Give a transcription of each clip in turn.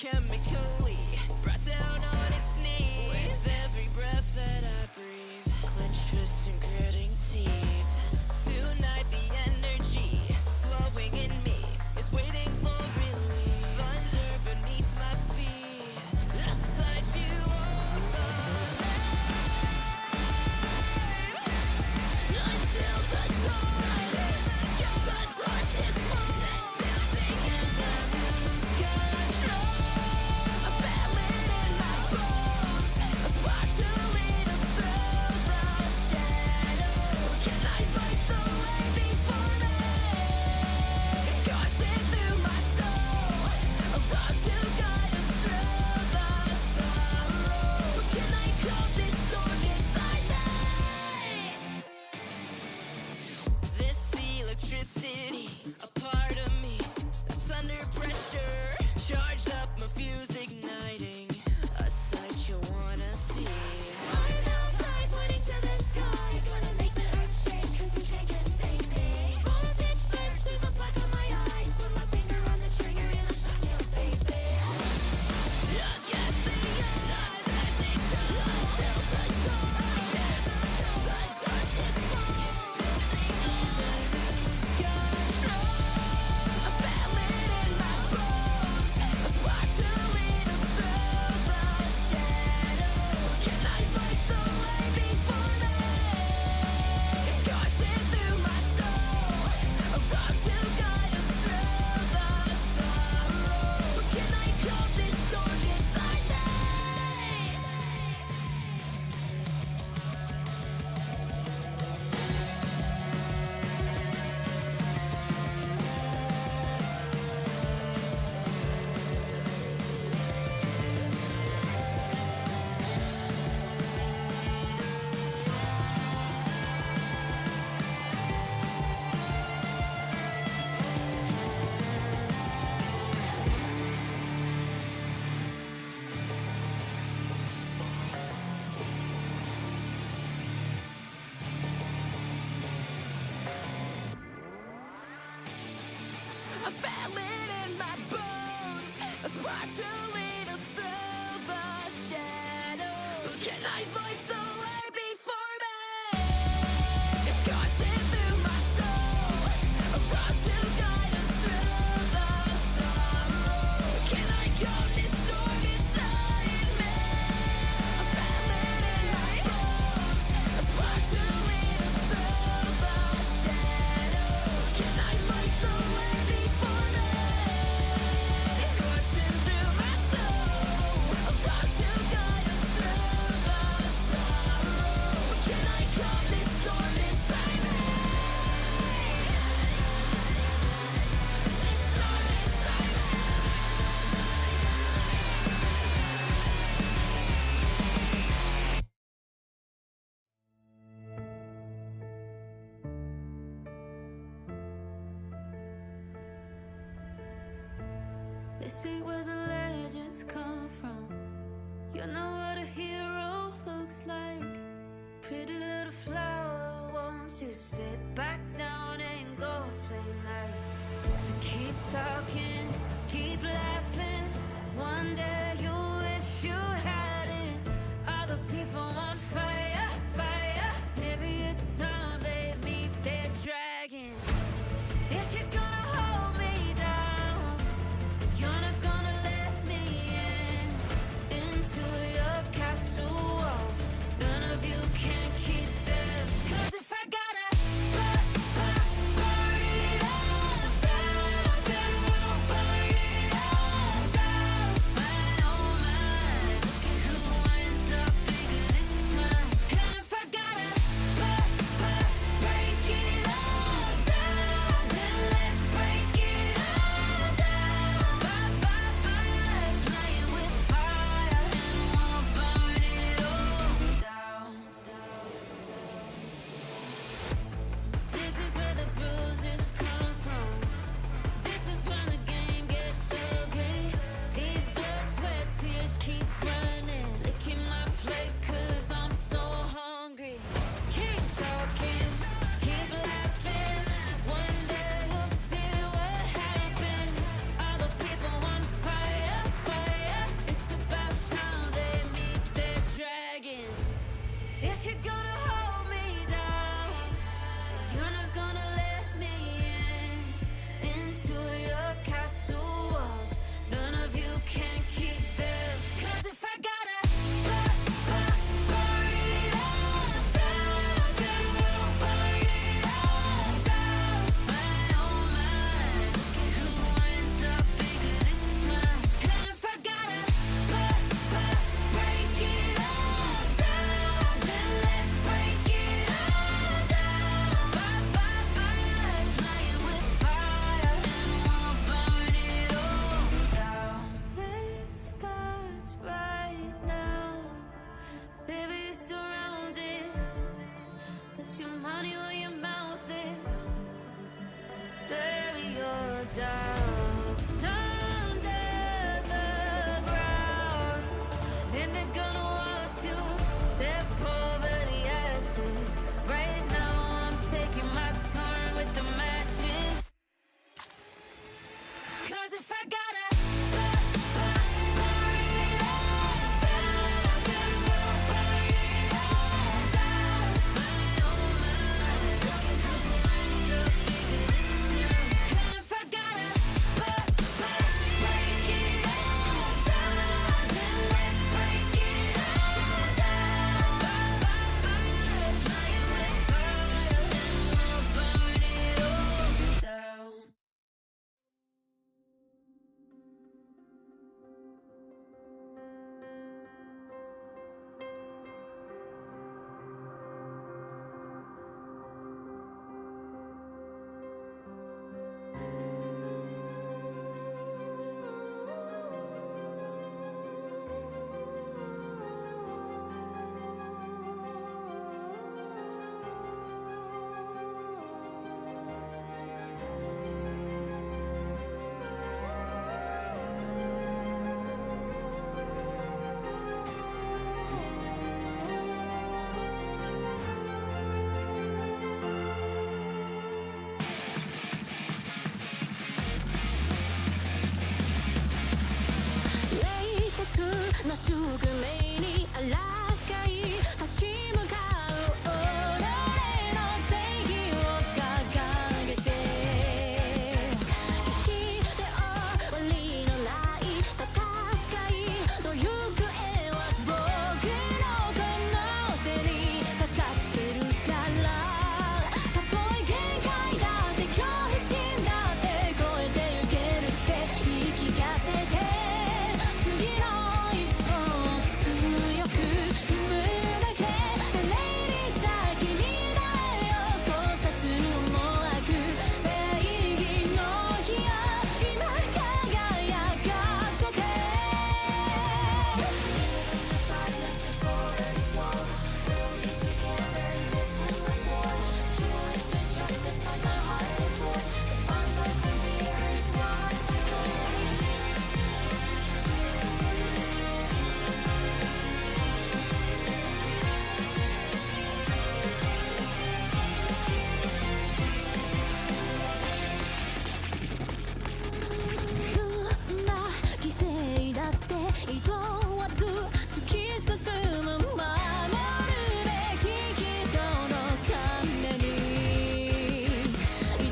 chemically brought down on its knees. With every breath that I breathe, clenched fists and gritting teeth. Tonight the energy flowing in me is waiting for release. Thunder beneath my feet, I sight you alive. Until the dawn, the darkness falls, and I lose control. A ballad in my bones, a spark to lead us through the shadow. Can I fight the way before me? It's coursing through my soul, a road to guide us through the sorrow. Can I calm this storm inside me? This electricity, a part of me that's under pressure. Charged up, my fuse igniting a sight you wanna see. I'm outside, pointing to the sky, gonna make the earth shake, 'cause you can't contain me. Voltage burst through the black of my eyes, put my finger on the trigger and I'll shock you, baby. Against the odds, I take time until the dawn. The darkness falls, and I lose control. A ballad in my bones, a spark to lead us through the shadow. Can I fight the way before me? It's coursing through my soul, a road to guide us through the sorrow. Can I calm this storm inside me? I feel it in my bones, a spark to lead us through the shadow. Can I fight the way before me? It's coursing through my soul, a road to guide us through the sorrow. Can I calm this storm inside me? I feel it in my bones, a spark to lead us through the shadow. Can I fight the way before me? It's coursing through my soul, a road to guide us through the sorrow. Can I calm this storm inside me? This storm inside me. This ain't where the legends come from. You know what a hero looks like. Pretty little flower, won't you sit back down and go play nice? So keep talking, keep laughing. One day you'll wish you had it. Other people on fire, fire. Maybe it's time they meet their dragon. If you're gonna hold me down, you're not gonna let me in into your castle walls. None of you can keep them. 'Cause if I gotta な宿命に抗い立ち向かう己の正義を掲げて決して終わりのない戦いの行方は僕のこの手にかかってるからたとえ限界だって恐怖心だって超えてゆけるって言い聞かせて次の一歩を強く踏むだけレイリ先に誰を交差する思惑正義の火を今輝かせて Darkness is already small Moving together in this endless war Truth is justice like my heart is sworn The bonds of my fear is what is bornどんな犠牲だって意図はず突き進む守るべき人のために痛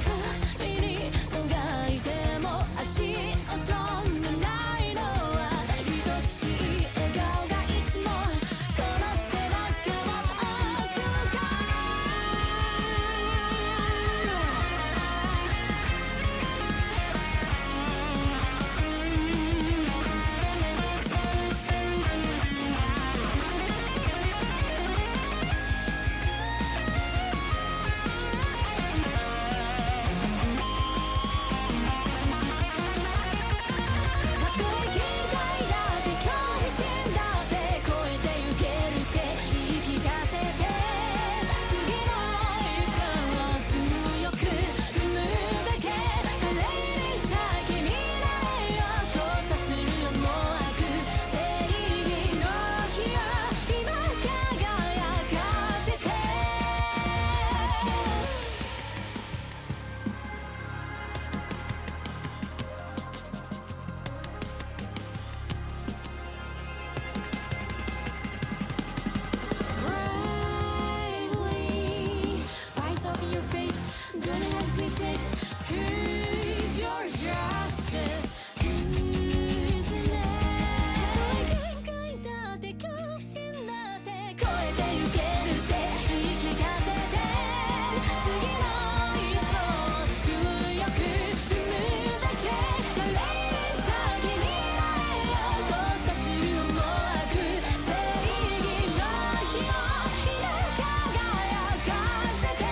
みにもがいても足を止めないのは愛しい笑顔がいつもこの背中を預かるたとえ限界だって恐怖心だって超えてゆけるって言い聞かせて次の一歩を強く踏むだけレイリ先に誰を交差する思惑正義の火を今輝かせてBravely fight over your fate don't hesitate prove your justice 進めたとえ限界だって恐怖心だって超えてゆけるって言い聞かせて次の一歩を強く踏むだけレイリ先に誰を交差する思惑正義の火を今輝かせて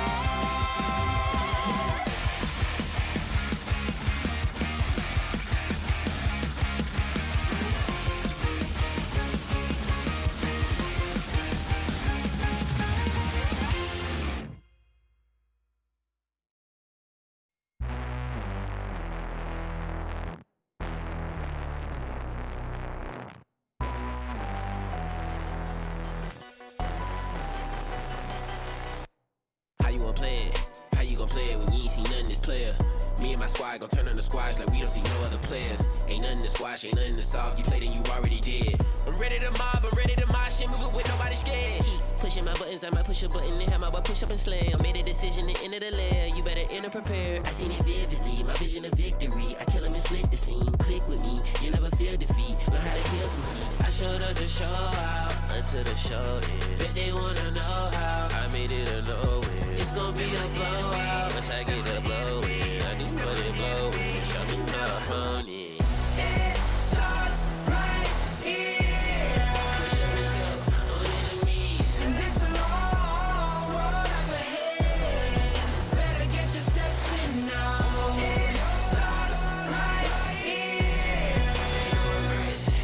How you gonna play it? How you gonna play it when you ain't seen nothing this player? Me and my squad gon' turn on the squash like we don't see no other players. Ain't nothing to squash, ain't nothing to solve. You played and you already did. I'm ready to mob, I'm ready to mosh and move it with nobody scared. Keep pushing my buttons, I might push a button and have my boy push up and slam. I made a decision to enter the lair. You better enter prepared. I seen it vividly, my vision of victory. I kill him and split the scene. Click with me, you never feel defeat. Learn how to kill from heat. I showed up to show out until the show ends. Bet they wanna know how I made it a nowhere. It's gonna be a blowout. Once I get the blow in, I just put it blow in. Show me some money. It starts right here Push up yourself on enemies. And it's a long road up ahead Better get your steps in now It starts right here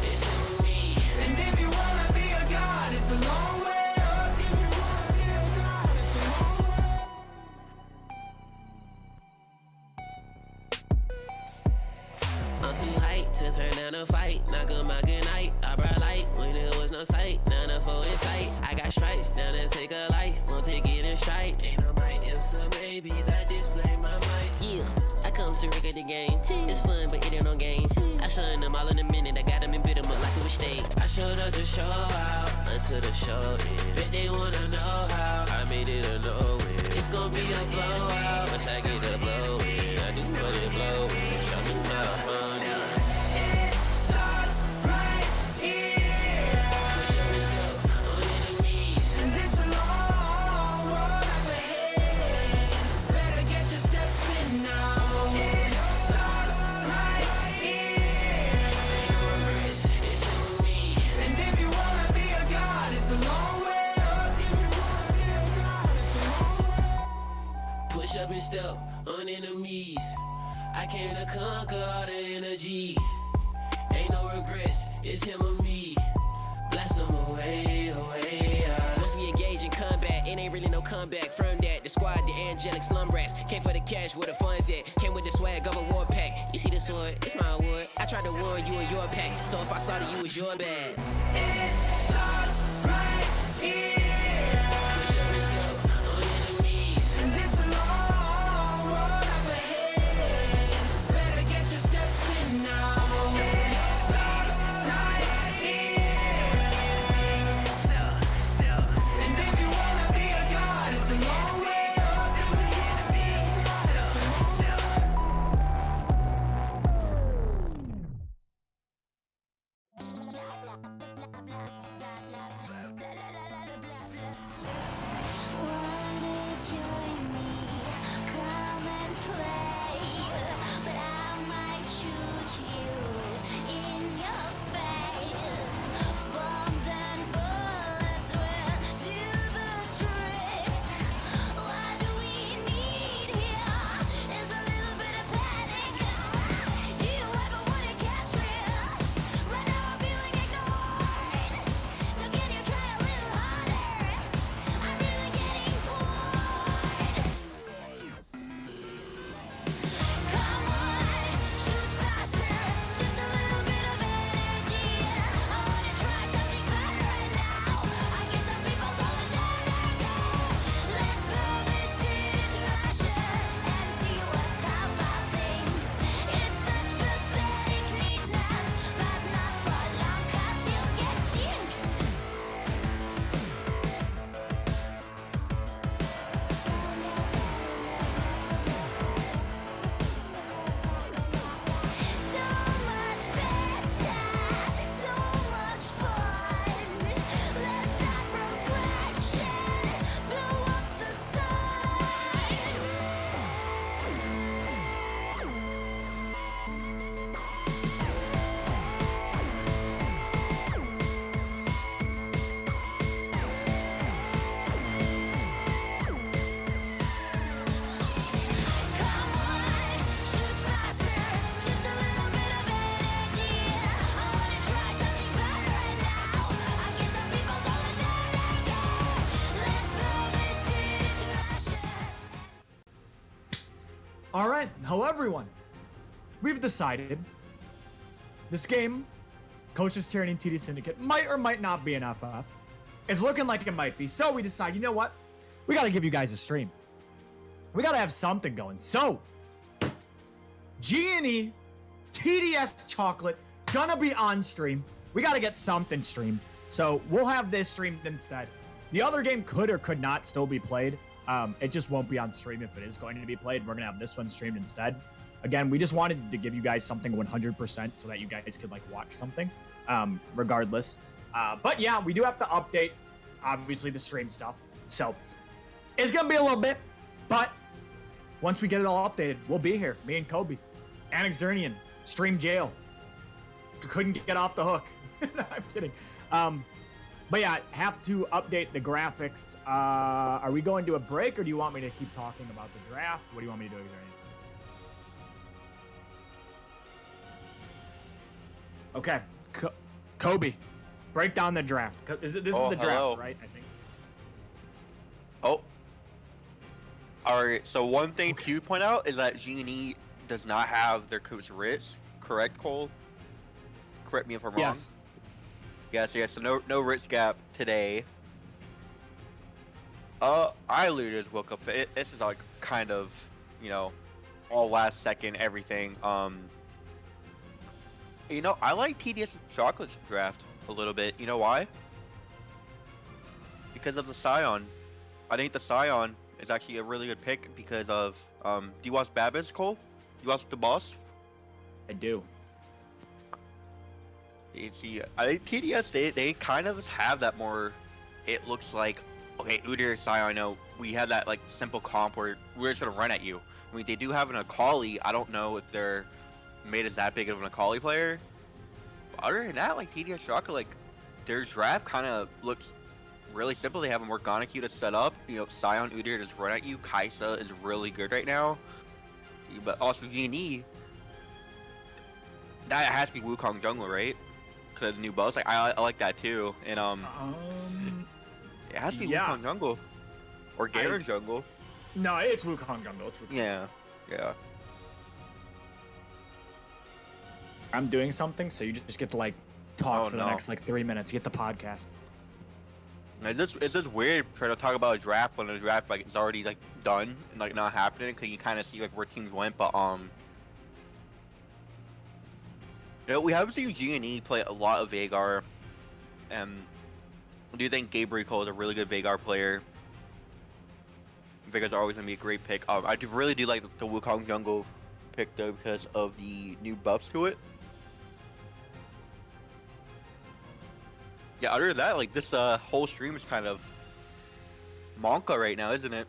It's on me. And if you wanna be a god, it's a long way up If you wanna be a god, it's a long way up I'm too hyped to turn down a fight. Knock on my good night. I brought light when there was no sight. None of four in sight. I got stripes down to take a life. Won't take it in stride. Ain't no might, ifs or maybes. I display my might. Yeah, I come to record the game. It's fun, but it ain't no games. I showing them all in a minute. I got them and bit them up like it was steak. I showed up to show out until the show end. Bet they wanna know how I made it a no-win. It's gonna be a blowout. Once I get to the blow in, I just put it blow in. Show me my money. Up and step on enemies. I came to conquer all the energy. Ain't no regrets, it's him or me. Blast him away, away. Once we engage in combat, it ain't really no comeback from that. The squad, the angelic slum rats. Came for the cash, where the funds at. Came with the swag of a war pack. You see the sword, it's my award. I tried to warn you and your pack. So if I slaughter you, it's your bad. It starts right here. All right, hello everyone. We've decided this game, Coach's Tyranny and TD Syndicate, might or might not be an FF. It's looking like it might be. So we decide, you know what? We gotta give you guys a stream. We gotta have something going. So, G&E, TDS Chocolate, gonna be on stream. We gotta get something streamed. So we'll have this streamed instead. The other game could or could not still be played. It just won't be on stream if it is going to be played. We're going to have this one streamed instead. Again, we just wanted to give you guys something 100% so that you guys could like watch something regardless. But yeah, we do have to update, obviously, the stream stuff. So it's going to be a little bit, but once we get it all updated, we'll be here. Me and Kobe. Annex Zernian, Stream Jail. Couldn't get off the hook. No, I'm kidding. But yeah, have to update the graphics. Are we going to a break, or do you want me to keep talking about the draft? What do you want me to do? Okay, Kobe, break down the draft. This is the draft, hello. right? I think. Oh. All right. So one thing to point out is that G&E does not have their coach Ritz. Correct, Cole? Correct me if I'm wrong. Yes. Yes. So no Ritz gap today. I literally just woke up. This is like kind of, all last second everything. You know, I like TDS Chocolate's draft a little bit. You know why? Because of the Scion. I think the Scion is actually a really good pick because of do you watch Babbage, Cole? You watch The Boss? I do. You see, I think TDS they kind of have that more. It looks like okay, Udyr Scion. I know we have that like simple comp where we're just gonna run at you. I mean, they do have an Akali. I don't know if they're made as that big of an Akali player. But other than that, like TDS Shocker, like their draft kind of looks really simple. They have a Morgana Q to set up. You know, Scion Udyr just run at you. Kaisa is really good right now. But also Genie, that has to be Wukong jungle, right? Because of the new buffs. Like I like that too. And it has to be yeah. Wukong jungle or Garen jungle. No, it's Wukong jungle. It's Wukong. Yeah. I'm doing something, so you just get to like talk Oh, for the no. next like 3 minutes. You get the podcast. And it's just weird trying to talk about a draft when the draft like it's already like done and like not happening because you kind of see like where teams went. But you know, we have seen G&E play a lot of Veigar, and I do think Gabriel is a really good Veigar player. Veigar's always gonna be a great pick. I really do like the Wukong jungle pick though because of the new buffs to it. Yeah, other than that, like this whole stream is kind of Monka right now, isn't it?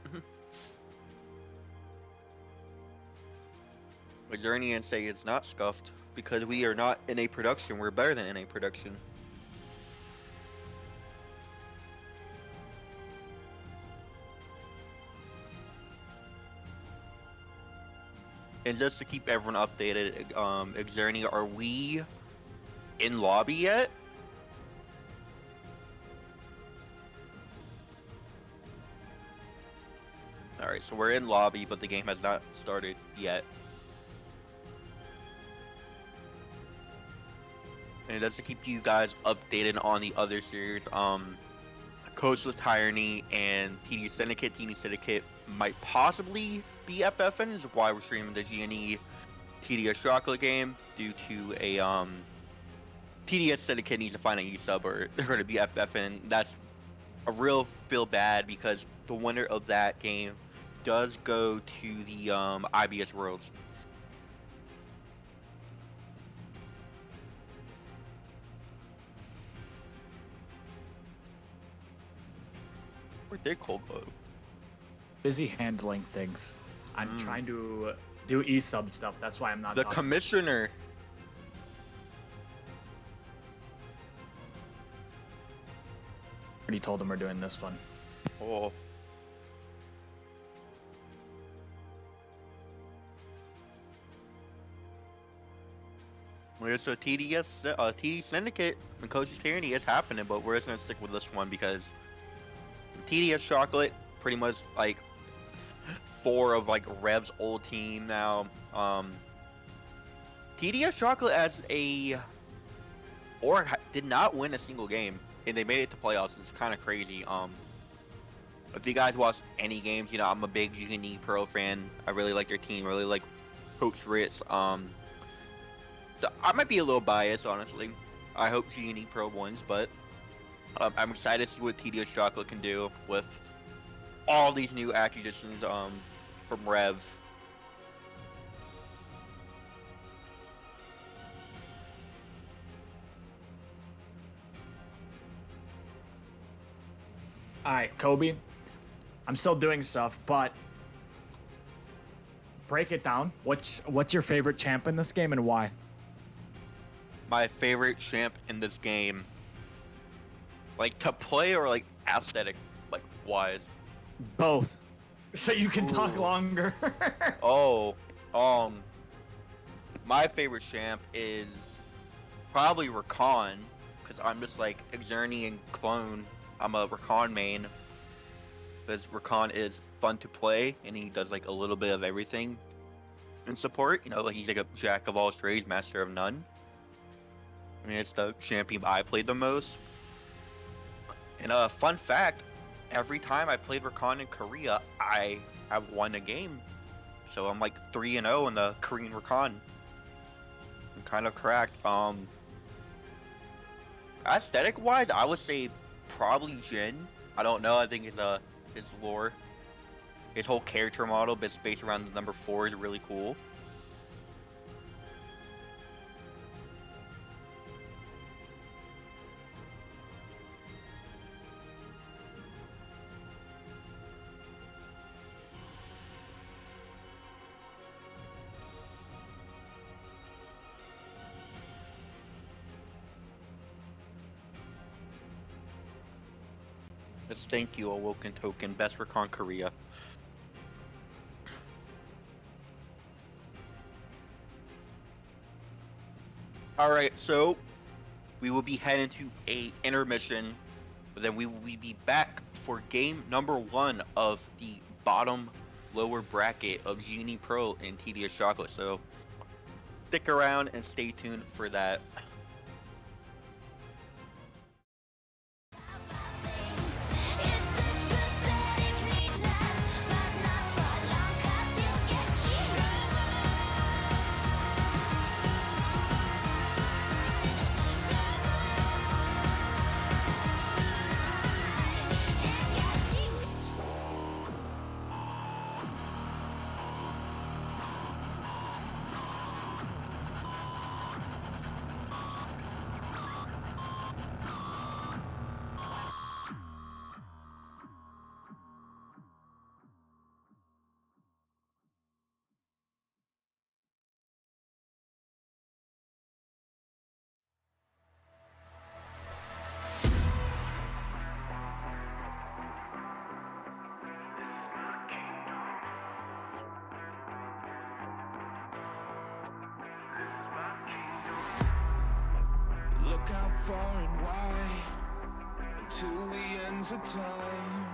But Journey and say it's not scuffed because we are not in a production. We're better than in a production. And just to keep everyone updated, Xerny, are we in lobby yet? Alright, so we're in lobby, but the game has not started yet. And just to keep you guys updated on the other series, Coachless Tyranny and TD Syndicate. TD Syndicate might possibly be FFN, is why we're streaming the G&E TDS Chocolate game, due to a TDS Syndicate needs to find an E-sub or they're going to be FFN. That's a real feel bad because the winner of that game does go to the IBS Worlds. Where did Cole go? Busy handling things. I'm trying to do e-sub stuff. That's why I'm not The talking. commissioner. Already told him we're doing this one. Oh. Well, so TD Syndicate and Coach's Tyranny is happening, but we're just gonna stick with this one because TDS Chocolate pretty much like 4 of like Rev's old team now. TDS Chocolate as did not win a single game and they made it to playoffs. It's kind of crazy. If you guys watch any games, you know I'm a big G&E Pro fan. I really like their team. Really like Coach Ritz. So I might be a little biased, honestly. I hope G&E Pro wins, but I'm excited to see what TDS Chocolate can do with all these new acquisitions from Rev. All right, Kobe. I'm still doing stuff, but break it down. What's your favorite champ in this game and why? My favorite champ in this game, like to play or like aesthetic, like wise. Both. So you can talk Ooh. longer. Oh, my favorite champ is probably Rakan, because I'm just like Xerny and Clone. I'm a Rakan main, because Rakan is fun to play and he does like a little bit of everything in support. You know, like he's like a jack of all trades, master of none. I mean, it's the champion I played the most. And fun fact, every time I played Rakan in Korea, I have won a game. So I'm like 3-0 in the Korean Recon. I'm kind of cracked. Aesthetic wise, I would say probably Jin. I don't know. I think his lore, his whole character model, but it's based around the number 4 is really cool. Yes, thank you, Awoken Token. Best Recon Korea. Alright, so we will be heading to a intermission, but then we will be back for game number 1 of the bottom lower bracket of Genie Pro and TDS Chocolate. So stick around and stay tuned for that. Look out far and wide until the ends of time.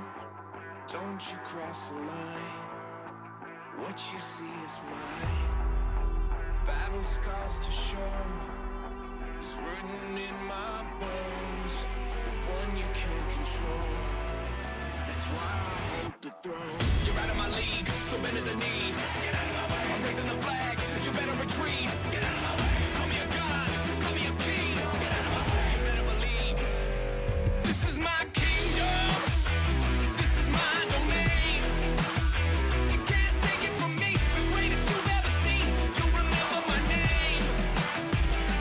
Don't you cross the line. What you see is mine. Battle scars to show is written in my bones. The one you can't control. That's why I hold the throne. You're out of my league, so bend to the knee. Get out of my way. I'm raising the flag. You better retreat. Get out of my way. Call me a god. Call me a king. Get out of my way. You better believe. This is my kingdom. This is my domain. You can't take it from me. The greatest you've ever seen. You remember my name.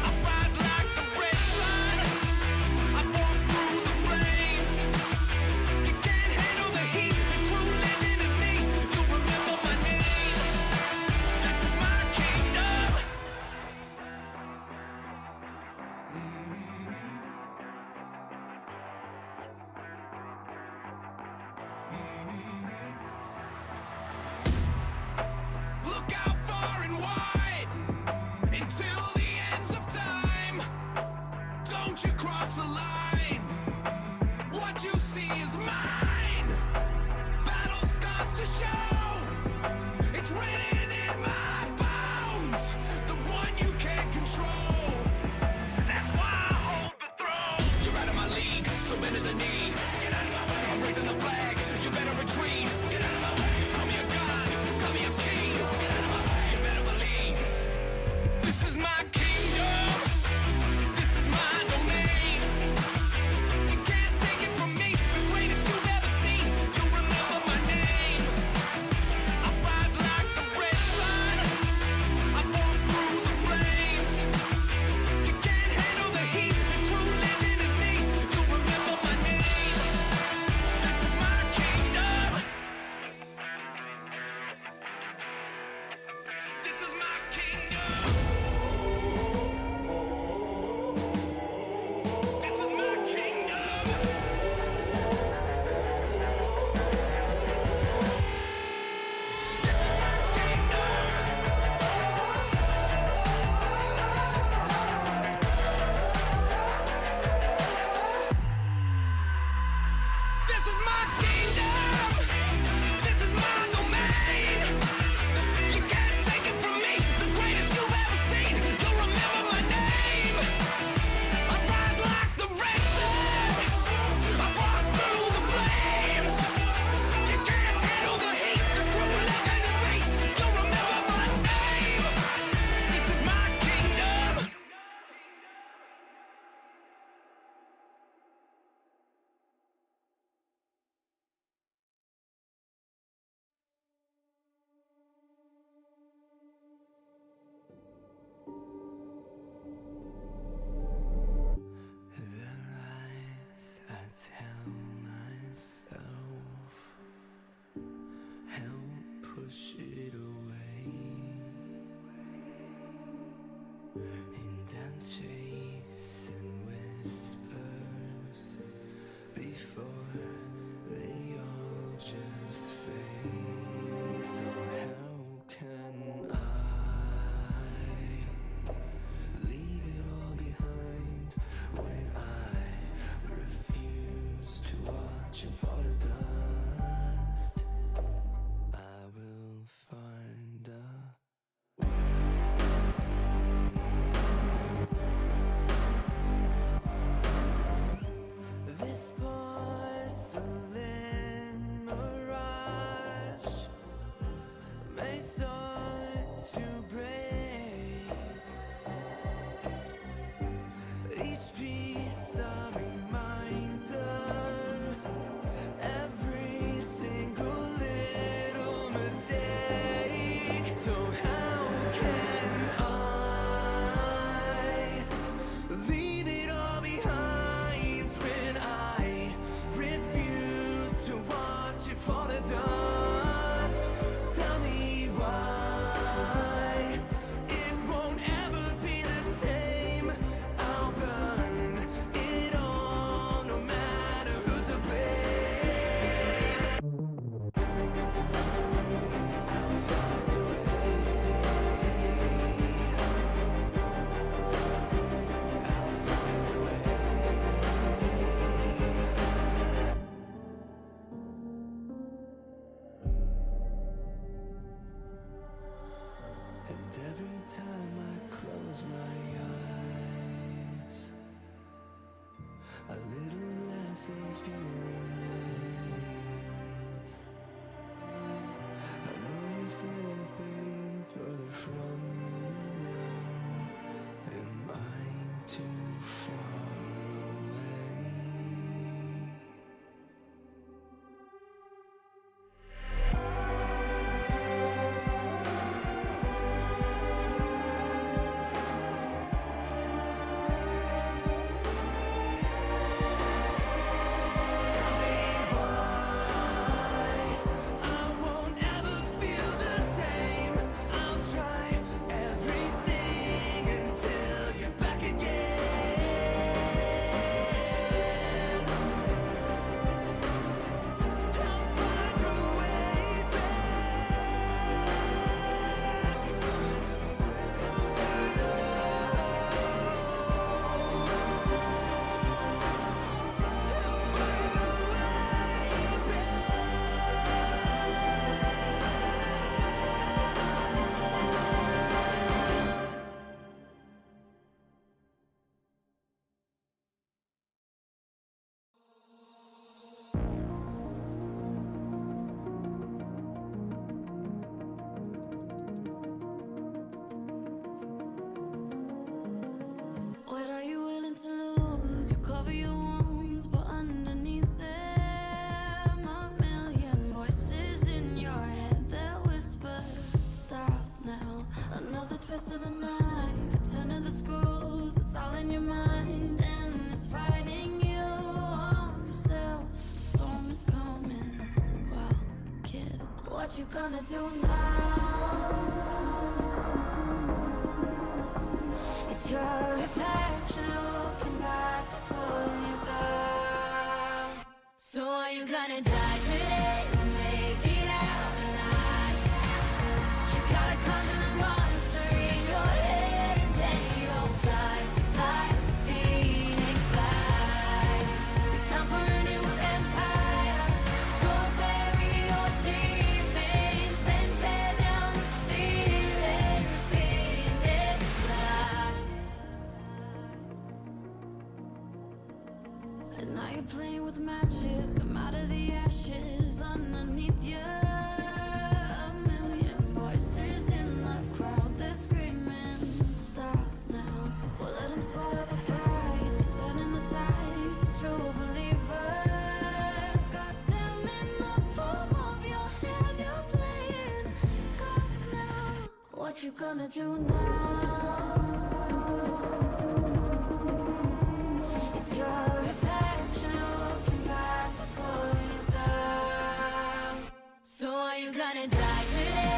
I rise like the red sun. I walk through the flames. You can't handle the heat. The true legend is me. You remember my name. This is my kingdom. Look out far and wide until the ends of time. Don't you cross the line. What you see is mine. Battle scars to show. It's written in my bones. The one you can't control. That's why I hold the throne. You're out of my league, so bend to the knee. Get out of my way. I'm raising the flag. You better retreat. Get out of my way. Call me a god. Call me a king. Get out of my way. You better believe. This is my push it away. In dance chase and whispers before they all just fade. So how can I leave it all behind when I refuse to watch it fall to dust? I will find a this porcelain mirage may start to break. Each piece a reminder, every single little mistake. So how can I leave it all behind when I refuse to watch it fall to dust? Tell me why it won't ever be the same. I'll burn it all, no matter who's to blame. I'll find a way. I'll find a way. And every time I close my eyes, a little less of you remains. I know you're slipping further from me now. Am I too far away? Tell me why I won't ever feel the same. I'll try everything until you're back again. I'll find a way back to What are you willing to lose? You cover your wounds, but underneath them a million voices in your head that whisper, stop now. Another twist of the knife, a turn of the screws. It's all in your mind, and it's fighting you on yourself. The storm is coming. Wow, kid, what you gonna do now? It's your reflection looking back to pull you down. So are you gonna die today or make it out alive? You gotta conquer the monster in your head, and then you'll fly, fly, Phoenix fly. It's time for a new empire. Go bury your demons, then tear down the ceiling, Phoenix fly. And now you're playing with matches, come out of the ashes underneath you. A million voices in the crowd, they're screaming, stop now. Well, let them swallow the pride, you're turning the tide to true believers. Got them in the palm of your hand, you're playing God now. What you gonna do now? It's your reflection looking back to pull you down. So are you gonna die today?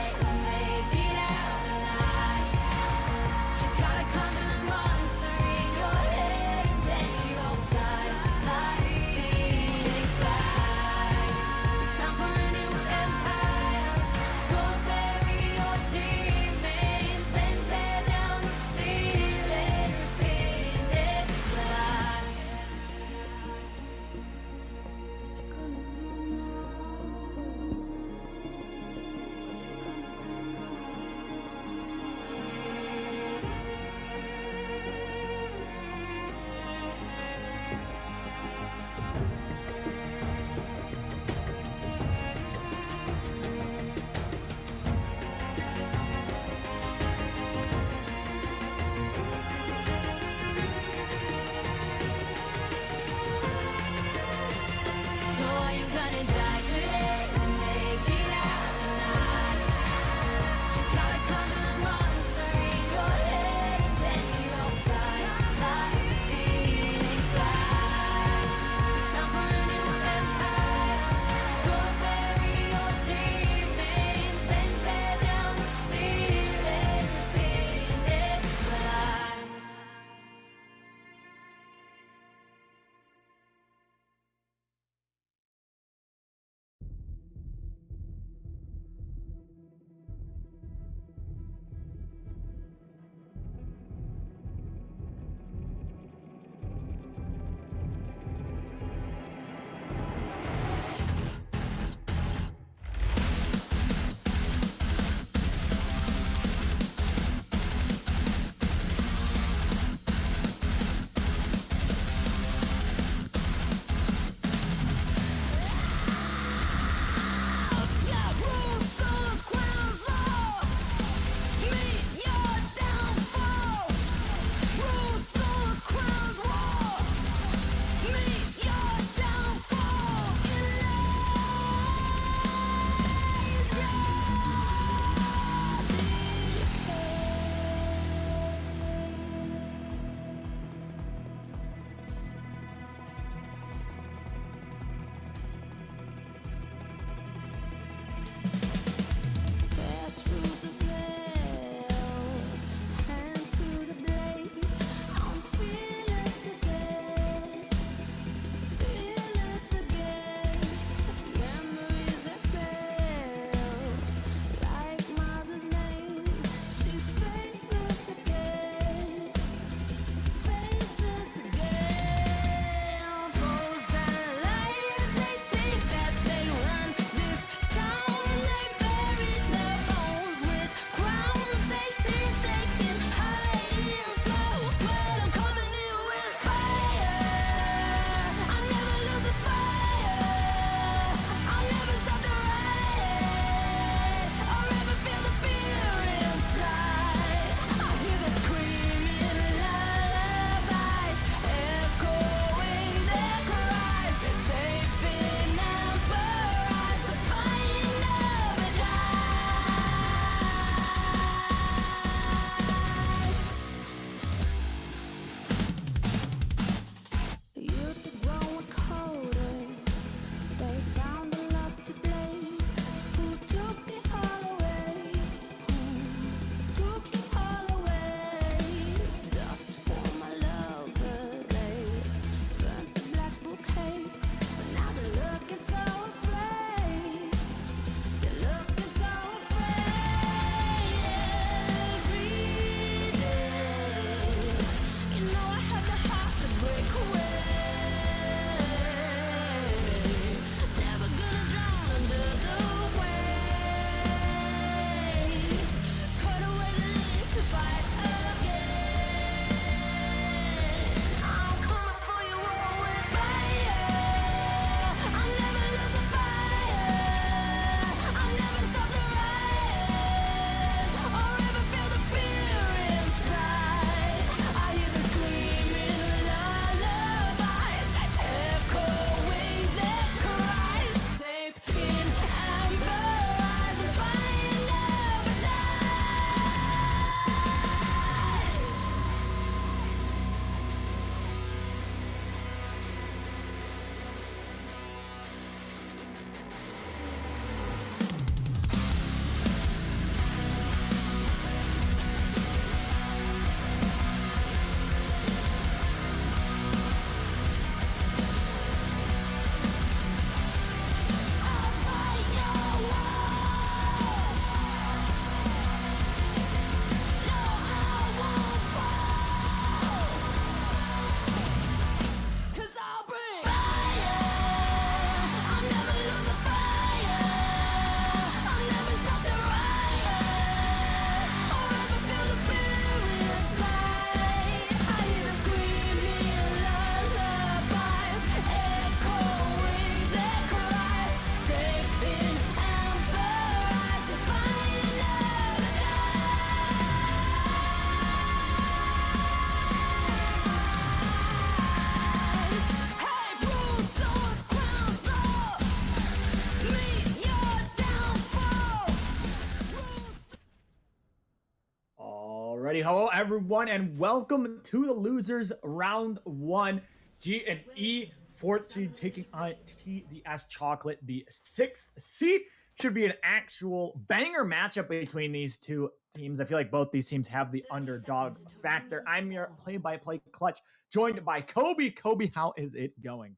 hello everyone, and welcome to the losers round 1. G and E, 4th seed taking on TDS Chocolate, the 6th seed. Should be an actual banger matchup between these two teams. I feel like both these teams have the underdog factor. I'm your play-by-play clutch, joined by Kobe. Kobe, how is it going?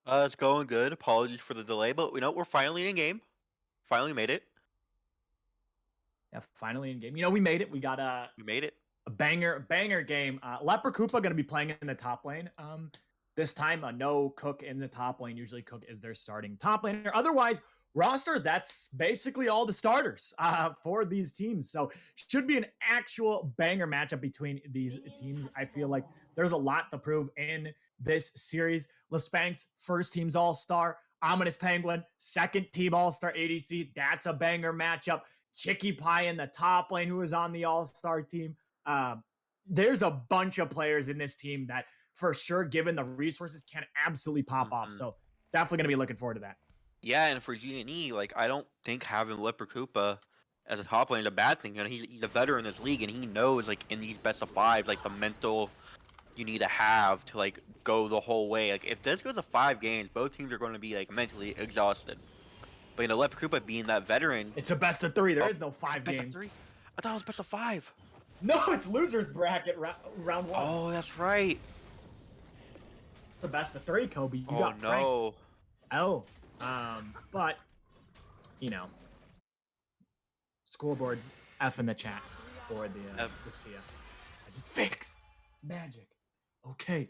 It's going good. Apologies for the delay, but we're finally in game. Finally made it. Yeah, finally in game. We made it. We got We made it. a banger game. Leper Koopa going to be playing in the top lane. This time, no Cook in the top lane. Usually Cook is their starting top laner. Otherwise, rosters, that's basically all the starters for these teams. So should be an actual banger matchup between these teams. I feel like there's a lot to prove in this series. Lespank's first team's all-star. Ominous Penguin, second team all-star ADC. That's a banger matchup. Chicky Pie in the top lane, who is on the all-star team. There's a bunch of players in this team that, for sure, given the resources, can absolutely pop off. So definitely going to be looking forward to that. Yeah, and for G&E, I don't think having Leper Koopa as a top lane is a bad thing. He's a veteran in this league, and he knows, in these best of five, the mental you need to have to, go the whole way. If this goes to 5 games, both teams are going to be, mentally exhausted. But, Leper Koopa being that veteran... It's a best of 3. There is no 5 best games. Of 3? I thought it was best of 5. No, it's losers bracket round 1. Oh, that's right. It's a best of 3, Kobe. You got no. Oh, but scoreboard F in the chat for the CS. As it's fixed. It's magic. Okay.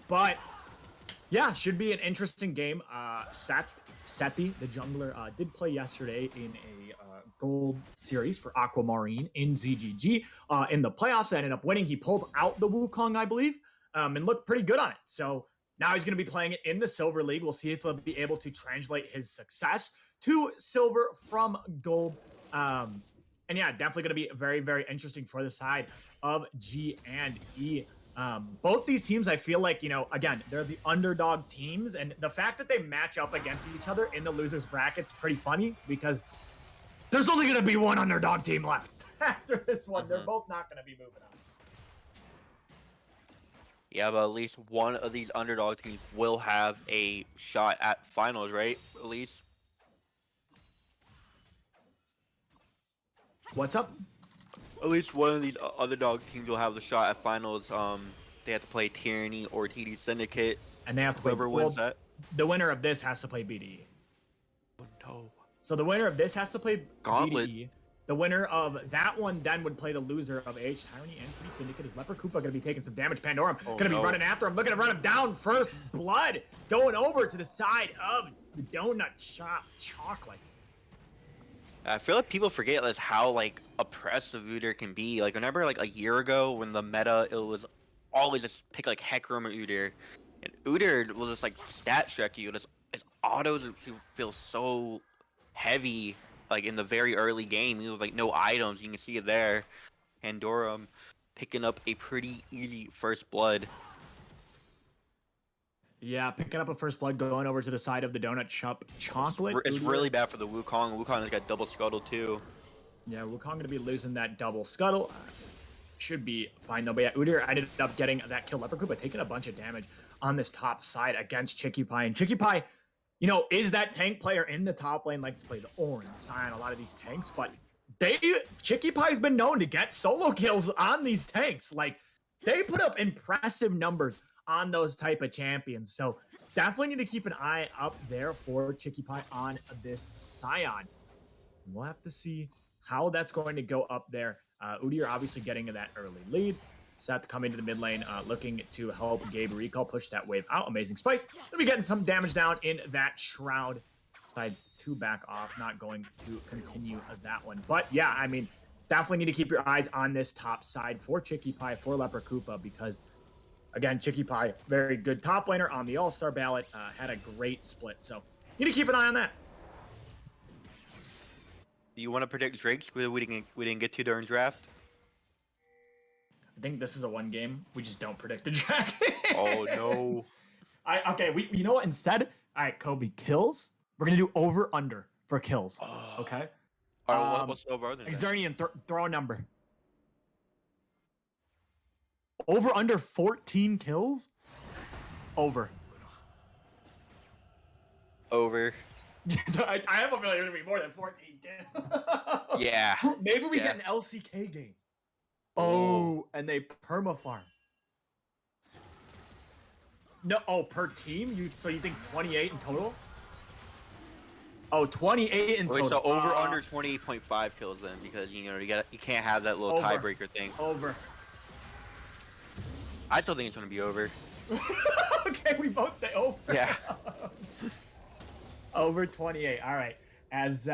But yeah, should be an interesting game. Seti, the jungler, did play yesterday in a gold series for Aquamarine in ZGG. In the playoffs, ended up winning. He pulled out the Wukong, I believe, and looked pretty good on it. So now he's going to be playing it in the Silver League. We'll see if he'll be able to translate his success to Silver from Gold. And yeah, definitely going to be very, very interesting for the side of G and E. Both these teams, I feel like, again, they're the underdog teams. And the fact that they match up against each other in the losers bracket's pretty funny because there's only going to be one underdog team left after this one. They're both not going to be moving on. Yeah, but at least one of these underdog teams will have a shot at finals, right? At least. What's up? At least one of these underdog teams will have the shot at finals. They have to play Tyranny or TD Syndicate. And they have to play. Whoever wins that. The winner of this has to play BDE. Oh no. So the winner of this has to play Gauntlet. BDE. The winner of that one then would play the loser of AH Tyranny and TD Syndicate. Is Leper Koopa going to be taking some damage? Pandorum going to be running after him, looking to run him down. First blood going over to the side of the Donut Shop Chocolate. I feel like people forget how oppressive Udyr can be. Remember a year ago when the meta it was always just pick Hecarim or Udyr, and Udyr will just stat check you. His autos feel so heavy. In the very early game, he was no items. You can see it there. Pandorum picking up a pretty easy first blood. Yeah, picking up a first blood, going over to the side of the Donut Shop Chocolate. It's really bad for the Wukong. Wukong has got double scuttle too. Yeah, Wukong going to be losing that double scuttle. Should be fine though. But yeah, Udyr ended up getting that kill. Leper Koopa taking a bunch of damage on this top side against Chicky Pie. And Chicky Pie, is that tank player in the top lane, likes to play the Orange, Scion, a lot of these tanks. But Chicky Pie's been known to get solo kills on these tanks. They put up impressive numbers on those type of champions. So definitely need to keep an eye up there for Chicky Pie on this Scion. We'll have to see how that's going to go up there. Udyr obviously getting that early lead. Seth coming to the mid lane, looking to help Gabe Recall push that wave out. Amazing Spice. Gonna be getting some damage down in that Shroud. Decides to back off, not going to continue that one. But yeah, definitely need to keep your eyes on this top side for Chicky Pie, for Leper Koopa, because again, Chicky Pie, very good top laner on the All-Star ballot, had a great split. So need to keep an eye on that. Do you want to predict Drake's? We didn't get to during draft. I think this is a 1 game. We just don't predict the draft. Oh no. You know what? Instead, all right, Kobe, kills. We're gonna do over under for kills. Okay. All right, what's the over under? Xernian, throw a number. Over under 14 kills? Over. Over. I have a feeling there's gonna be more than 14 kills. Yeah. Maybe we Yeah. get an LCK game. Oh, and they perma farm. No, oh, per team? So you think 28 in total? Oh, 28 in Wait, total. so over under 28.5 kills then, because you can't have that little Over. tiebreaker thing. Over. I still think it's gonna be over. Okay, we both say over. Yeah. Over 28. All right. As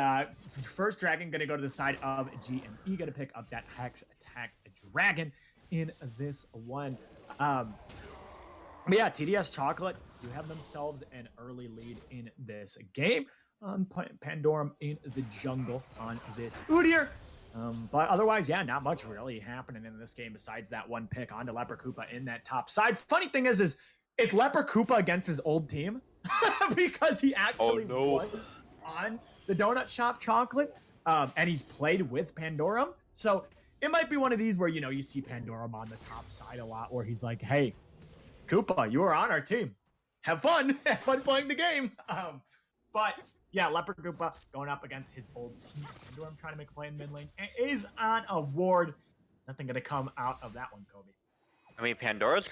first dragon gonna go to the side of GME, gonna pick up that Hex Attack Dragon in this one. But yeah, TDS Chocolate do have themselves an early lead in this game. Pandorum in the jungle on this Udyr. But otherwise, yeah, not much really happening in this game besides that one pick onto Leper Koopa in that top side. Funny thing is it's Leper Koopa against his old team because he actually was on the Donut Shop Chocolate, and he's played with Pandorum. So it might be one of these where, you see Pandorum on the top side a lot, where he's like, hey, Koopa, you are on our team. Have fun. Have fun playing the game. But yeah, Leper Koopa going up against his old team. Pandorum trying to make a play in mid lane is on a ward. Nothing going to come out of that one, Kobe. I mean, Pandora's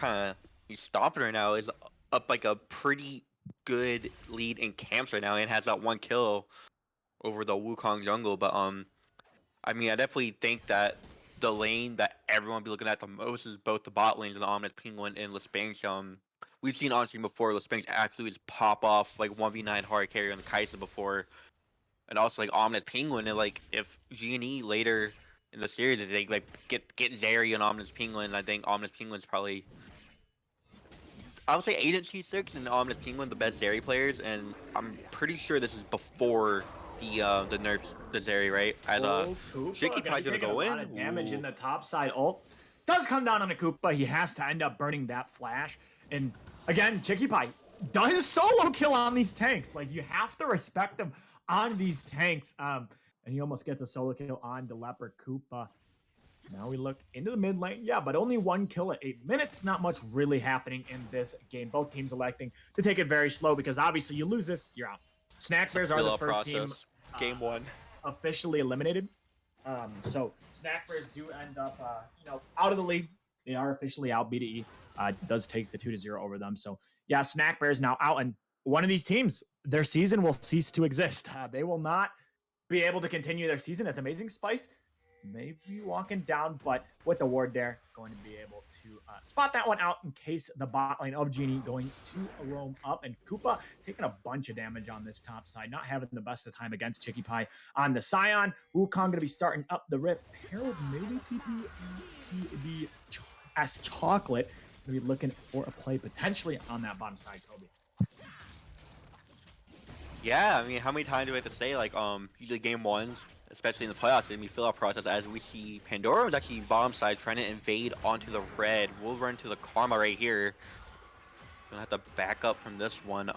he's stomping right now. Is up like a pretty good lead in camps right now and has that one kill over the Wukong jungle. But I mean, I definitely think that the lane that everyone be looking at the most is both the bot lanes and the Ominous Penguin and Lespinx. We've seen on stream before Lespinx actually just pop off like 1v9 hard carry on the Kai'Sa before, and also like Ominous Penguin. And like if G&E later in the series they like get Zeri and Ominous Penguin, I think Ominous Penguin's probably, I would say Agent C6 and Ominous Penguin the best Zeri players, and I'm pretty sure this is before the nerfs the Zeri, right? As Shaky probably gonna go in. A lot of damage in the top side ult does come down on a Koopa. He has to end up burning that flash. And again, Chicky Pie does solo kill on these tanks. Like, you have to respect him on these tanks. And he almost gets a solo kill on the Leper Koopa. Now we look into the mid lane. Yeah, but only one kill at 8 minutes. Not much really happening in this game. Both teams electing to take it very slow because obviously you lose this, you're out. Snack Bears are the first team game one officially eliminated. So Snack Bears do end up out of the league. They are officially out. BDE does take the 2-0 over them. So yeah, Snack Bears now out, and one of these teams, their season will cease to exist. They will not be able to continue their season as Amazing Spice. Maybe walking down, but with the ward there, going to be able to spot that one out in case the bot lane of Genie going to roam up. And Koopa taking a bunch of damage on this top side, not having the best of time against Chicky Pie on the Scion. Wukong going to be starting up the Rift. Harold maybe TDS Chocolate going to be looking for a play potentially on that bottom side, Kobe. Yeah, I mean, how many times do we have to say, like, usually game ones, especially in the playoffs, in the fill-out process, as we see Pandora was actually bottom side trying to invade onto the red. We'll run to the Karma right here. Gonna have to back up from this one.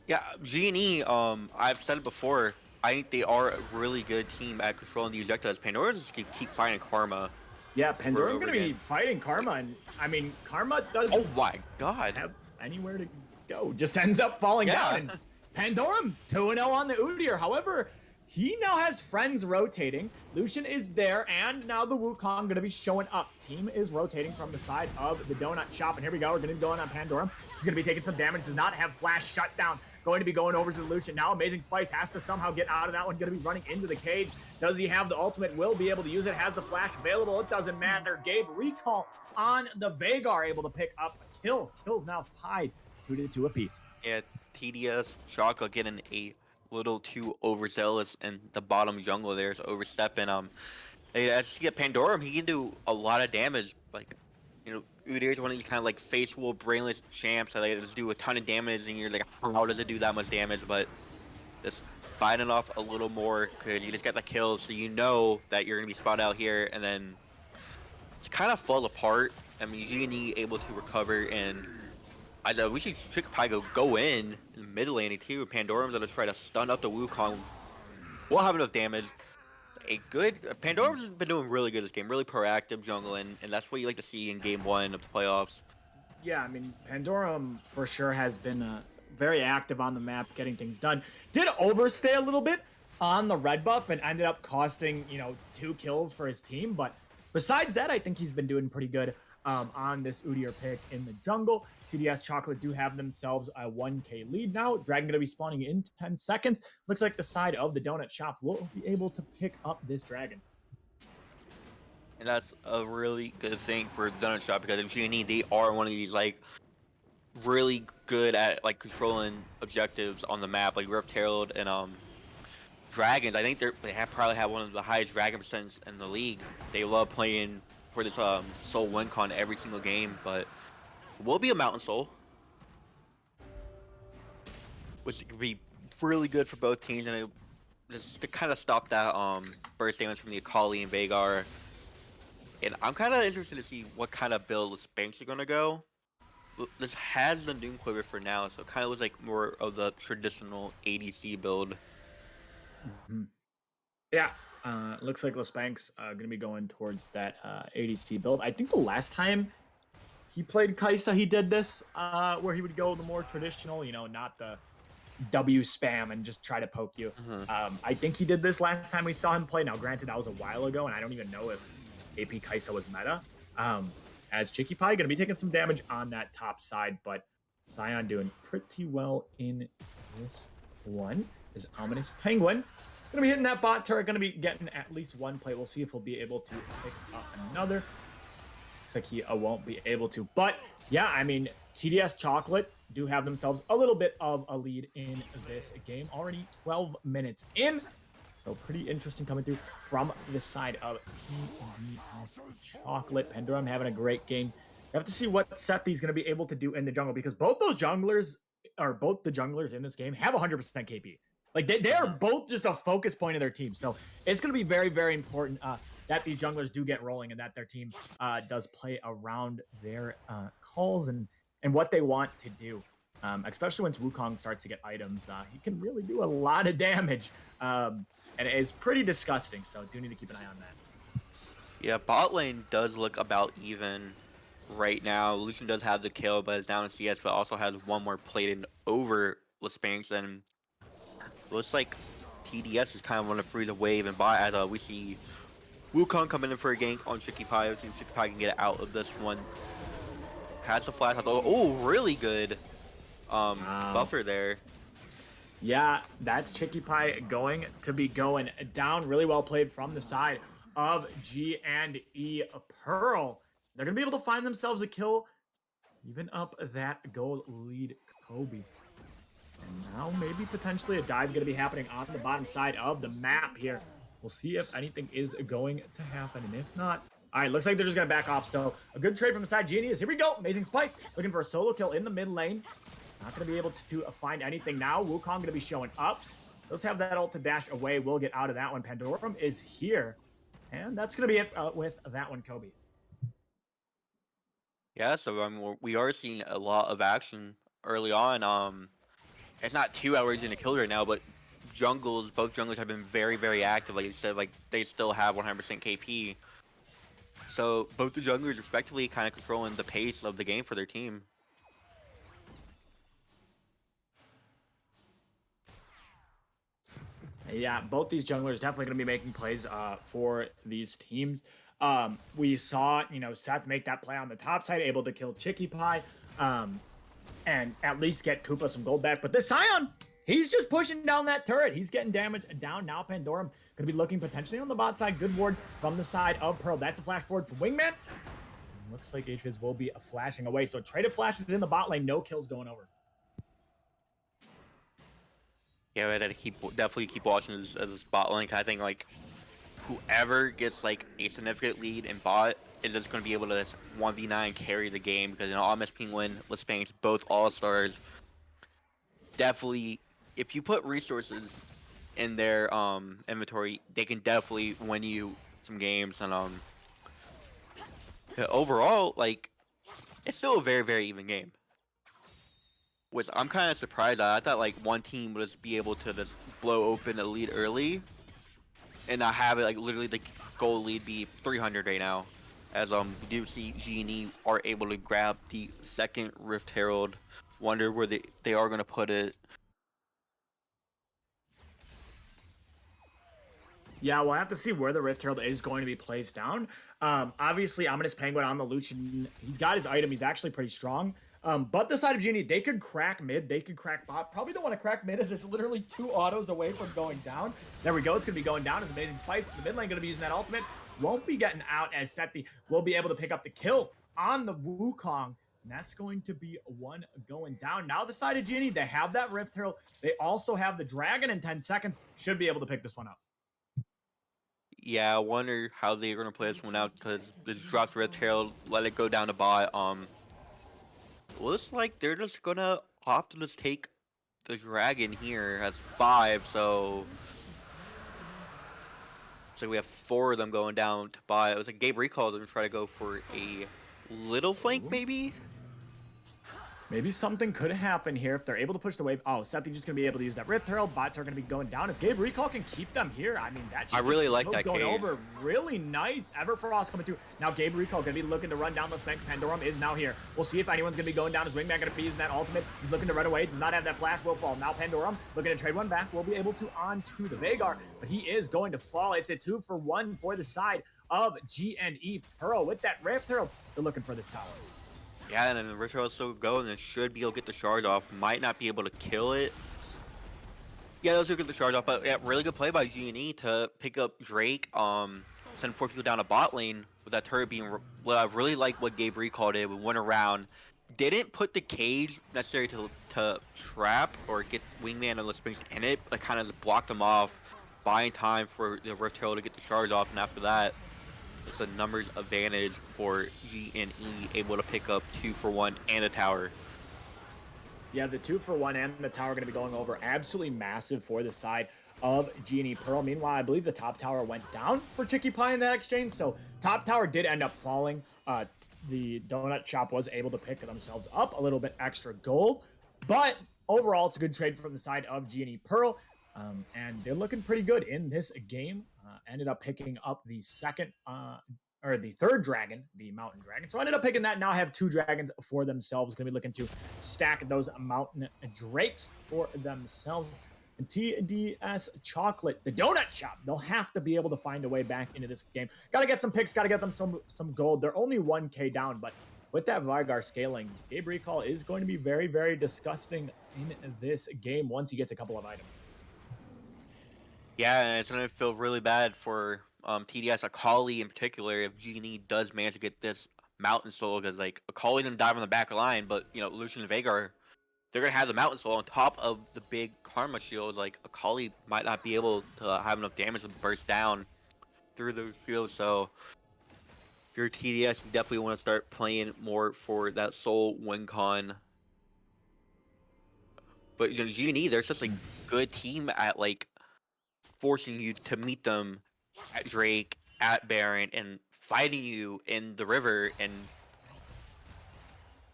Yeah, G&E, I've said it before, I think they are a really good team at controlling the ejectas. Pandora just keep fighting Karma. Yeah, Pandora gonna be fighting Karma, and I mean, Karma doesn't oh my god have anywhere to go. Just ends up falling down. And Pandorum 2-0 on the Udyr. However, he now has friends rotating. Lucian is there, and now the Wukong going to be showing up. Team is rotating from the side of the Donut Shop, and here we go. We're going to be going on Pandorum. He's going to be taking some damage. Does not have flash shutdown. Going to be going over to the Lucian. Now Amazing Spice has to somehow get out of that one. Going to be running into the cage. Does he have the ultimate? Will be able to use it. Has the flash available. It doesn't matter. Gabe recall on the Veigar, able to pick up a kill. Kills now tied 2-2 apiece. Yeah, TDS Shaka getting a little too overzealous in the bottom jungle there, so overstepping. As you get Pandorum, he can do a lot of damage. Like, Udyr is one of these kind of like faithful, brainless champs that like just do a ton of damage, and you're like, how does it do that much damage? But just biting off a little more because you just get the kill, so you know that you're gonna be spotted out here, and then it's kind of fall apart. I mean, G&E able to recover, and we should probably go in mid lane too. Pandorum's gonna try to stun up the Wukong. We'll have enough damage. a good Pandora's been doing really good this game, really proactive jungling, and that's what you like to see in game one of the playoffs. Yeah, I mean, Pandora for sure has been very active on the map, getting things done. Did overstay a little bit on the red buff and ended up costing, 2 kills for his team. But besides that, I think he's been doing pretty good on this Udyr pick in the jungle. TDS Chocolate do have themselves a 1K lead now. Dragon going to be spawning in 10 seconds. Looks like the side of the donut shop will be able to pick up this dragon. And that's a really good thing for the Donut Shop because in G&E they are one of these like really good at like controlling objectives on the map, like Rift Herald and Dragons. I think they have probably have one of the highest dragon percents in the league. They love playing for this Soul win con every single game, but it will be a Mountain Soul, which could be really good for both teams, and just to kind of stop that burst damage from the Akali and Veigar. And I'm kind of interested to see what kind of build the Spanx are gonna go. This has the Doom Quiver for now, so it kind of looks like more of the traditional ADC build. Mm-hmm. Yeah, looks like Spanx going to be going towards that ADC build. I think the last time he played Kai'Sa, he did this, where he would go the more traditional, not the W spam and just try to poke you. I think he did this last time we saw him play. Now, granted, that was a while ago, and I don't even know if AP Kai'Sa was meta. As Chicky Pie going to be taking some damage on that top side, but Sion doing pretty well in this one. Is Ominous Penguin going to be hitting that bot turret, going to be getting at least one play. We'll see if he'll be able to pick up another. Looks like he won't be able to. But yeah, I mean, TDS Chocolate do have themselves a little bit of a lead in this game. Already 12 minutes in. So pretty interesting coming through from the side of TDS Chocolate. Pandora having a great game. We have to see what Sethi's going to be able to do in the jungle because both the junglers in this game have 100% KP. Like they are both just a focus point of their team. So it's going to be very, very important that these junglers do get rolling and that their team does play around their calls and what they want to do. Especially once Wukong starts to get items, he can really do a lot of damage. And it is pretty disgusting, so do need to keep an eye on that. Yeah, bot lane does look about even right now. Lucian does have the kill, but is down in CS, but also has one more plated over Spanx, and looks like TDS is kind of on a free the wave and bot as we see Wukong coming in for a gank on Chicky Pie. Let's see if Chicky Pie can get out of this one. Has the flash. Oh, really good buffer there. Yeah, that's Chicky Pie going to be going down. Really well played from the side of G&E Pearl. They're going to be able to find themselves a kill, even up that goal lead Kobe. And now maybe potentially a dive going to be happening on the bottom side of the map here. We'll see if anything is going to happen, and if not, all right, looks like they're just going to back off. So a good trade from the side. Genius, here we go. Amazing Spice looking for a solo kill in the mid lane. Not going to be able to find anything now. Wukong going to be showing up. Does have that ult to dash away. We'll get out of that one. Pandorum is here. And that's going to be it with that one, Kobe. Yeah, so we are seeing a lot of action early on. It's not 2 hours in a kill right now, but both junglers have been very, very active. Like you said, like they still have 100% KP. So both the junglers respectively kind of controlling the pace of the game for their team. Yeah, both these junglers definitely going to be making plays for these teams. We saw, Seth make that play on the top side, able to kill Chicky Pie, and at least get Koopa some gold back. But this Sion, he's just pushing down that turret. He's getting damage down. Now Pandorum going to be looking potentially on the bot side. Good ward from the side of Pearl. That's a flash forward from Wingman. Looks like HViz will be flashing away. So traded flashes in the bot lane. No kills going over. Yeah, we had to definitely keep watching as a bot lane. I think like whoever gets like a significant lead in bot is just going to be able to 1v9 carry the game because Ominous Penguin, Spanx, both all-stars. Definitely, if you put resources in their inventory, they can definitely win you some games. And yeah, overall, like it's still a very, very even game. Which I'm kind of surprised at. I thought like one team would just be able to just blow open a lead early. and I have it like literally the goal lead be 300 right now, as we do see Genie are able to grab the second Rift Herald. Wonder where they are gonna put it. Yeah, we'll have to see where the Rift Herald is going to be placed down. Obviously, Ominous Penguin on the Lucian. He's got his item. He's actually pretty strong. But the side of Genie, they could crack mid. They could crack bot. Probably don't want to crack mid as it's literally 2 autos away from going down. There we go. It's going to be going down as Amazing Spice. The mid lane going to be using that ultimate. Won't be getting out as Sethi will be able to pick up the kill on the Wukong. And that's going to be one going down. Now the side of Genie, they have that Rift Herald. They also have the Dragon in 10 seconds. Should be able to pick this one up. Yeah, I wonder how they're gonna play this one out because they dropped Rift Herald, let it go down to bot. Looks like they're just gonna opt to just take the dragon here as 5, so we have 4 of them going down to bot. It was like Gabe recalled them to try to go for a little flank, maybe. Maybe something could happen here if they're able to push the wave. Oh, Sethi just going to be able to use that Rift Herald. Bots are going to be going down. If Gabe Recall can keep them here, I mean, that I really like that going cage. over. Really nice. Everfrost coming through. Now Gabe Recall going to be looking to run down the Spanx. Pandorum is now here. We'll see if anyone's going to be going down. His Wingman going to be using that ultimate. He's looking to run away. Does not have that flash. Will fall. Now Pandorum looking to trade one back. Will be able to on to the Veigar, but he is going to fall. It's a 2-for-1 for the side of GNE Pearl with that Rift Herald. They're looking for this tower. Yeah, and then the Rift Herald still going and should be able to get the shard off. Might not be able to kill it. Yeah, those will get the shard off, but yeah, really good play by GNE to pick up Drake. Send 4 people down a bot lane with that turret being. Well, I really like what Gabe Recall did. We went around, didn't put the cage necessary to trap or get Wingman and the Springs in it, but kind of just blocked them off, buying time for the Rift Herald to get the shards off, and after that. It's a numbers advantage for GNE, able to pick up 2-for-1 and a tower. Yeah, the 2-for-1 and the tower are going to be going over. Absolutely massive for the side of GNE Pearl. Meanwhile, I believe the top tower went down for Chicky Pie in that exchange. So top tower did end up falling. The donut shop was able to pick themselves up a little bit extra gold. But overall, it's a good trade from the side of GNE Pearl. And they're looking pretty good in this game. Ended up picking up the third dragon, the mountain dragon. So I ended up picking that. Now I have 2 dragons for themselves. Going to be looking to stack those mountain drakes for themselves. And TDS Chocolate, the donut shop, they'll have to be able to find a way back into this game. Got to get some picks. Got to get them some gold. They're only 1k down, but with that Veigar scaling, Gabe Recall is going to be very, very disgusting in this game once he gets a couple of items. Yeah, and it's gonna feel really bad for TDS Akali in particular if GNE does manage to get this Mountain Soul, because like Akali's gonna dive on the back line, but you know Lucian and Veigar, they're gonna have the Mountain Soul on top of the big Karma shields. Like Akali might not be able to have enough damage to burst down through those shields. So if you're TDS, you definitely want to start playing more for that Soul win con. But you know, GNE, they're such a good team at like forcing you to meet them at Drake, at Baron, and fighting you in the river. And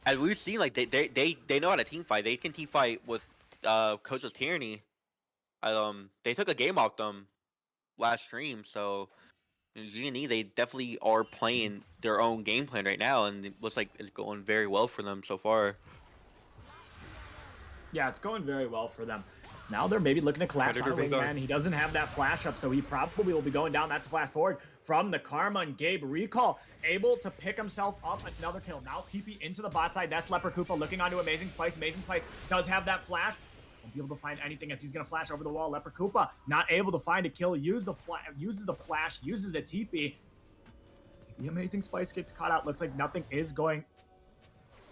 as we've seen, like they know how to team fight. They can team fight with Coach's Tyranny. They took a game off them last stream, so in GNE they definitely are playing their own game plan right now, and it looks like it's going very well for them so far. Yeah, it's going very well for them. So now they're maybe looking to collapse on a Wingman. He doesn't have that flash up, so he probably will be going down. That's a flash forward from the Karma, and Gabe Recall able to pick himself up another kill. Now TP into the bot side. That's Leper Koopa looking onto Amazing Spice. Amazing Spice does have that flash. Won't be able to find anything as he's going to flash over the wall. Leper Koopa not able to find a kill. Uses the flash, uses the TP. The Amazing Spice gets caught out. Looks like nothing is going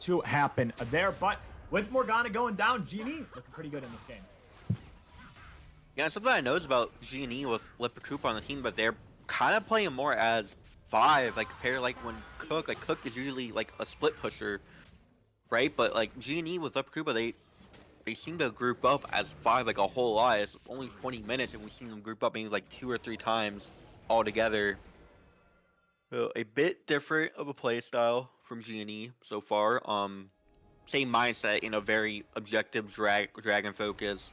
to happen there, but with Morgana going down, GNE looking pretty good in this game. Yeah, something I noticed about GNE with Leper Koopa on the team, but they're kind of playing more as 5, like compared to like when Cook is usually like a split pusher, right? But like GNE with Leper Koopa, they seem to group up as 5 like a whole lot. It's only 20 minutes, and we've seen them group up maybe like 2 or 3 times all together. So a bit different of a play style from GNE so far. Same mindset, you know, very objective dragon focus.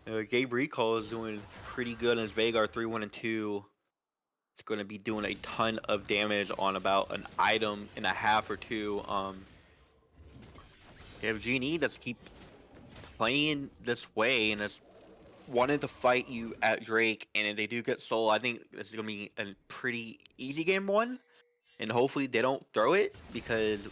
Gabe Recall is doing pretty good in his Veigar 3-1 and 2. It's going to be doing a ton of damage on about an item and a half or two. You have Genie that's keep playing this way and is wanted to fight you at Drake, and if they do get soul, I think this is gonna be a pretty easy game one, and hopefully they don't throw it because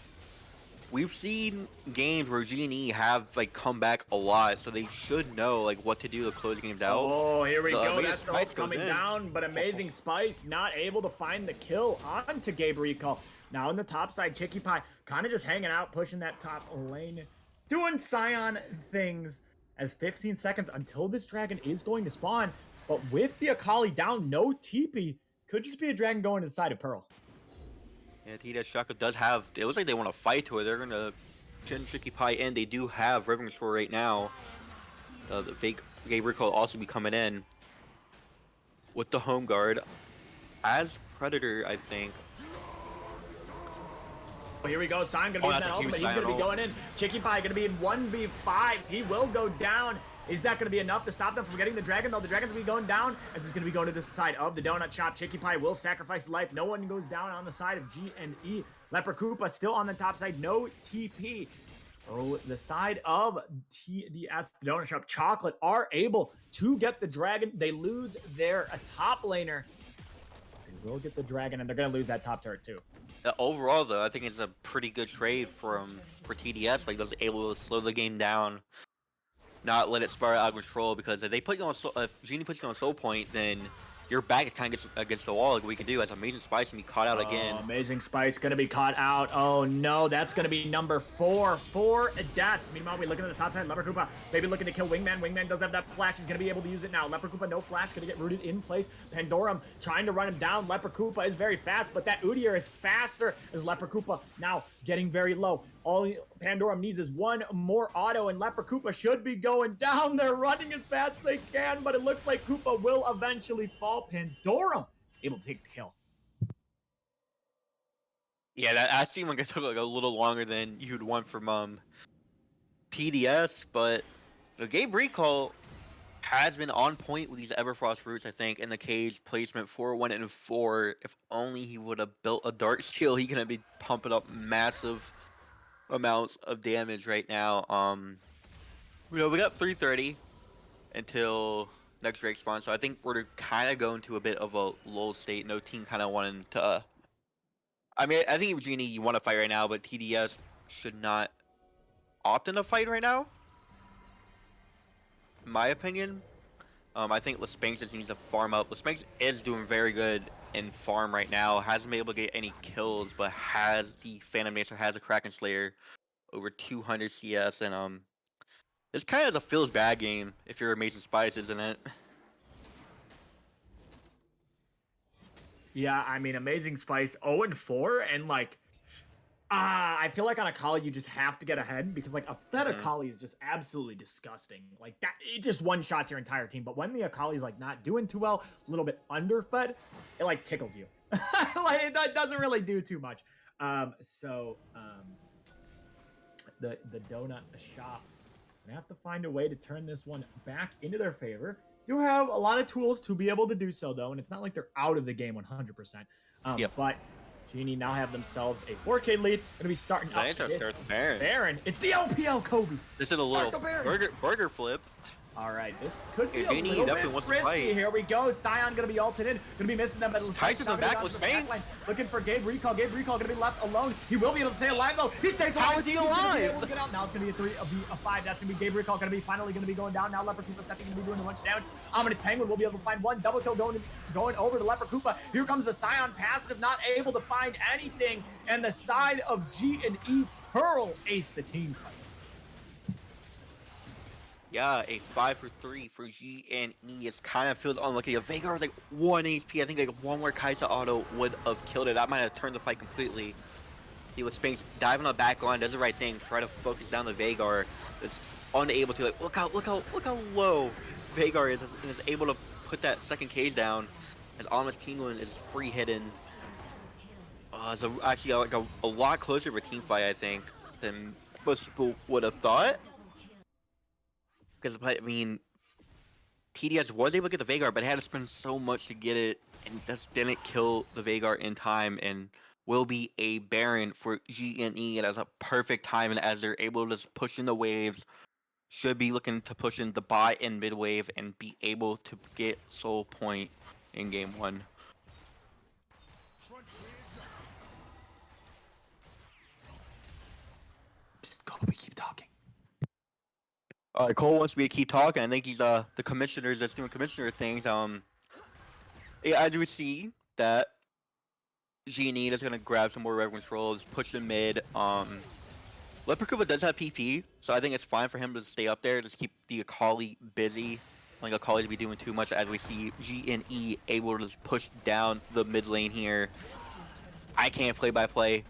we've seen games where G&E have like come back a lot, so they should know like what to do to close games out. Oh, here we The go. Amazing That's Spice ult goes coming in. down, but Amazing Spice not able to find the kill onto Gabe Recall. Now in the top side, Chicky Pie kind of just hanging out, pushing that top lane, doing Scion things as 15 seconds until this dragon is going to spawn. But with the Akali down, no TP, could just be a dragon going to the side of Pearl. Yeah, TDS Shaka does have. It looks like they want to fight to it. They're gonna send Chicky Pie in. They do have Riven Control right now. The fake Gabe Recall also be coming in with the home guard as Predator, I think. Well, here we go. Scion gonna be Oh, using that's that a huge ultimate. He's gonna be Scion ult. going in. Chicky Pie gonna be in 1v5. He will go down. Is that gonna be enough to stop them from getting the dragon? No, the dragon's gonna be going down. As it's gonna be going to the side of the donut shop. Chicky Pie will sacrifice life. No one goes down on the side of G&E. Leper Koopa still on the top side. No TP. So the side of TDS, the donut shop, Chocolate are able to get the dragon. They lose their top laner. They will get the dragon, and they're gonna lose that top turret too. Overall, though, I think it's a pretty good trade for TDS. Like, was able to slow the game down, not let it spiral out of control. Because if they put you on, if Genie puts you on soul point, then your back kind of gets against the wall. Like we can do as Amazing Spice and be caught out again. Amazing Spice gonna be caught out. Oh no, that's gonna be number 4 for Dats. Meanwhile, we looking at the top side. Leper Koopa maybe looking to kill Wingman. Wingman does have that flash. He's gonna be able to use it now. Leper Koopa, no flash, gonna get rooted in place. Pandorum trying to run him down. Leper Koopa is very fast, but that Udyr is faster as Leper Koopa now getting very low. All Pandorum needs is one more auto, and Leper Koopa should be going down. They're running as fast as they can, but it looks like Koopa will eventually fall. Pandorum able to take the kill. Yeah, that seemed like it took like a little longer than you'd want from TDS, but the Gabe Recall has been on point with these Everfrost roots, I think, in the cage placement 4-1 and 4. If only he would have built a Dark Steel, he gonna be pumping up massive amounts of damage right now. We got 330 until next Drake spawn, so I think we're kind of going to a bit of a lull state. No team kind of wanting to. I mean, I think Genie, you want to fight right now, but TDS should not opt in a fight right now. In my opinion, I think Lespanx just needs to farm up. Lespanx is doing very good in farm right now. Hasn't been able to get any kills, but has the Phantom Dancer, has a Kraken Slayer, over 200 CS, and this kind of is a feels bad game if you're Amazing Spice, isn't it? Yeah, I mean, Amazing Spice 0-4, and like, I feel like on Akali you just have to get ahead because like a fed Akali is just absolutely disgusting. Like that, it just one shots your entire team. But when the Akali's like not doing too well, a little bit underfed, it like tickles you. Like it doesn't really do too much. The donut shop gonna have to find a way to turn this one back into their favor. Do have a lot of tools to be able to do so though, and it's not like they're out of the game 100%. Yep. But Genie now have themselves a 4K lead. Gonna be starting up Nice, this start with Baron. Baron. It's the LPL Kobe. This is a little Marco Baron. burger flip. All right, this could be Yeah, a Genie little definitely bit wants to risky. fight. Here we go. Scion gonna be ulted in. Gonna be missing them. Titus is back with Spain. Looking for Gabe Recall. Gabe Recall gonna be left alone. He will be able to stay alive though. He stays alive. How is he He's gonna be alive? able to get out. Now it's gonna be a 5. That's gonna be Gabe Recall. Gonna be finally gonna be going down. Now Leper Koopa stepping gonna be doing a bunch of damage. Ominous Penguin will be able to find one double kill going over to Leper Koopa. Here comes the Scion passive, not able to find anything. And the side of G&E Pearl ace the team fight. Yeah, a 5 for 3 for G&E. It kind of feels unlucky. A Veigar was like 1 HP. I think like one more Kai'Sa auto would have killed it. That might have turned the fight completely. He was Sphinx diving on the back line, does the right thing, try to focus down the Veigar. Is unable to. Like, look how low Veigar is able to put that second cage down. As Ominous Penguin is free hidden. So actually like a lot closer of a team fight, I think, than most people would have thought. Because I mean, TDS was able to get the Veigar, but it had to spend so much to get it, and just didn't kill the Veigar in time, and will be a Baron for GNE, and as a perfect time, and as they're able to just push in the waves, should be looking to push in the bot and mid wave, and be able to get Soul Point in game 1. Psst, Kobe, keep talking. Alright, Cole wants me to keep talking. I think he's the commissioner that's doing commissioner things. Yeah, as we see that GNE is gonna grab some more red controls, push the mid. Leperkuba does have PP, so I think it's fine for him to stay up there, just keep the Akali busy. Like Akali to be doing too much, as we see GNE able to just push down the mid lane here. I can't play by play.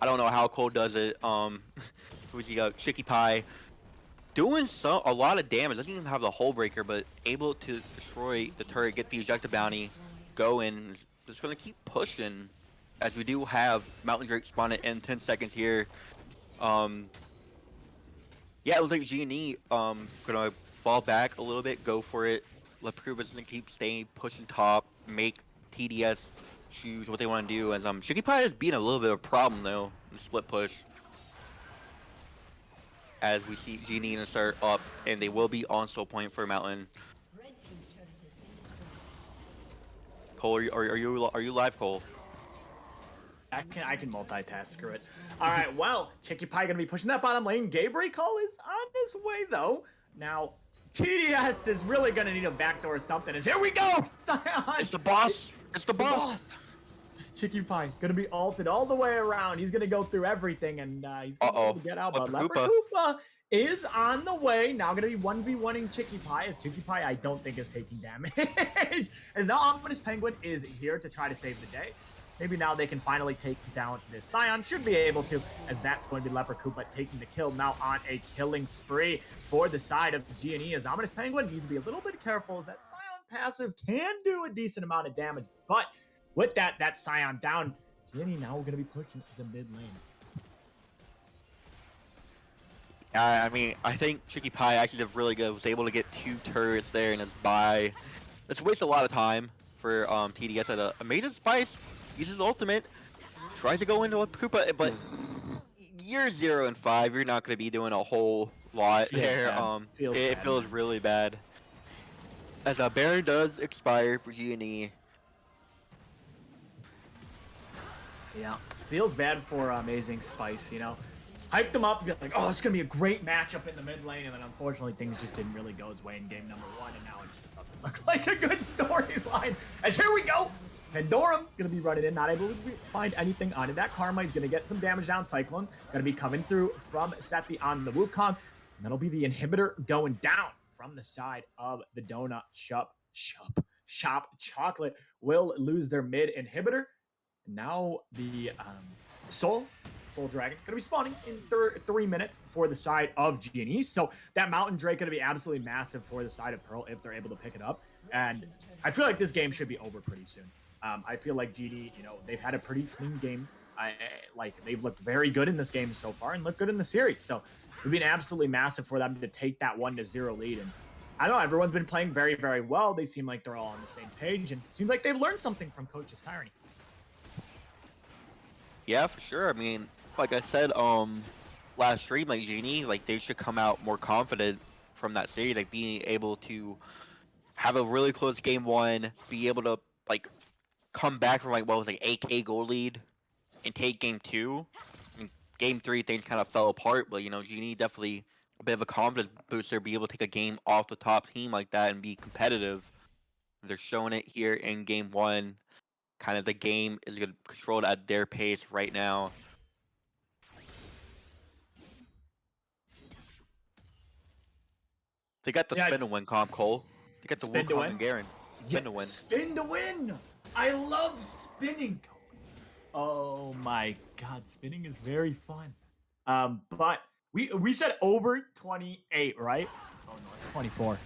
I don't know how Cole does it. Who's he? Chicky Pie. Doing a lot of damage. Doesn't even have the hull breaker, but able to destroy the turret, get the ejector bounty, go in. Just gonna keep pushing, as we do have Mountain Drake spawn it in 10 seconds here. Yeah, it looks like GNE gonna fall back a little bit, go for it. Leperkuba's gonna keep staying, pushing top, make TDS choose what they want to do. As Chicky Pie is being a little bit of a problem though in the split push. As we see GNE and start up, and they will be on Soul Point for Mountain. Cole, are you live, Cole? I can multitask. Screw it. All right. Well, Chicky Pie gonna be pushing that bottom lane. Gabriel is on his way though. Now, TDS is really gonna need a backdoor or something. As here we go. It's the boss. It's the boss. Chicky Pie gonna be ulted all the way around. He's gonna go through everything, and he's gonna be able to get out. But Leperkuba is on the way. Now gonna be 1v1ing Chicky Pie, as Chicky Pie I don't think is taking damage. As now Ominous Penguin is here to try to save the day. Maybe now they can finally take down this Scion. Should be able to, as that's going to be Leperkuba taking the kill now on a killing spree for the side of GNE. As Ominous Penguin needs to be a little bit careful, as that Scion passive can do a decent amount of damage, but with that Scion down, GNE now we're going to be pushing the mid lane. I mean, I think Chicky Pie actually did really good. Was able to get 2 turrets there and just buy. This wastes a lot of time for TDS at a Amazing Spice. Uses ultimate, tries to go into a Koopa, but you're 0 and 5. You're not going to be doing a whole lot there. It feels really bad. As a Baron does expire for GNE. Yeah, feels bad for Amazing Spice, you know. Hyped them up, be like, oh, it's going to be a great matchup in the mid lane, and then unfortunately things just didn't really go his way in game number 1, and now it just doesn't look like a good storyline. As here we go! Pandorum gonna be running in, not able to find anything on it. That Karma is gonna get some damage down. Cyclone gonna be coming through from Sethi on the Wukong. And that'll be the inhibitor going down from the side of the Donut Shop. Chocolate will lose their mid inhibitor. And now the Soul Dragon gonna be spawning in 3 minutes for the side of GNE. So that Mountain Drake gonna be absolutely massive for the side of Pearl if they're able to pick it up. And I feel like this game should be over pretty soon. I feel like GD, you know, they've had a pretty clean game. Like, they've looked very good in this game so far and looked good in the series. So it would be absolutely massive for them to take that 1-0 lead. And I don't know, everyone's been playing very, very well. They seem like they're all on the same page, and it seems like they've learned something from Coach's Tyranny. Yeah, for sure. I mean, like I said, last stream, like Genie, like they should come out more confident from that series, like being able to have a really close game 1, be able to like come back from like what was like 8k goal lead and take game 2. And game 3 things kind of fell apart, but you know, Genie definitely a bit of a confidence booster, be able to take a game off the top team like that and be competitive. They're showing it here in game 1. Kind of the game is controlled at their pace right now. They got the spin to win comp, Cole. They got the Wukong and Garen. Spin to win. Spin to win! I love spinning. Oh my god, spinning is very fun. But we said over 28, right? Oh no, it's 24.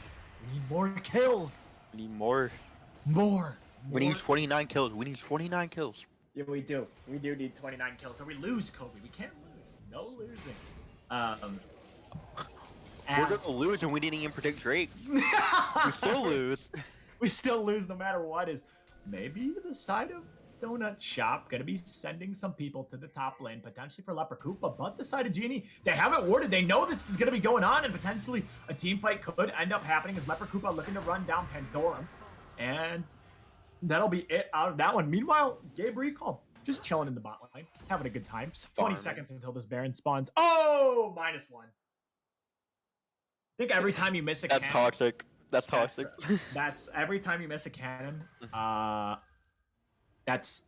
We need more kills. We need more. We need 29 kills. We need 29 kills. Yeah, we do. We do need 29 kills. So we lose, Kobe. We can't lose. No losing. We're as gonna lose, and we didn't even predict Drake. We still lose. we still lose no matter what. Is maybe the side of Donut Shop gonna be sending some people to the top lane, potentially for Leper Koopa, but the side of Genie, they haven't warded. They know this is gonna be going on, and potentially a team fight could end up happening as Leper Koopa looking to run down Pandorum. And that'll be it out of that one. Meanwhile, Gabe Recall just chilling in the bot lane, having a good time. 20 seconds until this Baron spawns. Oh, -1. I think every time you miss a That's cannon, toxic. That's toxic. that's every time you miss a cannon. That's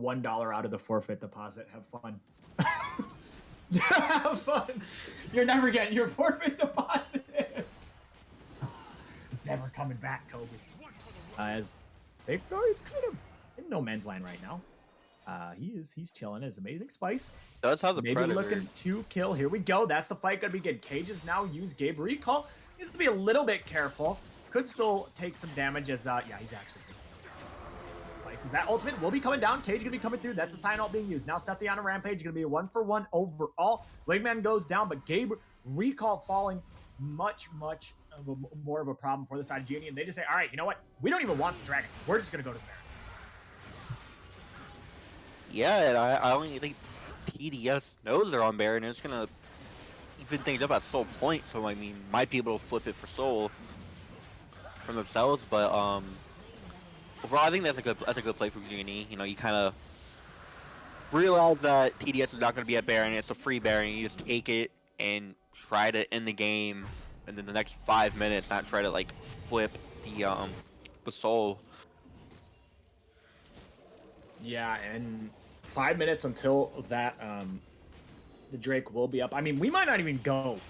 $1 out of the forfeit deposit. Have fun. Have fun. You're never getting your forfeit deposit. It's never coming back, Kobe. As Victor is kind of in no man's land right now. He's chilling. His amazing spice. Does have the Maybe predator. looking to kill. Here we go. That's the fight gonna be good. Cage is now used Gabe Recall. He's gonna be a little bit careful. Could still take some damage as yeah, he's actually taking spices. That ultimate will be coming down. Cage gonna be coming through. That's the sign out being used. Now Sethi on a rampage, gonna be a 1-for-1 overall. Wingman goes down, but Gabe Recall falling much more of a problem for the side of Genie, and they just say, all right, you know what? We don't even want the dragon. We're just gonna go to the Baron. Yeah, and I don't even think TDS knows they're on Baron. It's gonna even things up at Soul Point, so I mean, might be able to flip it for Soul from themselves. But overall, I think that's a good play for Genie. You know, you kind of realize that TDS is not gonna be at Baron. It's a free Baron. You just take it and try to end the game, and then the next 5 minutes, not try to like flip the Soul. Yeah, and 5 minutes until that the Drake will be up. I mean, we might not even go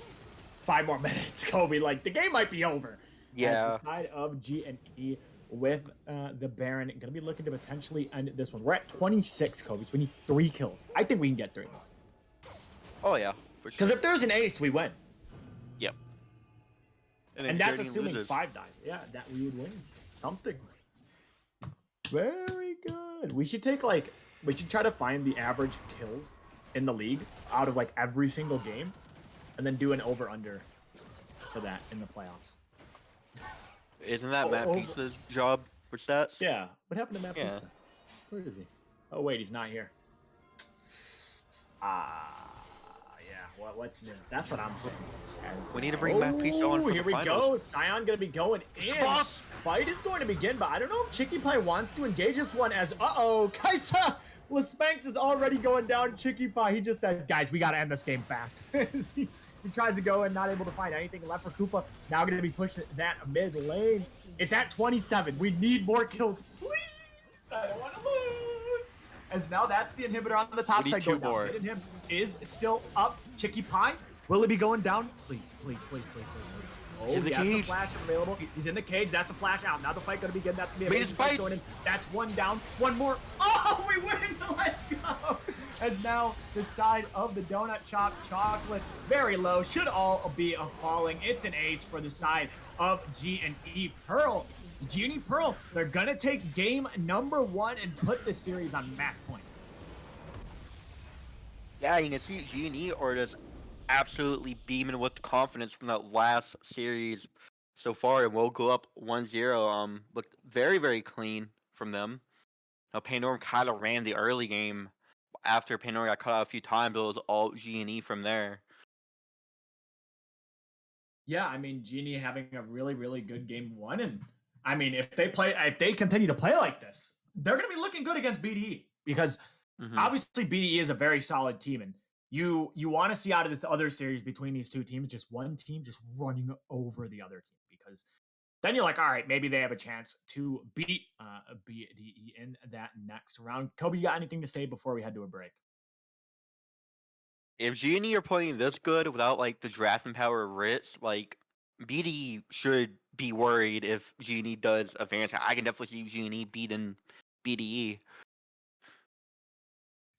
5 more minutes, Kobe. Like, the game might be over. Yeah. As the side of G&E with the Baron gonna be looking to potentially end this one. We're at 26, Kobe, so we need 3 kills. I think we can get 3 more. Oh yeah, for sure. Because if there's an ace, we win. Yep. And that's assuming 5 died. Yeah, that we would win something. Very good. We should try to find the average kills in the league out of like every single game, and then do an over/under for that in the playoffs. Isn't that Matt Pizza's job for stats? Yeah. What happened to Matt Yeah. Pizza? Where is he? Oh wait, he's not here. Yeah. What's new? That's what I'm saying. We need to bring Matt Pizza on for Here the we finals. go. Scion gonna be going in. Boss! Fight is going to begin, but I don't know if Chicky Pie wants to engage this one as Kaisa Spanx is already going down. Chicky Pie, he just says, guys, we gotta end this game fast. he tries to go and not able to find anything left for Koopa. Now gonna be pushing that mid lane. It's at 27. We need more kills, please. I don't want to lose. As now that's the inhibitor on the top We need side 2 going down. more. Hidden him is still up. Chicky Pie, will it be going down? Please. Oh, He's in the yeah, cage. the flash available. He's in the cage. That's a flash out. Now the fight gonna begin. That's gonna be a Made amazing his fight fight. going in. That's 1 down. 1 more. Oh, we win! Let's go! As now the side of the Donut Shop Chocolate very low. Should all be a falling. It's an ace for the side of G&E Pearl. Genie Pearl, they're gonna take game number 1 and put this series on match point. Yeah, you can see G&E are just absolutely beaming with confidence from that last series so far, and we'll go up 1-0. Looked very clean from them. Now Pandorum kind of ran the early game. After Pandorum got cut out a few times, it was all G&E from there. Yeah, I mean, Genie having a really good game 1, and I mean, if they continue to play like this, they're gonna be looking good against BDE because obviously BDE is a very solid team, and you want to see out of this other series between these 2 teams, just one team just running over the other team, because then you're like, all right, maybe they have a chance to beat BDE in that next round. Kobe, you got anything to say before we head to a break? If G&E are playing this good without like the drafting power of Ritz, like BDE should be worried if G&E does advance. I can definitely see G&E beating BDE.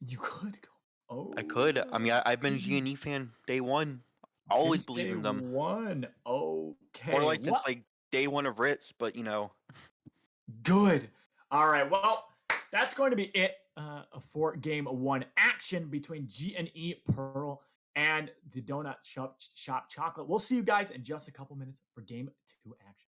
You could go. Oh, I could. I mean, I've been a G&E fan day 1. Always since believe day in them. 1. Okay. Or like since like day 1 of Ritz, but you know. Good. All right. Well, that's going to be it for game 1 action between G&E Pearl and the Donut Shop Chocolate. We'll see you guys in just a couple minutes for Game 2 action.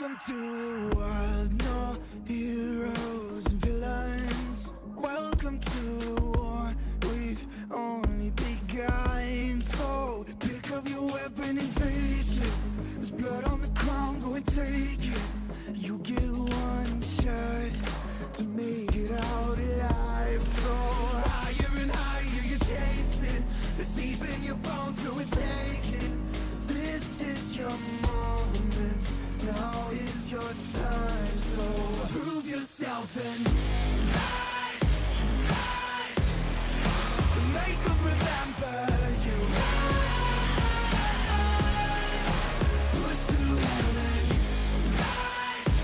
Welcome to the world, no heroes and villains. Welcome to the war, we've only begun. So pick up your weapon and face it. There's blood on the ground, go and take it. You get one shot to make it out alive. So higher and higher you're chasing. It's deep in your bones, go and take it. This is your moment, now is your time. So prove yourself and rise, rise. Make them remember you. Push through heaven. Rise,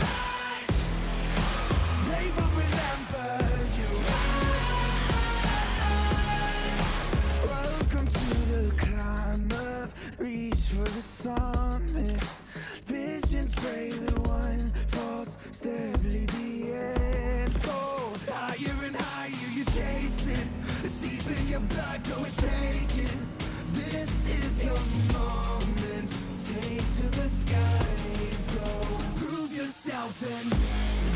rise. They will remember you. Welcome to the climb up. Reach for the summit. Visions brave, the one falls, steadily the end. So higher and higher you're chasing. It's deep in your blood, go and take it. This is your moment. Take to the skies, go. Prove yourself and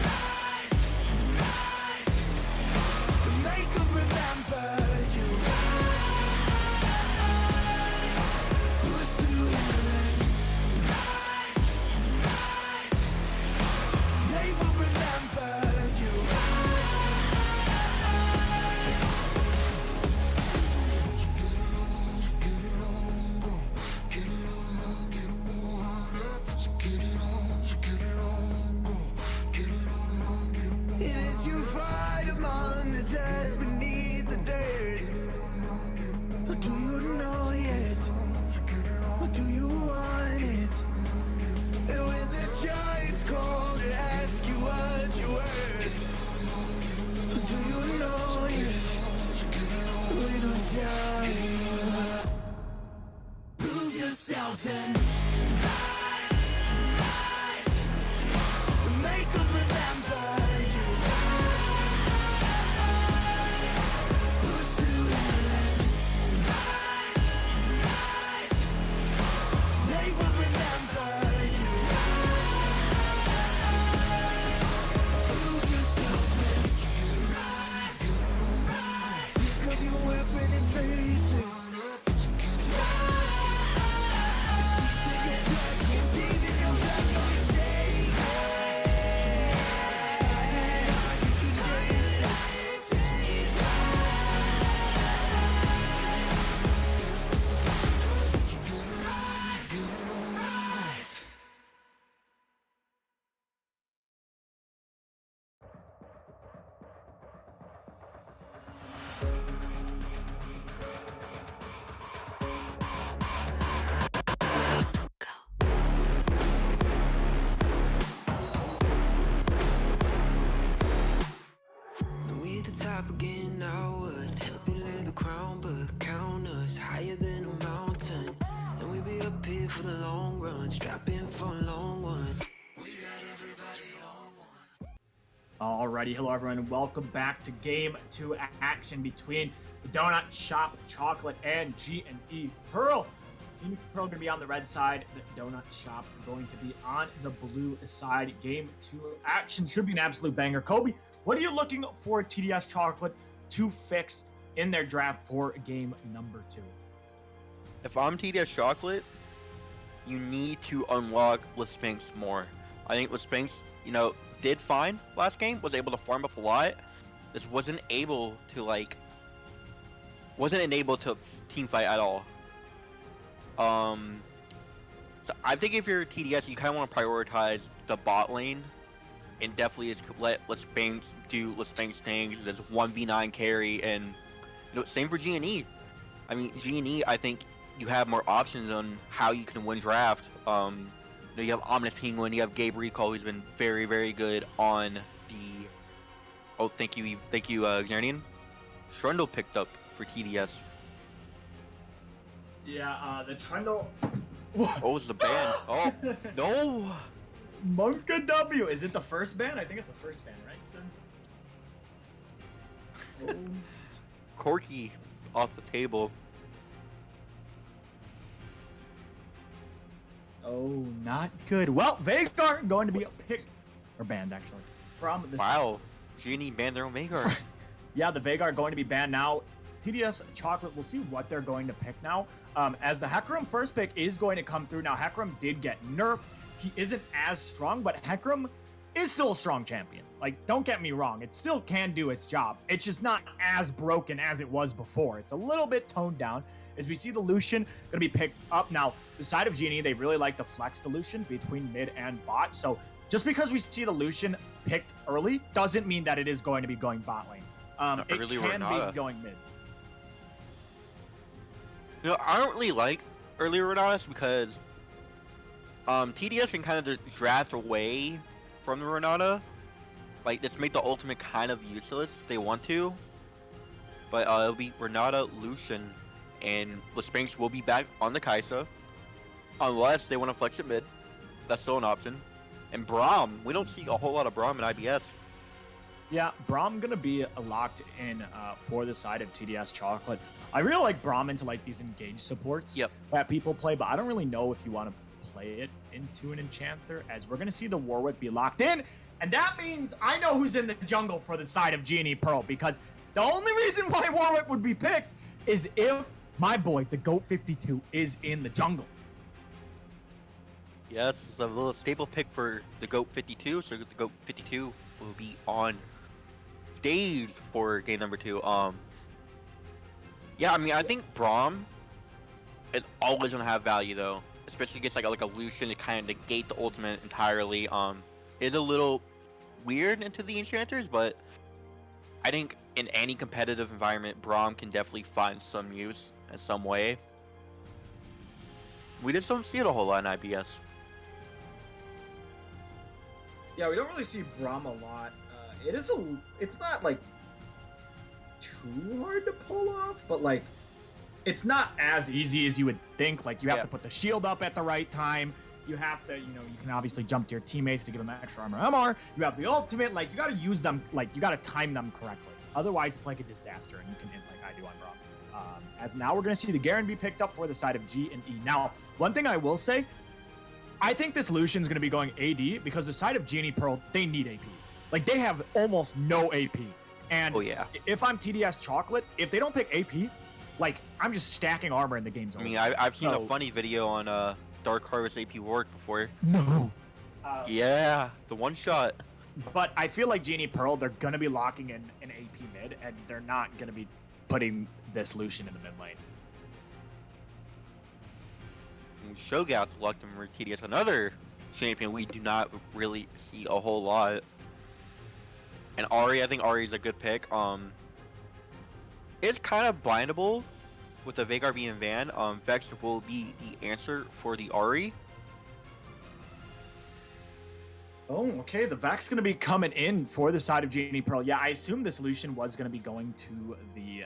rise, rise. Make them remember you. Push through heaven. Rise, rise. They will remember you. It is you fight among the dead, beneath the dirt. Or do you know yet? Or do you want it? And when the giants call to ask you what you're worth, or do you know yet? We don't die. Prove yourself and rise, rise. Make them remember you. Push through heaven. Rise, rise. They will remember you. Prove yourself and rise, rise. Pick up your weapon and face it. We at the top again, now would help you lay the crown, but count us higher than a mountain. And we be up here for the long run, strap in for a long one. We got everybody on one. Alrighty, hello everyone, and welcome back to Game 2 action between the Donut Shop Chocolate and G&E Pearl. Team Pearl going to be on the red side, the Donut Shop going to be on the blue side. Game 2 action should be an absolute banger. Kobe, what are you looking for TDS Chocolate to fix in their draft for game number 2? If I'm TDS Chocolate, you need to unlock Sphinx more. I think Sphinx, did fine last game, was able to farm up a lot. This wasn't able to team fight at all. So I think if you're TDS, you kind of want to prioritize the bot lane, and definitely is let Sphinx do Sphinx things. There's 1v9 carry, and same for G&E. I mean, G&E, I think you have more options on how you can win draft. You have Ominous Penguin, you have Gabe Recall, who's been very, very good on the. Oh, thank you, Xernian. Trundle picked up for TDS. Yeah, the Trundle. Oh, it's the ban. Oh, no! Monka W. Is it the first ban? I think it's the first ban, right? Corky off the table. Oh, not good. Well, Veigar going to be picked or banned actually from the Wow. Genie banned their own Veigar. Yeah, the Veigar going to be banned now. TDS Chocolate, we'll see what they're going to pick now. As the Hecarim first pick is going to come through. Now, Hecarim did get nerfed. He isn't as strong, but Hecarim is still a strong champion. Like, don't get me wrong. It still can do its job. It's just not as broken as it was before. It's a little bit toned down. As we see the Lucian going to be picked up. Now, the side of Genie, they really like to flex the Lucian between mid and bot. So just because we see the Lucian picked early doesn't mean that it is going to be going bot lane. It Early can Renata. be going mid. You know, I don't really like early Renatas because TDS can kind of just draft away from the Renata. Like, this make the ultimate kind of useless if they want to. But it'll be Renata, Lucian, and Lespinx will be back on the Kai'Sa. Unless they want to flex it mid. That's still an option. And Braum, we don't see a whole lot of Braum in IBS. Yeah, Braum gonna be locked in for the side of TDS Chocolate. I really like Braum into like these engage supports that people play, but I don't really know if you want to play it into an enchanter, as we're gonna see the Warwick be locked in, and that means I know who's in the jungle for the side of Genie Pearl, because the only reason why Warwick would be picked is if my boy, the GOAT 52, is in the jungle. Yes, it's a little staple pick for the GOAT 52, so the GOAT 52 will be on stage for game number 2. Yeah, I mean, I think Braum is always gonna have value though, especially against like a Lucian to kind of negate the ultimate entirely. It's a little weird into the enchanters, but I think in any competitive environment, Braum can definitely find some use in some way. We just don't see it a whole lot in IBS. Yeah, we don't really see Braum a lot. It's not like too hard to pull off, but like it's not as easy as you would think. Like you have to put the shield up at the right time. You have to, you can obviously jump to your teammates to give them extra armor MR. You have the ultimate, like you got to use them, like you got to time them correctly. Otherwise, it's like a disaster, and you can hit like I do on Braum. As now we're gonna see the Garen be picked up for the side of G and E. Now, one thing I will say, I think this Lucian's gonna be going AD because the side of Genie Pearl, they need AP. Like they have almost no AP. And if I'm TDS Chocolate, if they don't pick AP, like I'm just stacking armor in the game's over. I mean, I've seen a funny video on Dark Harvest AP Warwick before. No. Yeah, the one shot. But I feel like Genie Pearl, they're gonna be locking in an AP mid, and they're not gonna be putting this Lucian in the mid lane. Shogout locked him for TDS, another champion we do not really see a whole lot. And Ahri, I think Ahri is a good pick. It's kind of blindable with the Veigar being banned. Vex will be the answer for the Ahri. Oh, okay. The Vex gonna be coming in for the side of Genie Pearl. Yeah, I assume this Lucian was gonna be going to the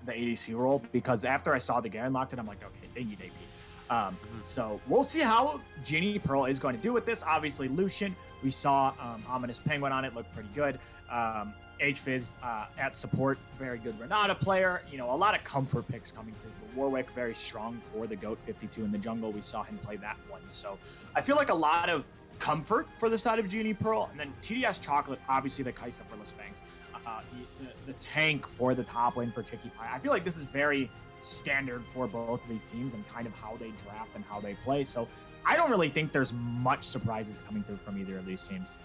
ADC role, because after I saw the Garen locked in, I'm like, okay, they need AP. So we'll see how Genie Pearl is going to do with this. Obviously, Lucian, we saw Ominous Penguin on it, looked pretty good. HFizz at support, very good Renata player. A lot of comfort picks coming through. The Warwick, very strong for the GOAT 52 in the jungle. We saw him play that one. So I feel like a lot of comfort for the side of Genie Pearl. And then TDS Chocolate, obviously the Kai'Sa for Lespinx. The tank for the top lane for Chicky Pie. I feel like this is very standard for both of these teams and kind of how they draft and how they play. So I don't really think there's much surprises coming through from either of these teams.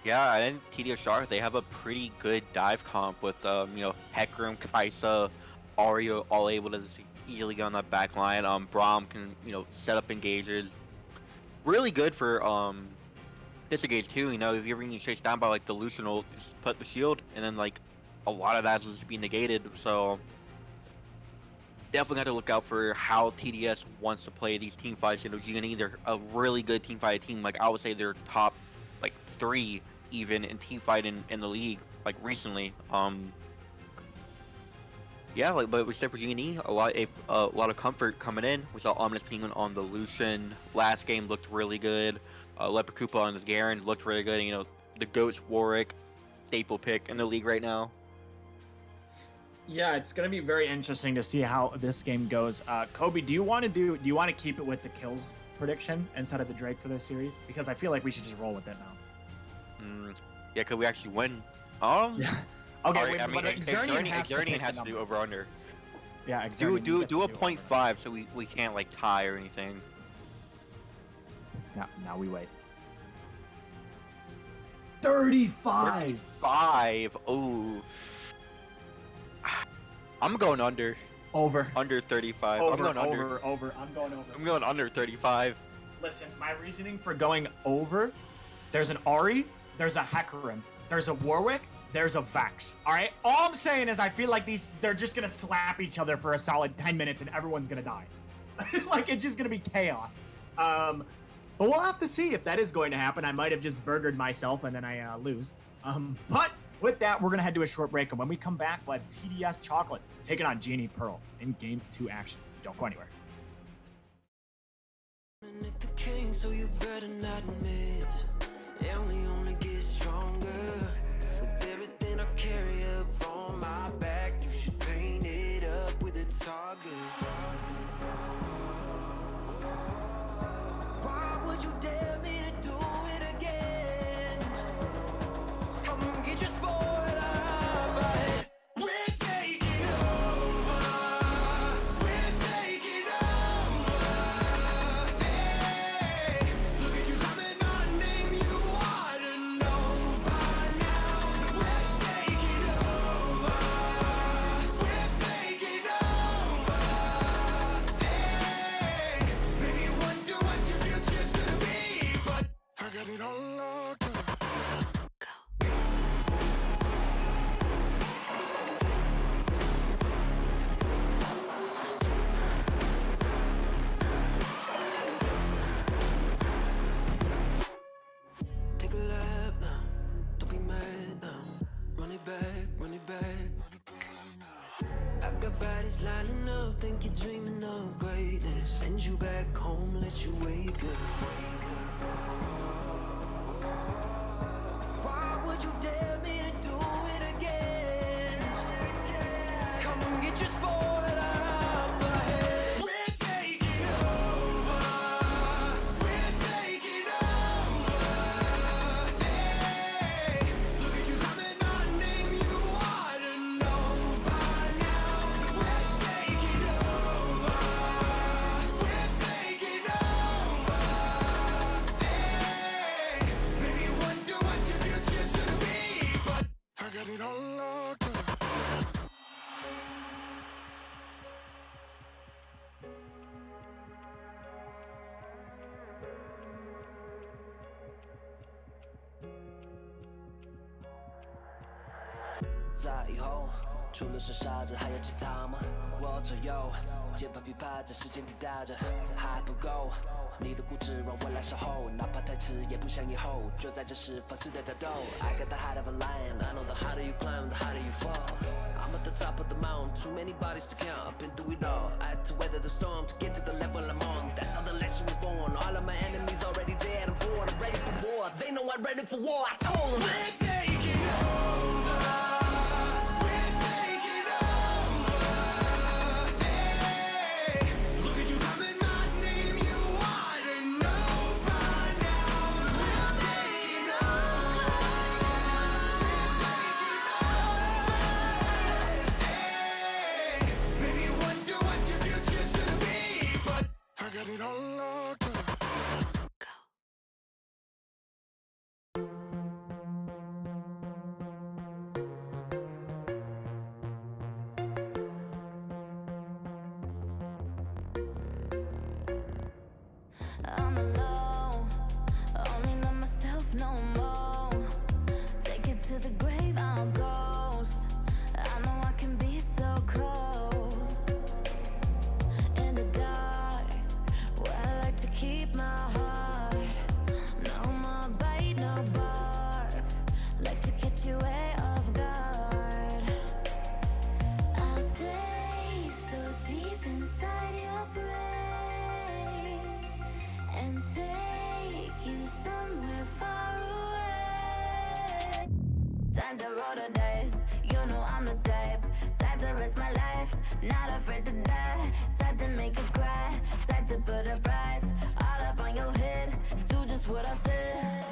Yeah, and TDS Shark, they have a pretty good dive comp with Hecarim, Kai'Sa, Ahri all able to easily get on that back line. Braum can set up engagers. Really good for disengage too. If you're being chased down by like the Lucian, will just put the shield, and then like a lot of that will just be negated. So definitely got to look out for how TDS wants to play these team fights. Genie, they're a really good team fight team. Like I would say they're top like 3 even in team fight in the league like recently. Yeah, but we said for Genie, a lot of comfort coming in. We saw Ominous Penguin on the Lucian last game, looked really good. Leopard Koopa on the Garen looked really good. The GOAT's Warwick, staple pick in the league right now. Yeah, it's gonna be very interesting to see how this game goes. Kobe, do you want to keep it with the kills prediction instead of the Drake for this series? Because I feel like we should just roll with it now. Yeah, could we actually win? Yeah. Okay, Alright, wait, I mean, but Xernean Xernean has the to do number. over under. Yeah, Do Xernean, you get to a over. 0.5 so we can't like tie or anything. Now we wait. 35. 5. Oh. I'm going under. Over. Under 35. Over. I'm going under. Over. I'm going over. I'm going under 35. Listen, my reasoning for going over, there's an Ari, there's a Hecarim, there's a Warwick, there's a Vex. All right? All I'm saying is I feel like they're just going to slap each other for a solid 10 minutes and everyone's going to die. Like, it's just going to be chaos. But we'll have to see if that is going to happen. I might have just burgered myself and then I lose. But with that, we're going to head to a short break. And when we come back, we'll have TDS Chocolate taking on Genie Pearl in Game 2 action. Don't go anywhere. The king, so you better not miss. And we only get stronger with everything I carry up on my back. You should paint it up with a target. Why would you dare me to do it again? Come get your spoiler, but we're taking over. We're taking over. Hey, look at you coming on, name you ought to know by now that we're taking over. We're taking over. Hey, maybe you wonder what your future's gonna be, but I got it all locked up. Take a lap now, don't be mad now. Run it back, run it back. I got bodies lining up, think you're dreaming of greatness. Send you back home, let you wake up. Why would you dare me to do it again? Come and get your spoiler up ahead. We're taking over. We're taking over. Hey, look at you coming on, name you ought to know by now that we're taking over. We're taking over. Hey, maybe you wonder what your future's gonna be, but I got it all locked up.在以后，除了是傻子，还有其他吗？我左右，键盘琵琶在时间滴答着，还不够。你的固执让我来守候，哪怕太迟也不想以后。就在这时放肆的打斗。I got the heart of a lion, I know the harder you climb, the harder you fall. I'm at the top of the mountain, too many bodies to count. I've been through it all. I had to weather the storm to get to the level I'm on. That's how the legend was born. All of my enemies already dead. I'm bored, I'm ready for war. They know I'm ready for war. I told them. We're taking over. We're taking over. Hey, look at you coming, my name you ought to know by now. We're taking over. We're taking over. Hey, maybe you wonder what your future's gonna be, but I got it all locked up. I'm alone, only know myself no more. Take it to the grave, I'll ghost. I know I can be so cold. In the dark, where I like to keep my heart. No more bite, no bark. Like to catch you way off guard. I'll stay so deep inside your brain and take you somewhere far away. Time to roll the dice, you know I'm the type that Type to risk my life, not afraid to die. Type to make you cry, type to put a price all up on your head. Do just what I said.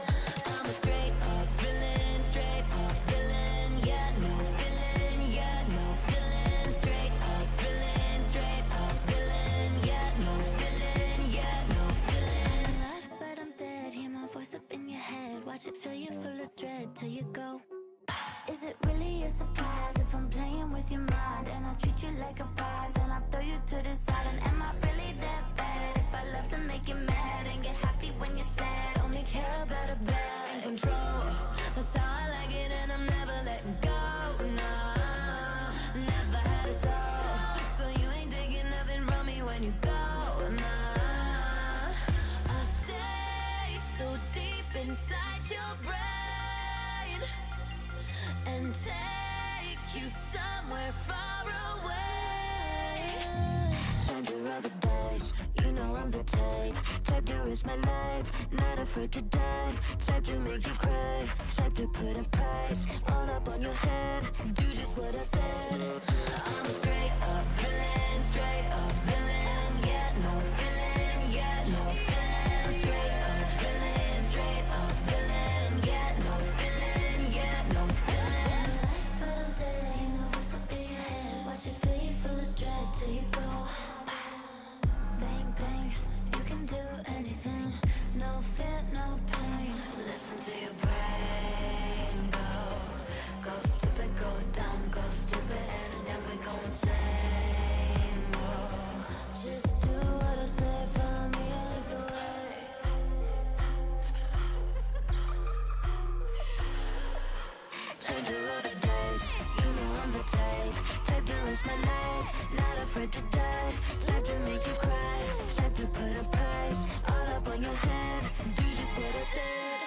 I'm a straight up villain, straight up villain. Yeah, no feeling, yeah, no feeling. Straight up villain, straight up villain. Yeah, no feeling, yeah, no feeling. Alive, but I'm dead. Hear my voice up in your head. Watch it fill you full of dread till you go. Is it really a surprise if I'm playing with your mind and I treat you like a prize and I throw you to the side? And am I really that bad if I love to make you mad and get happy when you're sad? Only care about a bad in control. That's how I like it and I'm never letting go. No, never had a soul, so you ain't taking nothing from me when you go. No, I stay so deep inside your brain and take you somewhere far away. Time to roll the dice, you know I'm the type to risk my life, not afraid to die. Type to make you cry, type to put a price all up on your head. Do just what I said. I'm a straight up villain, straight up villain. Yeah, no feeling, yeah, no feeling. Straight up villain, straight up villain. Yeah, no feeling, yeah, no feeling. But I'm dead, you know what's up in your head. Watch it fill you full of dread till you go. Bang, bang, you can do anything. No fear, no pain. Listen to your brain go. Go stupid, go dumb, go stupid, and then we go insane. Whoa. Just do what I say, follow me out the way. Time to roll the dice, you know I'm the type to risk my life, not afraid to die. Type to make you cry, type to put a price all up on your head. Do just what I said.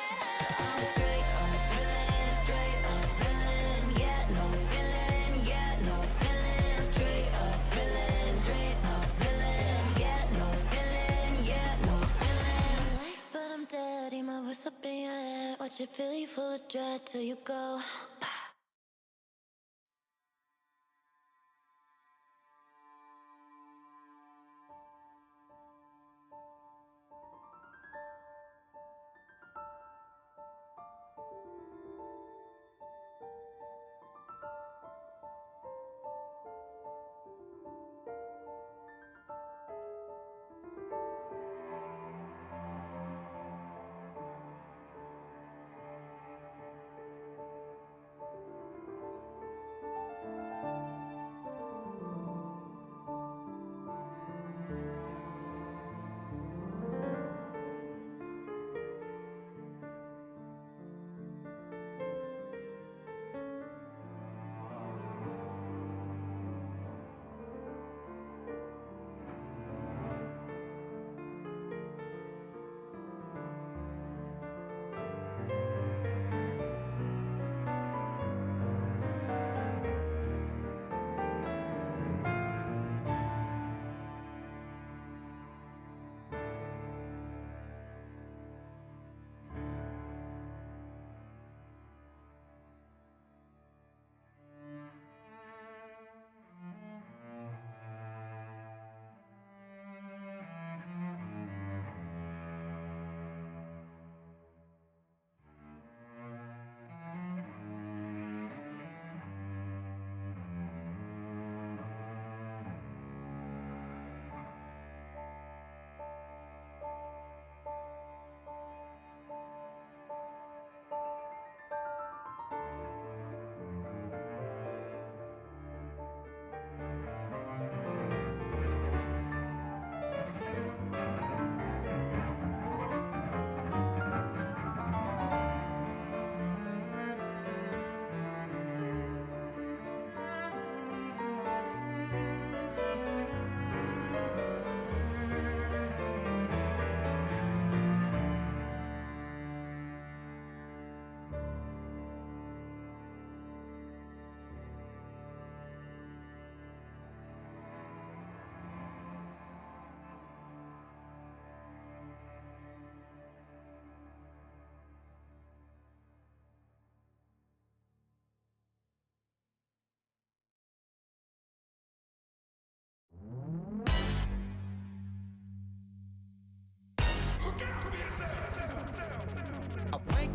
I'm a straight up villain, straight up villain. Yeah, no feeling, yeah, no feeling. Straight up villain, straight up villain. Yeah, no feeling, yeah, no feeling. Life, but I'm dead. Hear my voice up in your head. Watch it fill you full of dread till you go.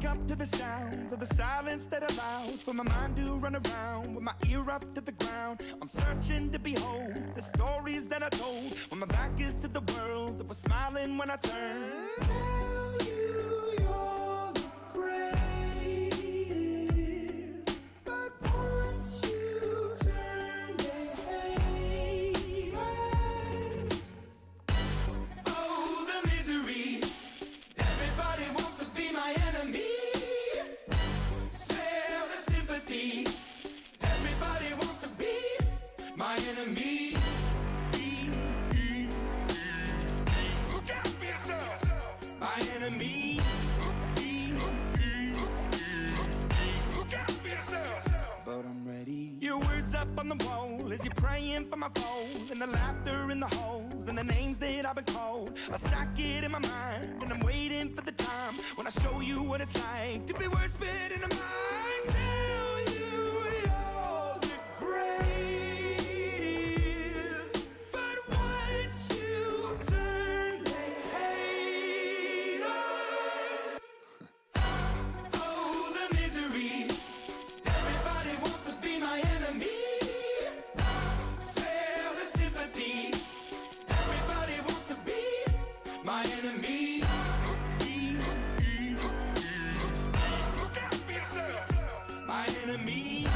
wake up to the sounds of the silence that allows for my mind to run around with my ear up to the ground. I'm searching to behold the stories that I told when my back is to the world that was smiling when I turned. Tell you you're the greatest, but once you turn, they hate us. Oh, the misery. Everybody wants to be my enemy. Spare the sympathy. Everybody wants to be my enemy. Look out for yourself. My enemy. Look out for yourself. But I'm ready. Your words up on the wall as you're praying for my fall, and the laughter in the halls and the names that I've been called. I stack it in my mind and I'm waiting for the time when I show you what it's like to be worse fit in the mind. Tell you you're the greatest, but once you turn, they hate us. Oh, the misery. Everybody wants to be my enemy. Spare the sympathy. Everybody wants to be my enemy. Look out for yourself. My enemy.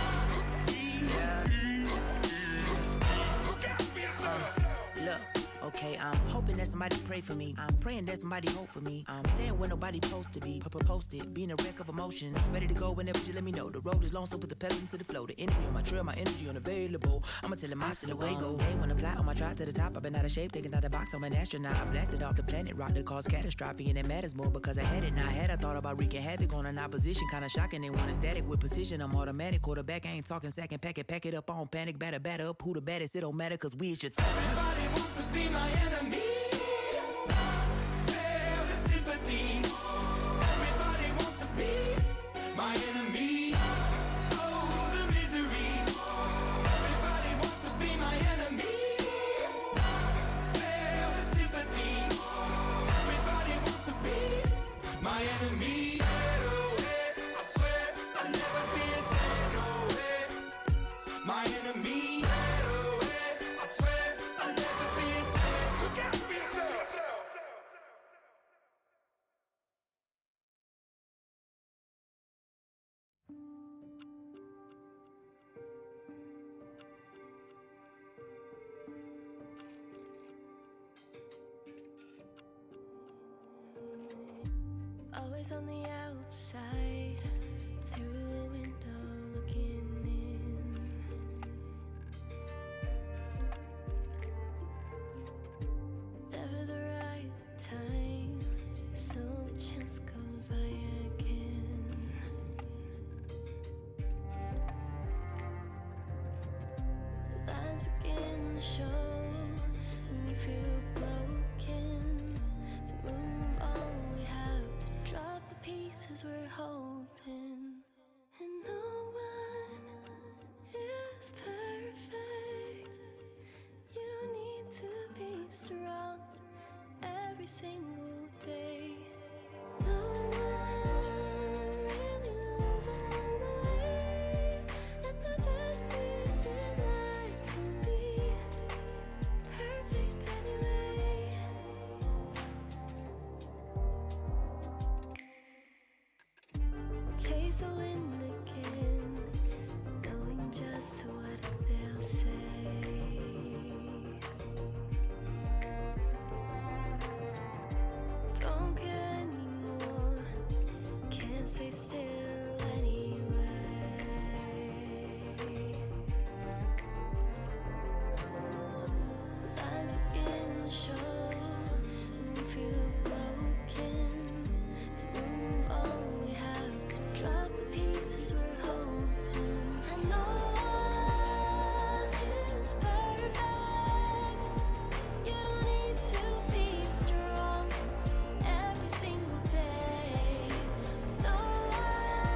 Look out for yourself. Look, okay, I'm hoping that somebody pray for me. I'm praying that somebody hope for me. I'm staying where nobody supposed to be. Posted, being a wreck of emotions. Ready to go whenever you let me know. The road is long, so put the pedal into the flow. The energy on my trail, my energy unavailable. I'ma tell him I still away go. Hey, when I fly on my drive to the top, I've been out of shape, thinking out of the box. I'm an astronaut. I blasted off the planet, rock that caused catastrophe, and it matters more because I had it. Now I had I thought about wreaking havoc on an opposition, kinda shocking. They want a static with precision. I'm automatic, quarterback. I ain't talking second pack it up on panic, batter up. Who the baddest? It don't matter, cause we is your Everybody wants to be my enemy. Spare the sympathy. Everybody wants to be my enemy. Oh, the misery. Everybody wants to be my enemy. Spare the sympathy. Everybody wants to be my enemy. I swear I'll never be a saint, no way. My enemy. I swear I'll never be a saint. Look out for yourself. Always on the outside, through a window looking in. Never the right time, so the chance goes by again. Lines begin to show, and we feel broken. To move on, we have to drop the pieces we're holding. And no one is perfect. You don't need to be strong every single day. No one really knows along the way that the best things in life will be perfect anyway. Chase the wind again, knowing just what they'll say. Don't care anymore, can't stay still anyway. Lines begin to show, and we feel broken. To move on, we have to drop the pieces we're holding. And no one is perfect. You don't need to be strong every single day. No one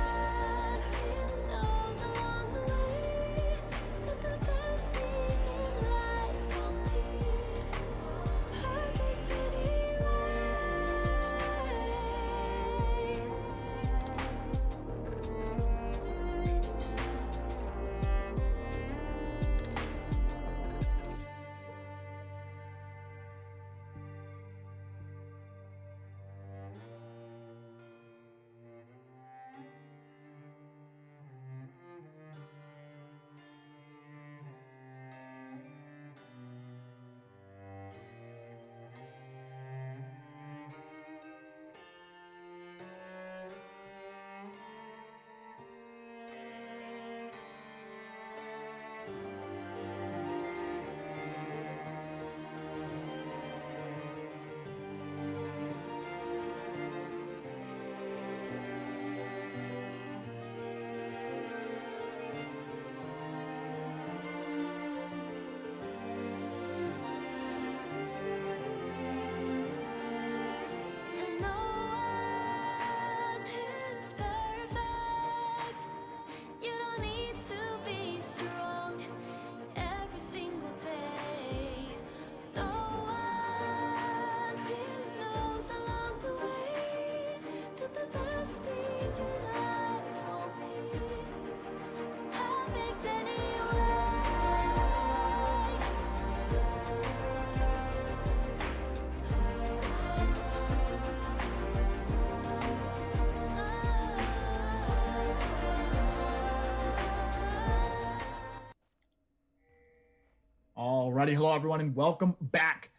Alrighty, hello everyone, and welcome back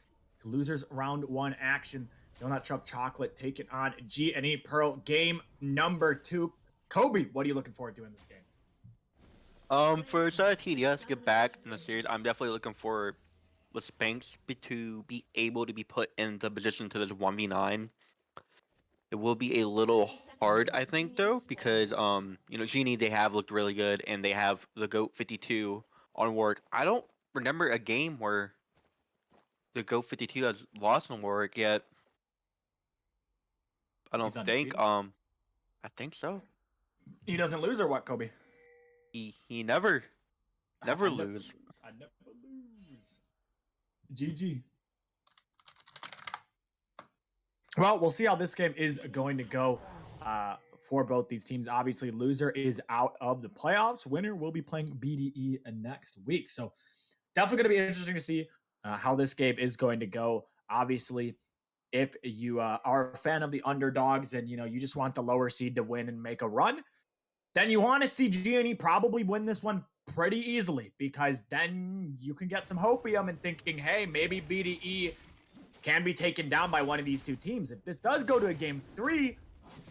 to Losers Round 1 action. Donut Chub Chocolate taking on G&E Pearl, game number 2. Kobe, what are you looking forward to in this game? For TDS to get back in the series, I'm definitely looking for the Spanx to be able to be put in the position to this 1v9. It will be a little hard, I think, though, because Genie, they have looked really good, and they have the GOAT 52 on work. I don't remember a game where the GOAT 52 has lost on work yet. I don't He's think. undefeated? I think so. He doesn't lose or what, Kobe? He never I lose. I never lose. GG. Well, we'll see how this game is going to go for both these teams. Obviously, loser is out of the playoffs. Winner will be playing BDE next week. So definitely going to be interesting to see how this game is going to go. Obviously, if you are a fan of the underdogs and you just want the lower seed to win and make a run, then you want to see G&E probably win this one pretty easily, because then you can get some hopium and thinking, hey, maybe BDE can be taken down by one of these two teams. If this does go to a game 3,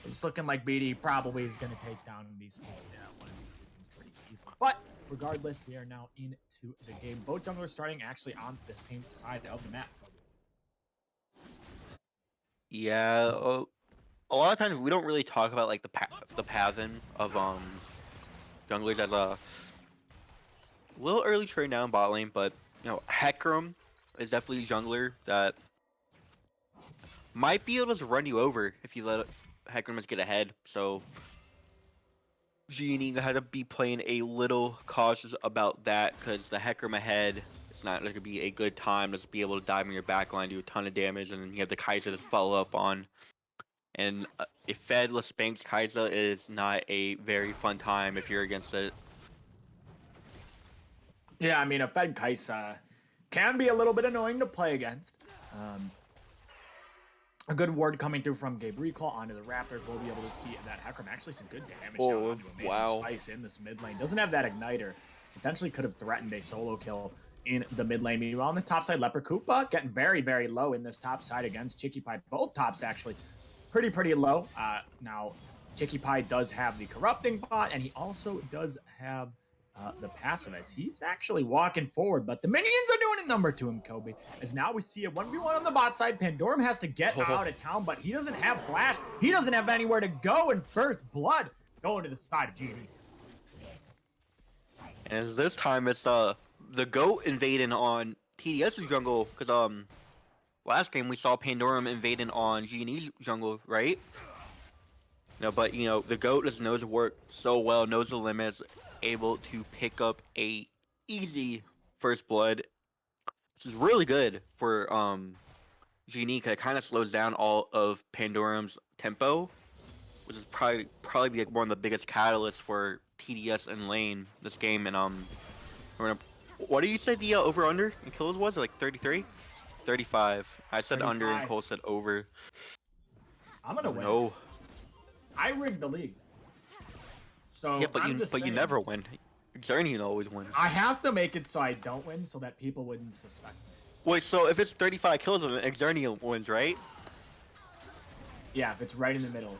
it's looking like BDE probably is going to take down one of these two teams pretty easily. But regardless, we are now into the game. Both junglers starting actually on the same side of the map. Yeah, a lot of times we don't really talk about like the pathing of junglers as a little early trade down bot lane, but Hecarim is definitely a jungler that might be able to run you over if you let Hecarim just get ahead. So Genie had to be playing a little cautious about that, because the Hecarim ahead, it's not going to be a good time to be able to dive in your backline, do a ton of damage, and then you have the Kai'Sa to follow up on. And a fedless Spanx Kai'Sa is not a very fun time if you're against it. Yeah, I mean, a fed Kai'Sa can be a little bit annoying to play against. A good ward coming through from Gabe Recall onto the Raptors. We'll be able to see that Hecarim actually some good damage down onto Amazing wow. Spice in this mid lane. Doesn't have that igniter. Potentially could have threatened a solo kill in the mid lane. Meanwhile, on the top side, Leper Koopa getting very, very low in this top side against Chicky Pie. Both tops actually pretty low. Now, Chicky Pie does have the corrupting bot, and he also does have the passive as he's actually walking forward, but the minions are doing a number to him, Kobe. As now we see a 1v1 on the bot side. Pandorum has to get out of town, but he doesn't have flash. He doesn't have anywhere to go, and first blood going to the side of GD. And this time it's the GOAT invading on TDS's jungle, because last game we saw Pandorum invading on Genie's jungle, right? But the GOAT just knows the work so well, knows the limits, able to pick up a easy first blood, which is really good for Genie, because it kind of slows down all of Pandorum's tempo, which is probably be like one of the biggest catalysts for TDS and lane this game. And what do you say the over under in kills was? Like 33, 35. I said 35. Under, and Cole said over. I'm gonna win. No. I rigged the league. So yeah, but you never win. Xernean always wins. I have to make it so I don't win, so that people wouldn't suspect me. Wait, so if it's 35 kills, Xernean wins, right? Yeah, if it's right in the middle,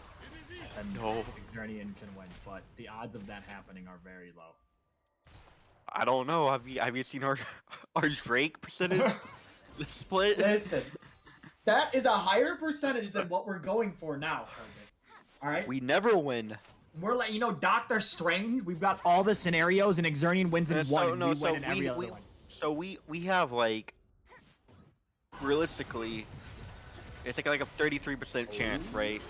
then no. Xernean can win. But the odds of that happening are very low. I don't know. Have you seen our Drake percentage split? Listen, that is a higher percentage than what we're going for now. All right. We never win. We're like, Doctor Strange. We've got all the scenarios, and Xernean wins in one, and we win in every other one. So we have like, realistically, it's like a 33% chance, right?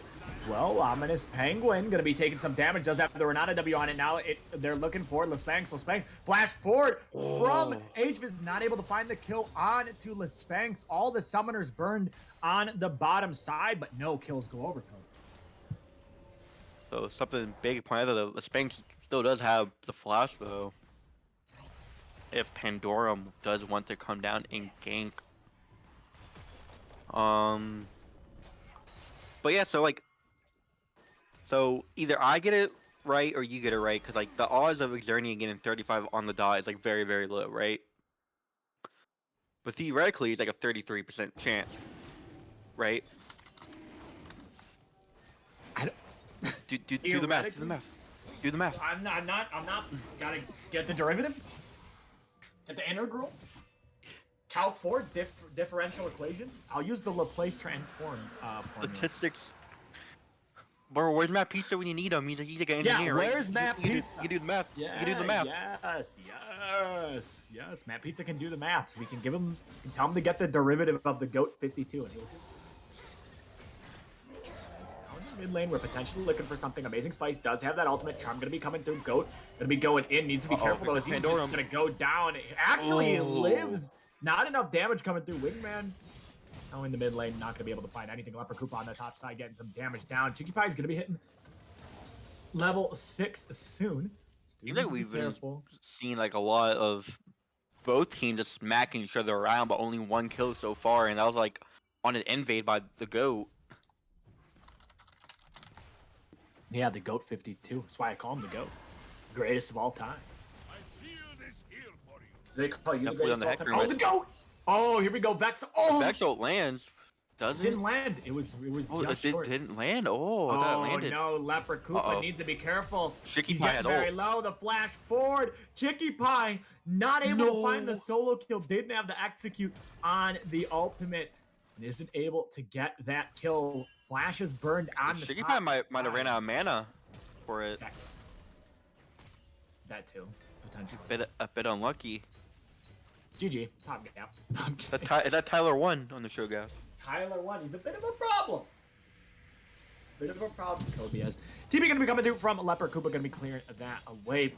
Well, Ominous Penguin gonna be taking some damage. Does have the Renata W on it now. They're looking for Lespanx. Flash forward from HVIZ, not able to find the kill on to Lespanx. All the summoners burned on the bottom side, but no kills go over. So something big planned. The Spanx still does have the flash though. If Pandorum does want to come down and gank. But yeah, so either I get it right or you get it right, because like the odds of Xernean getting 35 on the dot is like very, very low, right? But theoretically, it's like a 33% chance, right? I don't, Do the math. Do the math. Do the math. I'm not. Gotta get the derivatives. Get the integrals. Calc 4 differential equations. I'll use the Laplace transform formula. Statistics. Bro, where's Matt Pizza when you need him? He's like an engineer, right? Where's Matt Pizza? You can do the math. Yeah, you can do the math. Yes. Matt Pizza can do the math. So we can tell him to get the derivative of the goat 52, and he'll do it. Down in the mid lane, we're potentially looking for something. Amazing Spice does have that ultimate charm. Gonna be coming through. Goat gonna be going in. Needs to be careful though, as he's just gonna go down. Actually, he lives. Not enough damage coming through. Wingman. Now in the mid lane, not gonna be able to find anything. Leper Koopa on the top side getting some damage down. Chicky Pie is gonna be hitting level 6 soon. Seems like we've been seeing like a lot of both teams just smacking each other around, but only one kill so far, and that was like on an invade by the goat. Yeah, the GOAT 52. That's why I call him the GOAT. Greatest of all time. They call you the greatest of all time. Oh, the GOAT! Oh, here we go. Vex. Oh! Vex ult lands. Does it? Didn't land. It was just short. Didn't land? Oh, I thought it landed. No, Leper Koopa needs to be careful. Chicky He's Pie getting had very ult. low. The flash forward. Chicky Pie not able to find the solo kill. Didn't have to execute on the ultimate. And isn't able to get that kill. Flash is burned on the Chicky top Pie might side. have ran out of mana for it. That too, potentially. A bit unlucky. GG. Top gap. Is that Tyler 1 on the show, guys? Tyler 1. He's a bit of a problem. Bit of a problem, Kobe has. TP going to be coming through from Leper Koopa, going to be clearing that away.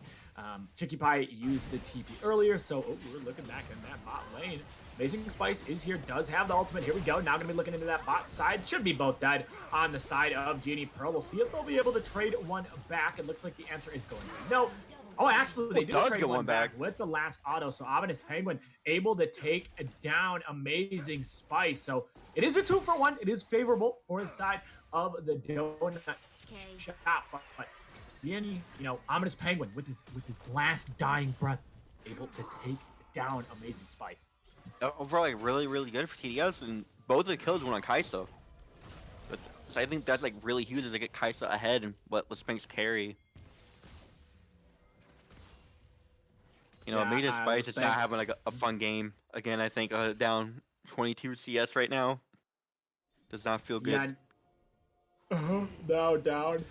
Chicky Pie used the TP earlier, so we're looking back in that bot lane. Amazing Spice is here, does have the ultimate. Here we go. Now going to be looking into that bot side. Should be both dead on the side of Genie Pearl. We'll see if they'll be able to trade one back. It looks like the answer is going to be no. Oh, actually, they do trade one back with the last auto. So Ominous Penguin able to take down Amazing Spice. So it is a 2-for-1. It is favorable for the side of the donut shop. But Yanni, Ominous Penguin with his last dying breath, able to take down Amazing Spice. Overall, like really, really good for TDS, and both of the kills went on Kai'Sa. So I think that's like really huge to get Kai'Sa ahead and let Spinks carry. Amazing Spice is not having like a fun game. Again, I think down 22 CS right now. Does not feel good. Yeah. Now down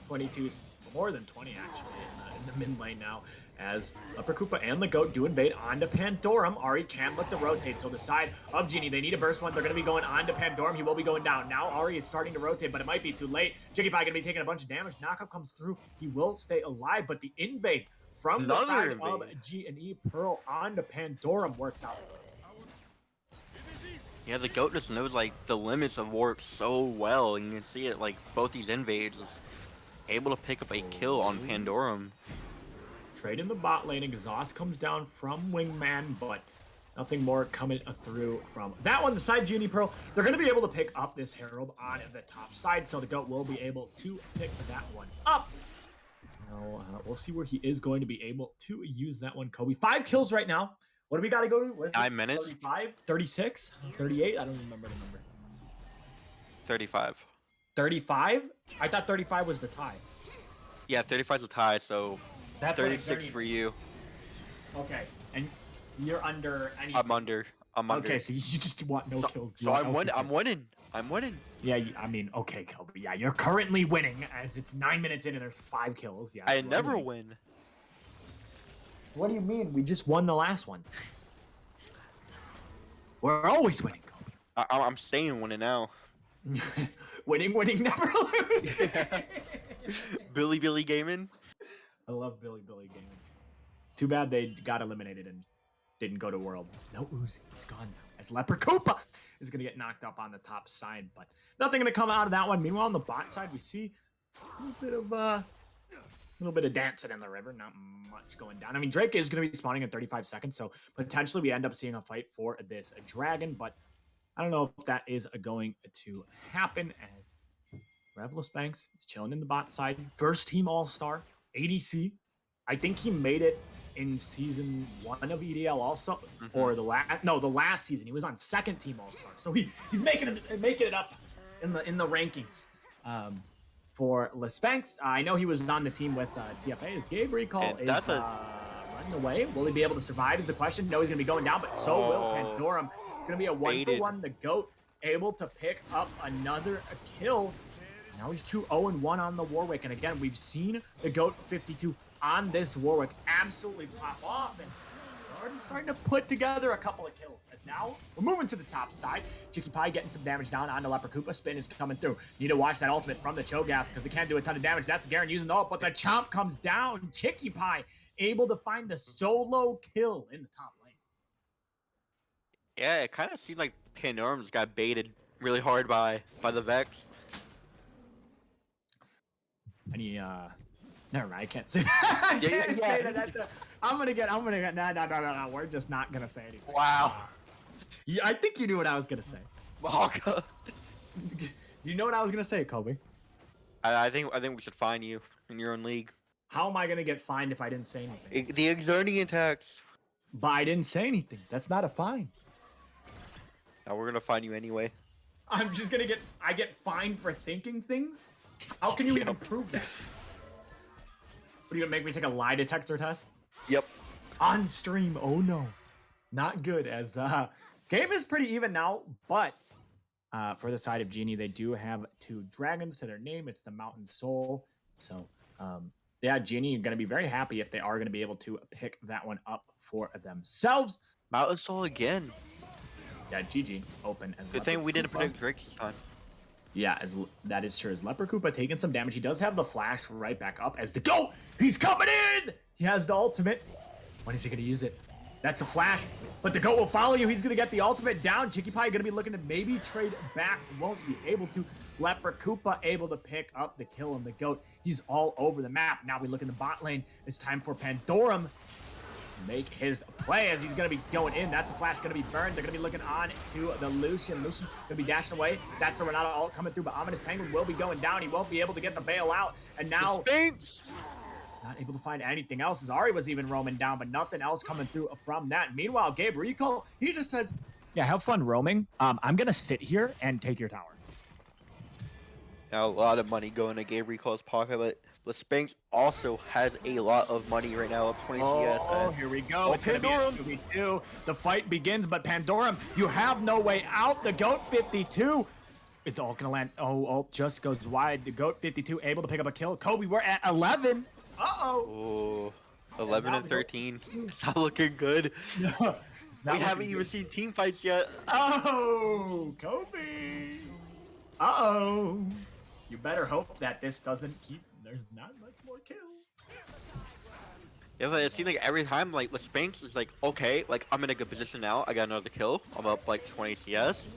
22, more than 20 actually in the mid lane now. As Leper Koopa and the GOAT do invade onto Pandorum. Ari can look to rotate, so the side of Genie, they need a burst one. They're going to be going onto Pandorum. He will be going down. Now Ari is starting to rotate, but it might be too late. Chicky Pie going to be taking a bunch of damage. Knockup comes through. He will stay alive, but the invade from the side of G&E Pearl onto Pandorum works out. Yeah, the GOAT just knows like the limits of warp so well, and you can see it like both these invades is able to pick up a kill on Pandorum. Trade in the bot lane. Exhaust comes down from Wingman, but nothing more coming through from that one. The side Genie Pearl, they're going to be able to pick up this Herald on the top side, so the GOAT will be able to pick that one up. Now, we'll see where he is going to be able to use that one. Kobe, 5 kills right now. What do we got to go to? What is 9 minutes. 35, 36, 38. I don't remember the number. 35. 35? I thought 35 was the tie. Yeah, 35 is a tie, so That's 36 for you. Okay, and you're under any... I'm under. Okay, so you just want no kills. So I'm winning. Yeah, I mean, okay, Kobe. Yeah, you're currently winning as it's 9 minutes in and there's 5 kills. Yeah, I never win. What do you mean? We just won the last one. We're always winning, Kobe. I'm staying winning now. winning, never lose. Billy Gaming. I love Billy Gaming. Too bad they got eliminated and didn't go to Worlds. No Uzi, he's gone now. As Leper Koopa is going to get knocked up on the top side, but nothing going to come out of that one. Meanwhile, on the bot side, we see a little bit of dancing in the river. Not much going down. I mean, Drake is going to be spawning in 35 seconds, so potentially we end up seeing a fight for this dragon, but I don't know if that is going to happen as Revelous Banks is chilling in the bot side. First team all-star, ADC. I think he made it in season 1 of EDL also, or the last season. He was on second team All-Star. So he's making it up in the rankings. For Lespanx, I know he was on the team with TFA. Is Gabe Recall is running away? Will he be able to survive is the question. No, he's going to be going down, but so will Pandorum. It's going to be a 1-for-1. The GOAT able to pick up another kill. Now he's 2-0-1 on the Warwick. And again, we've seen the GOAT 52 on this Warwick absolutely pop off. And he's already starting to put together a couple of kills. As now we're moving to the top side. Chicky Pie getting some damage down onto Leper Koopa. Spin is coming through. Need to watch that ultimate from the Cho'Gath because it can't do a ton of damage. That's Garen using the ult, but the Chomp comes down. Chicky Pie able to find the solo kill in the top lane. Yeah, it kind of seemed like Pandorum's got baited really hard by the Vex. Any never mind, I can't say that. I can't say that. I'm gonna get no, we're just not gonna say anything. Wow. Yeah, I think you knew what I was gonna say. Oh, God. Do you know what I was gonna say, Kobe? I think we should fine you in your own league. How am I gonna get fined if I didn't say anything? The Exernian tax. But I didn't say anything. That's not a fine. Now we're gonna fine you anyway. I'm just gonna get fined for thinking things? How can you even prove that? What, are you gonna make me take a lie detector test? Yep. On stream, oh no. Not good, as game is pretty even now, but for the side of Genie, they do have 2 dragons to their name. It's the Mountain Soul. So yeah, Genie, you're gonna be very happy if they are gonna be able to pick that one up for themselves. Mountain Soul again. Yeah, GG open. As Good thing we didn't predict Drakes this time. Yeah, that is true. As Leper Koopa taking some damage, he does have the flash right back up as the GOAT. He's coming in. He has the ultimate. When is he gonna use it? That's the flash, but the GOAT will follow you. He's gonna get the ultimate down. Chicky Pie gonna be looking to maybe trade back. Won't be able to. Leper Koopa able to pick up the kill on the GOAT. He's all over the map. Now we look in the bot lane. It's time for Pandorum make his play as he's going to be going in. That's the flash going to be burned. They're going to be looking on to the Lucian. Lucian going to be dashing away. That's the Renata ult coming through, but Ominous Penguin will be going down. He won't be able to get the bail out. And now not able to find anything else as Ari was even roaming down, but nothing else coming through from that. Meanwhile, Gabe Rico, he just says, yeah, have fun roaming. I'm going to sit here and take your tower. Now, a lot of money going to Gabe Recall's pocket, but Lespanx also has a lot of money right now, up 20 CS. Oh, here we go. It's going to be a 2v2. The fight begins, but Pandorum, you have no way out. The GOAT 52 is the ult going to land. Oh, ult just goes wide. The GOAT 52 able to pick up a kill. Kobe, we're at 11. Uh-oh. Oh, 11 and 13. It's not looking good. No, we haven't even seen team fights yet. Oh, Kobe. Uh-oh. You better hope that this doesn't keep. There's not much more kills. Yeah, but it seems like every time, like, Lespanx is like, okay, like, I'm in a good position now. I got another kill. I'm up, like, 20 CS.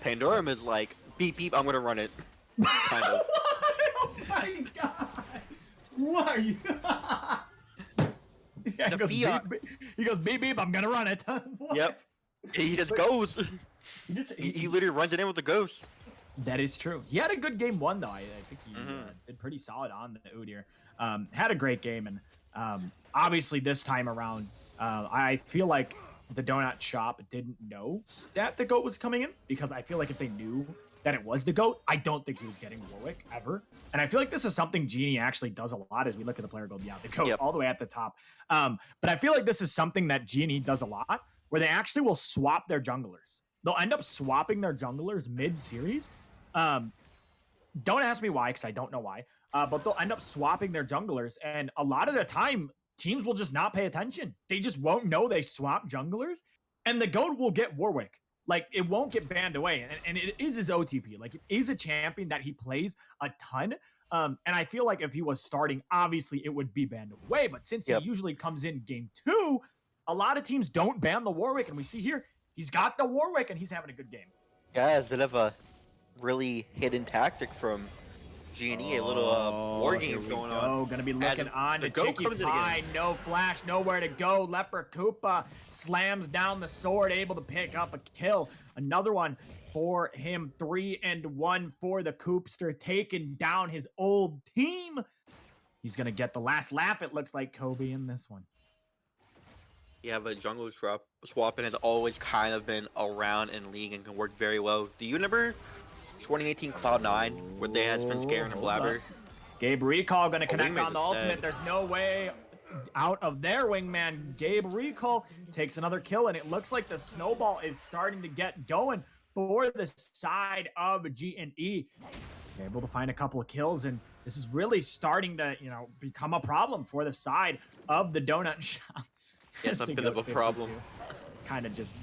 Pandorum is like, beep, beep, I'm gonna run it. Kind of. Oh my god. What are you? Yeah, he goes, beep, beep, I'm gonna run it. Yep. He just goes. He literally runs it in with the ghost. That is true. He had a good game 1 though. I think he did pretty solid on the Udyr. Had a great game, and obviously this time around, I feel like the donut shop didn't know that the GOAT was coming in, because I feel like if they knew that it was the GOAT, I don't think he was getting Warwick ever. And I feel like this is something Genie actually does a lot as we look at the player gold. Yeah, the GOAT all the way at the top. But I feel like this is something that Genie does a lot, where they actually will swap their junglers. They'll end up swapping their junglers mid-series. Don't ask me why, because I don't know why. But they'll end up swapping their junglers, and a lot of the time, teams will just not pay attention. They just won't know they swap junglers, and the GOAT will get Warwick. Like, it won't get banned away, and it is his OTP. Like, it is a champion that he plays a ton. And I feel like if he was starting, obviously it would be banned away. But since he usually comes in game 2, a lot of teams don't ban the Warwick, and we see here, he's got the Warwick, and he's having a good game. Yeah, it's a bit of a really hidden tactic from G&E, a little war games going on. Oh, gonna be looking on to Chicky Pie. No flash, nowhere to go. Leper Koopa slams down the sword, able to pick up a kill. Another one for him. 3-1 for the Koopster, taking down his old team. He's gonna get the last laugh, it looks like, Kobe, in this one. Yeah, but jungle swapping has always kind of been around in League and can work very well. Do you remember 2018 Cloud9 where they had been scaring the Hold up. blabber? Gabe Recall going to Oh, connect wingman's on the ultimate. instead. There's no way out of their wingman. Gabe Recall takes another kill, and it looks like the snowball is starting to get going for the side of G&E. They're able to find a couple of kills, and this is really starting to, become a problem for the side of the donut shop. Yeah, it's a bit of a problem. Kind of just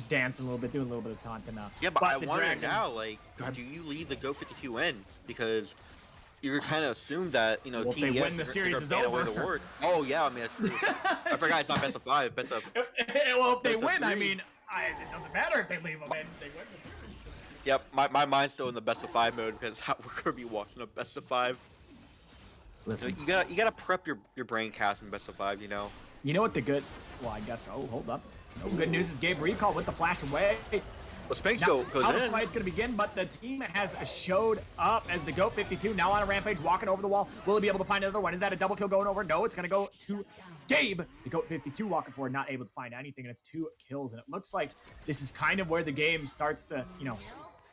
dancing a little bit, doing a little bit of taunting now. Yeah, but I the wonder Dragon- now, like, do you leave the Go 52 in? Because you're kind of assumed that, Well, if TDS they win, the are series is ban away over. the ward. Oh, yeah, I mean, that's true. I forgot it's not best of 5, best of... Well, if they best of win, I 3. mean, it doesn't matter if they leave them in. They win the series. Yep, my mind's still in the best of 5 mode because we're gonna be watching a best of 5. Listen, You gotta prep your brain cast in best of 5, you know. you know what the good? Well, I guess. Oh, hold up. No good news is Gabe Recall with the flash away. Well, Spanx Now, goes how the in. fight's gonna begin, but the team has showed up as the GOAT 52 now on a rampage, walking over the wall. Will he be able to find another one? Is that a double kill going over? No, it's gonna go to Gabe. The GOAT 52 walking forward, not able to find anything, and it's 2 kills. And it looks like this is kind of where the game starts to,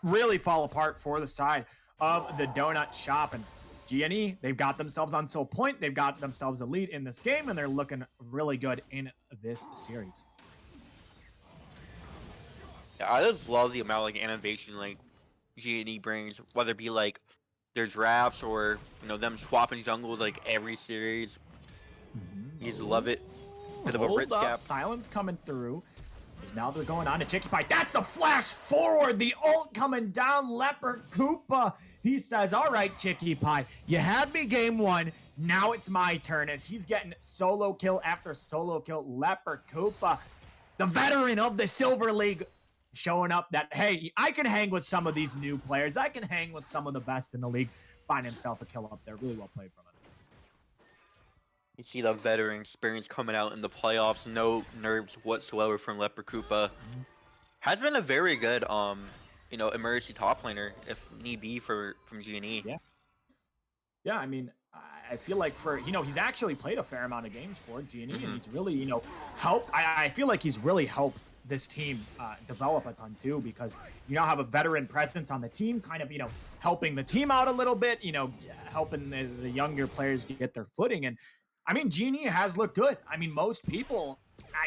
really fall apart for the side of the donut shop. And G&E, they've got themselves on Soul Point. They've got themselves a lead in this game, and they're looking really good in this series. Yeah, I just love the amount of like innovation like G&E brings, whether it be like their drafts or them swapping jungles like every series. You just love it. Bit of a Hold Ritz up, cap. silence coming through. As now they're going on to Chicky Pie. That's the flash forward. The ult coming down. Leopard Koopa. He says, all right, Chicky Pie, you had me game 1. Now it's my turn as he's getting solo kill after solo kill. Leopard Koopa, the veteran of the Silver League, showing up that, hey, I can hang with some of these new players. I can hang with some of the best in the league. Find himself a kill up there. Really well played from him. You see the veteran experience coming out in the playoffs. No nerves whatsoever from Leopard Koopa. Has been a very good emergency top laner if need be from G&E. Yeah. Yeah, I mean, I feel like he's actually played a fair amount of games for G&E, and he's really, helped. I feel like he's really helped this team develop a ton too, because you now have a veteran presence on the team, kind of, helping the team out a little bit, helping the younger players get their footing. And I mean, G&E has looked good. I mean, most people,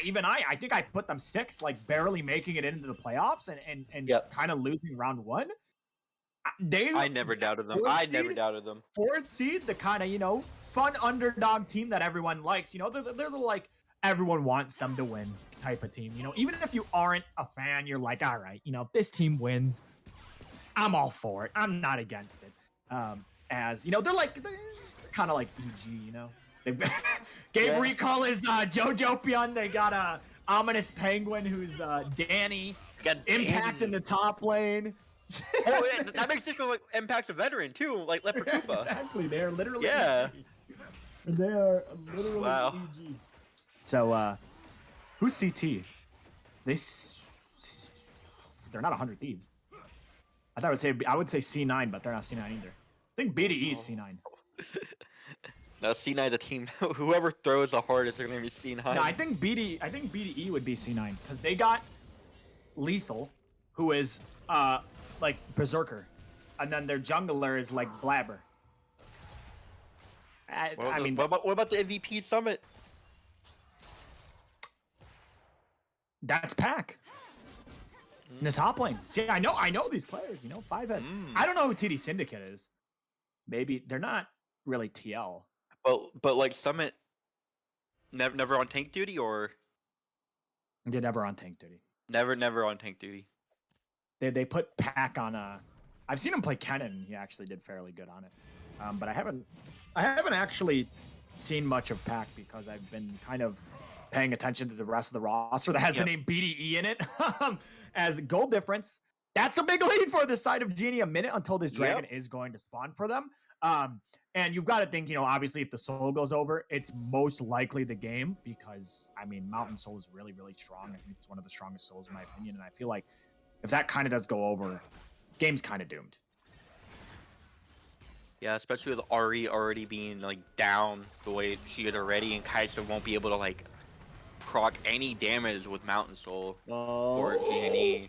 even I think I put them 6, like barely making it into the playoffs and Yep. kind of losing round 1. I never doubted them. I never doubted them. 4th seed, the kind of, fun underdog team that everyone likes. They're the like, everyone wants them to win type of team. Even if you aren't a fan, you're like, all right, if this team wins, I'm all for it. I'm not against it. They're kind of like EG, Gabe Recall is Jojopion. They got a Ominous Penguin who's Danny. Got Impact in the top lane. Oh, yeah, that makes this feel like Impact's a veteran too, like Leopard Koopa. Exactly, they're literally Yeah. EG. They are literally Wow. EG. So, who's CT? They're not 100 Thieves. I would say C9, but they're not C9 either. I think BDE is C9. No, C9's a team. Whoever throws the hardest, they're gonna be C9. No, I think BDE would be C9 because they got Lethal, who is like Berserker, and then their jungler is like Blabber. What about the MVP summit? That's Pack. In the top lane. See, I know these players. 5-head. I don't know who TD Syndicate is. Maybe they're not really TL. But like Summit, never on tank duty, or They're never on tank duty. never on tank duty. They put Pack on I've seen him play Kennen. He actually did fairly good on it. But I haven't actually seen much of Pack because I've been kind of paying attention to the rest of the roster that has the name BDE in it as goal difference. That's a big lead for the side of Genie. A minute until this dragon is going to spawn for them. And you've got to think, obviously if the soul goes over, it's most likely the game because, I mean, Mountain Soul is really, really strong. I think it's one of the strongest souls in my opinion. And I feel like if that kind of does go over, game's kind of doomed. Yeah, especially with Ari already being like down the way she is already, and Kaisa won't be able to like proc any damage with Mountain Soul Oh. for GNE.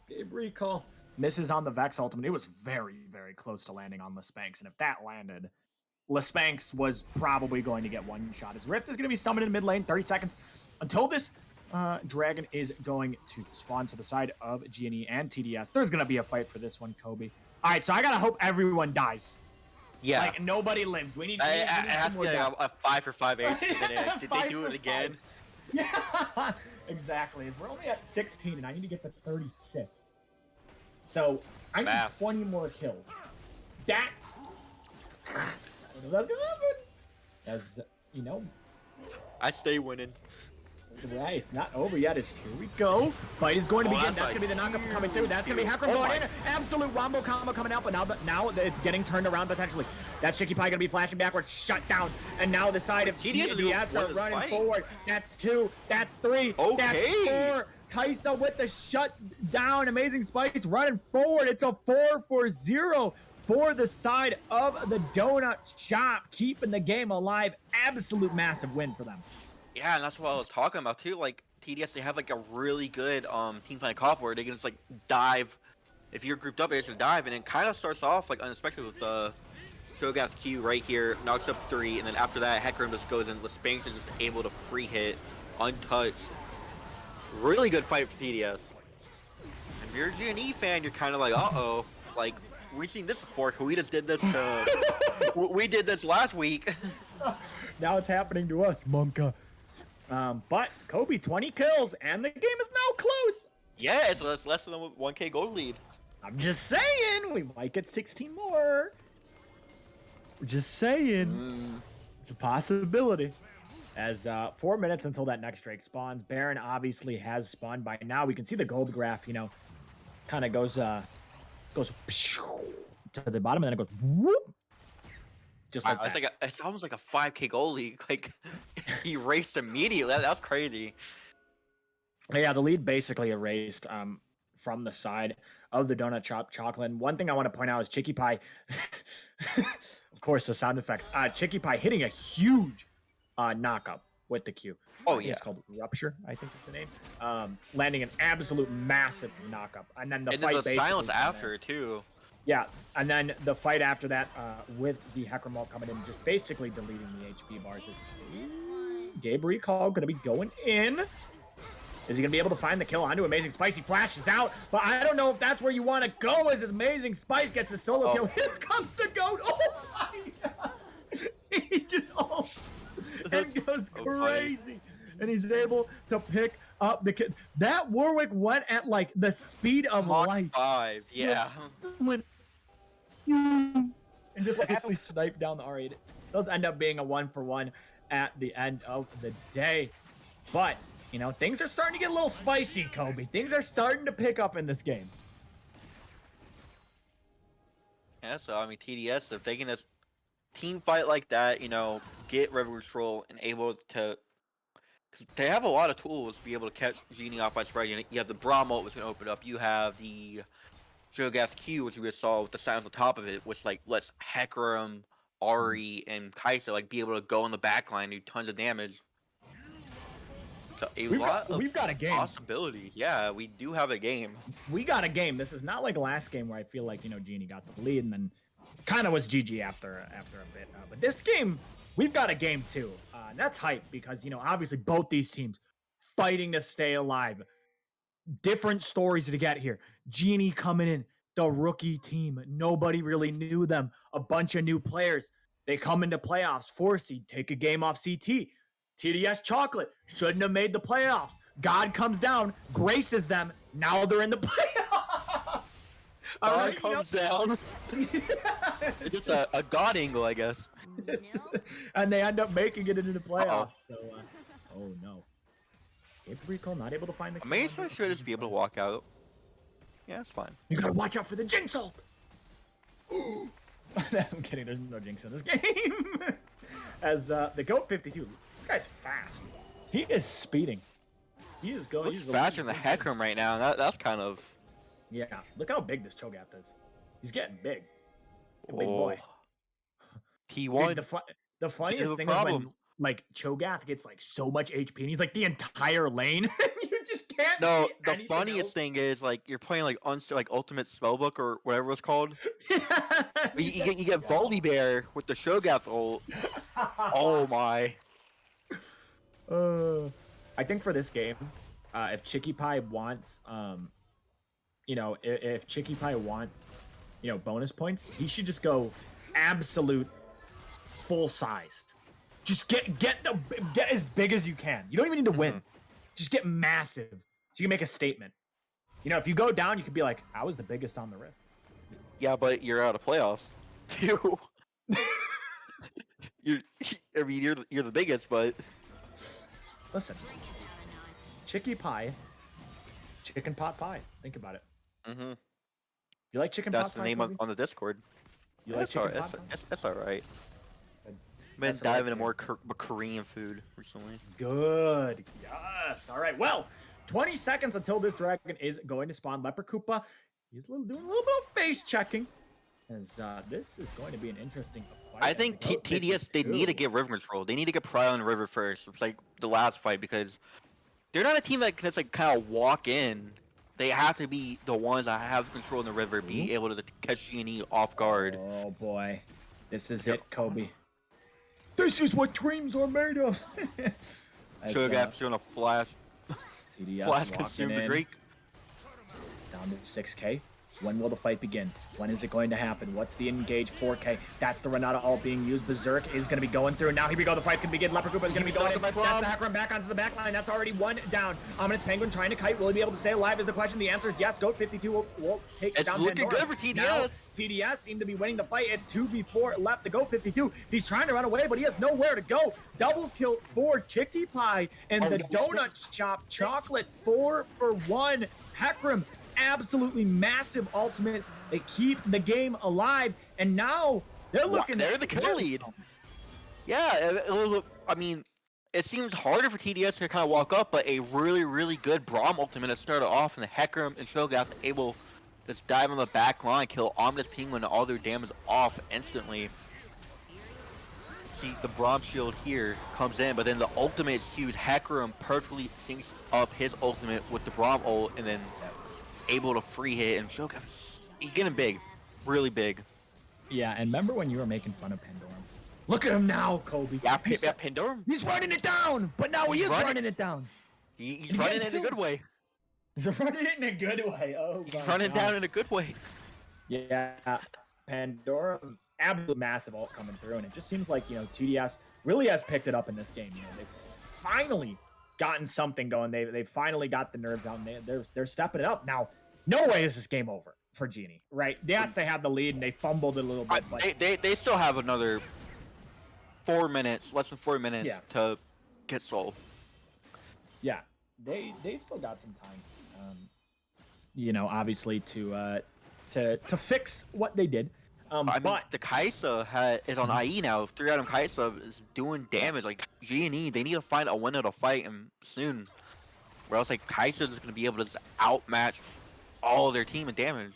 Gabe recall. Misses on the Vex ultimate. It was very, very close to landing on Lespanx, and if that landed, Lespanx was probably going to get one shot. His Rift is going to be summoned in mid lane, 30 seconds until this dragon is going to spawn to the side of GNE and TDS. There's going to be a fight for this one, Kobe. All right, so I got to hope everyone dies. Yeah. Like, nobody lives. We need, It some has to more be like deaths. a 5 for 5 ace. Did they 5 do for it again? 5. Yeah, exactly. As we're only at 16, and I need to get to 36. So I need Math. 20 more kills. That. I don't know if that's gonna happen. As you know, I stay winning. right, it's not over yet. It's here we go. Fight is going to begin. That's gonna be the knockup coming through. That's gonna be Hacker going in. Absolute wombo combo coming out, but now it's getting turned around potentially. That's Chicky Pie gonna be flashing backwards, shut down, and now the side of TDS are running forward. That's 2. That's 3. That's 4. Kaisa with the shut down. Amazing Spice running forward. It's a 4-0 for the side of the Donut Shop, keeping the game alive. Absolute massive win for them. Yeah, and that's what I was talking about too. Like TDS, they have like a really good team fight cop where they can just like dive. If you're grouped up, they just dive, and it kind of starts off like unexpected with the Shogath Q right here, knocks up 3, and then after that, Hecarim just goes in. Lespanx is just able to free hit, untouched. Really good fight for TDS. If you're a GNE fan, you're kind of like, uh-oh. Like, we've seen this before. We just did this we did this last week. Now it's happening to us, Monka. But Kobe, 20 kills, and the game is now close. Yeah, it's less than a 1k gold lead. I'm just saying, we might get 16 more. We're just saying. It's a possibility. As 4 minutes until that next Drake spawns. Baron obviously has spawned by now. We can see the gold graph, you know, kind of goes to the bottom, and then it goes whoop. Just like that. It's almost like a 5k goal league. Like, he raced immediately. That's crazy. Yeah, the lead basically erased from the side of the Donut Shop Chocolate. And one thing I want to point out is Chicky Pie. Of course, the sound effects. Chicky Pie hitting a huge knockup with the Q. Oh, It's called Rupture, I think is the name. Landing an absolute massive knockup. And then the fight the basically silence from after, there. too. Yeah, and then the fight after that with the Hecarim ult coming in, just basically deleting the HP bars. Is Gabe Recall going to be going in? Is he going to be able to find the kill onto Amazing Spice? He flashes out, but I don't know if that's where you want to go as Amazing Spice gets the solo kill. Here comes the GOAT. Oh my God. He just ults and goes crazy. And he's able to pick up the kid. That Warwick went at like the speed of light. 5, yeah. And just like actually snipe down the R8. Those end up being a 1-for-1 at the end of the day. But, you know, things are starting to get a little spicy, Kobe. Things are starting to pick up in this game. Yeah, so I mean, TDS, if they can just team fight like that, you know, get river control and able to, they have a lot of tools to be able to catch Genie off by spread. You have the Braum ult, which can open up. You have the Shogath Q, which we just saw with the silence on top of it, which like lets Hecarim, Ari, and Kaisa like be able to go in the backline and do tons of damage. So we've got a game. Possibilities. Yeah, we do have a game. We got a game. This is not like last game where I feel like, you know, Genie got the lead and then kind of was GG after a bit. But this game, we've got a game too. And that's hype because, you know, obviously both these teams fighting to stay alive. Different stories to get here. Genie coming in, the rookie team. Nobody really knew them. A bunch of new players. They come into playoffs. 4 seed, take a game off CT. TDS Chocolate shouldn't have made the playoffs. God comes down, graces them. Now they're in the playoffs. God comes down. It's just a God angle, I guess. And they end up making it into the playoffs. So, oh no. Gabe Recall not able to find the. Amazing should just be able to walk out. Yeah, it's fine. You gotta watch out for the Jinx ult. I'm kidding. There's no Jinx in this game. As the GOAT 52. This guy's fast. He is speeding. He is going. He's faster than the Hecarim right now. That's kind of. Yeah. Look how big this Cho'Gath is. He's getting big. A big boy. T1. Dude, the funniest thing is like Cho'Gath gets like so much HP, and he's like the entire lane. You just can't. No, see the anything funniest else. thing is like you're playing like like Ultimate Spellbook or whatever it's called. You get Volibear with the Shogath ult. Oh my. I think for this game, if Chicky Pie wants, if Chicky Pie wants, bonus points, he should just go absolute full sized. Just get as big as you can. You don't even need to win. Just get massive, so you can make a statement. If you go down, you could be like, I was the biggest on the Rift. Yeah, but you're out of playoffs too. You're the biggest, but Listen, Chicky Pie, chicken pot pie. Think about it. mm-hmm. You like chicken That's pot the pie? name Kobe? on the Discord. You like That's chicken alright. pot pie? That's alright. Been That's the right diving into more thing. Korean food recently. Good. Yes. All right. Well, 20 seconds until this dragon is going to spawn. Leper Koopa, he's doing a little bit of face checking. As this is going to be an interesting fight. I think TDS, they need to get river control. They need to get Pride on the river first. It's like the last fight because they're not a team that can just like kind of walk in. They have to be the ones that have control in the river, be able to catch G&E off guard. Oh boy, this is it, Kobe. This is what dreams are made of. Shogat's doing a flash TDS consume the walking in. Drake. It's down to 6K. When will the fight begin? When is it going to happen? What's the engage 4K? That's the Renata ult being used. Berserk is going to be going through. Now here we go. The fight's going to begin. Leper Koopa is going to be going in. That's the hack run back onto the back line. That's already one down. Ominous Penguin trying to kite. Will he be able to stay alive is the question. The answer is yes. Goat 52 will take It's down looking Pandora. good for TDS. Now, TDS seem to be winning the fight. It's 2v4 left to go. 52. He's trying to run away, but he has nowhere to go. Double kill for Chicky Pie and the Donut Shop Chocolate 4 for 1. Heckram, absolutely massive ultimate. They keep the game alive, and now they're looking. They're the kill lead. Yeah, I mean, it seems harder for TDS to kind of walk up, but a really, really good Braum ultimate that started off, and the Heckram and Shogath able to just dive on the back line, kill Ominous Penguin, and all their damage off instantly. See, the Braum shield here comes in, but then the ultimate is huge. Heckram perfectly syncs up his ultimate with the Braum ult, and then able to free hit, and Shogath, he's getting big, really big. Yeah, and remember when you were making fun of Pandora? Look at him now, Kobe. Yeah, Pandora. He's running it down, but now he is running it down. He's running it in a good way. He's running it in a good way. Oh my He's running God. down in a good way. Yeah, Pandora, absolute massive ult coming through, and it just seems like TDS really has picked it up in this game. They've finally gotten something going. They finally got the nerves out, and they're stepping it up now. No way is this game over for Genie, right? Yes, they had the lead and they fumbled it a little bit, but They still have another 4 minutes, less than 4 minutes to get sold. yeah, they still got some time. Obviously to fix what they did. I mean, But the Kaisa is on IE now. 3-item Kaisa is doing damage. Like G&E, they need to find a winner to fight and soon, or else like Kaisa is going to be able to just outmatch all their team in damage.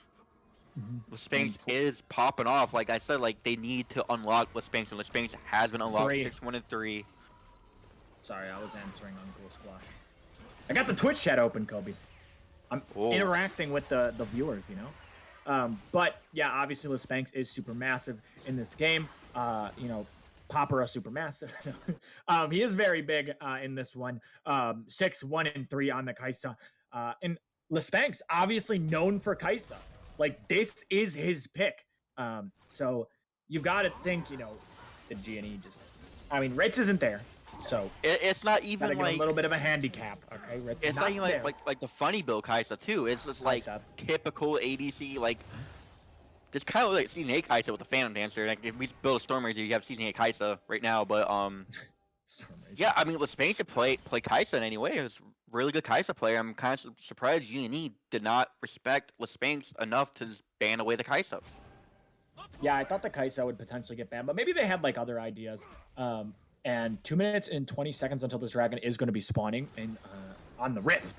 Spanx is popping off. Like I said, like they need to unlock Spanx, and Spanx has been unlocked. 6-1 and 3. Sorry, I was answering Uncle Squash. I got the Twitch chat open, Kobe. I'm interacting with the viewers, But yeah, obviously Spanx is super massive in this game. Papara super massive. He is very big in this one. 6, 1, and 3 on the Kaisa. And Spanx, obviously known for Kaisa. Like this is his pick. So you've got to think, the G&E just. I mean, Ritz isn't there, so it's not even gotta give like a little bit of a handicap. Okay, Ritz it's not even there. like the funny build Kaisa too. It's just like Kaisa. typical ADC like. It's kind of like Season 8 Kaisa with the Phantom Dancer. Like if we build a Storm Razor, you have Season 8 Kaisa right now. But yeah, I mean, Spanx should play Kaisa in any way. It was a really good Kaisa player. I'm kind of surprised G&E did not respect Spanx enough to just ban away the Kaisa. Yeah, I thought the Kaisa would potentially get banned, but maybe they had like other ideas. And 2 minutes and 20 seconds until this dragon is going to be spawning in on the Rift.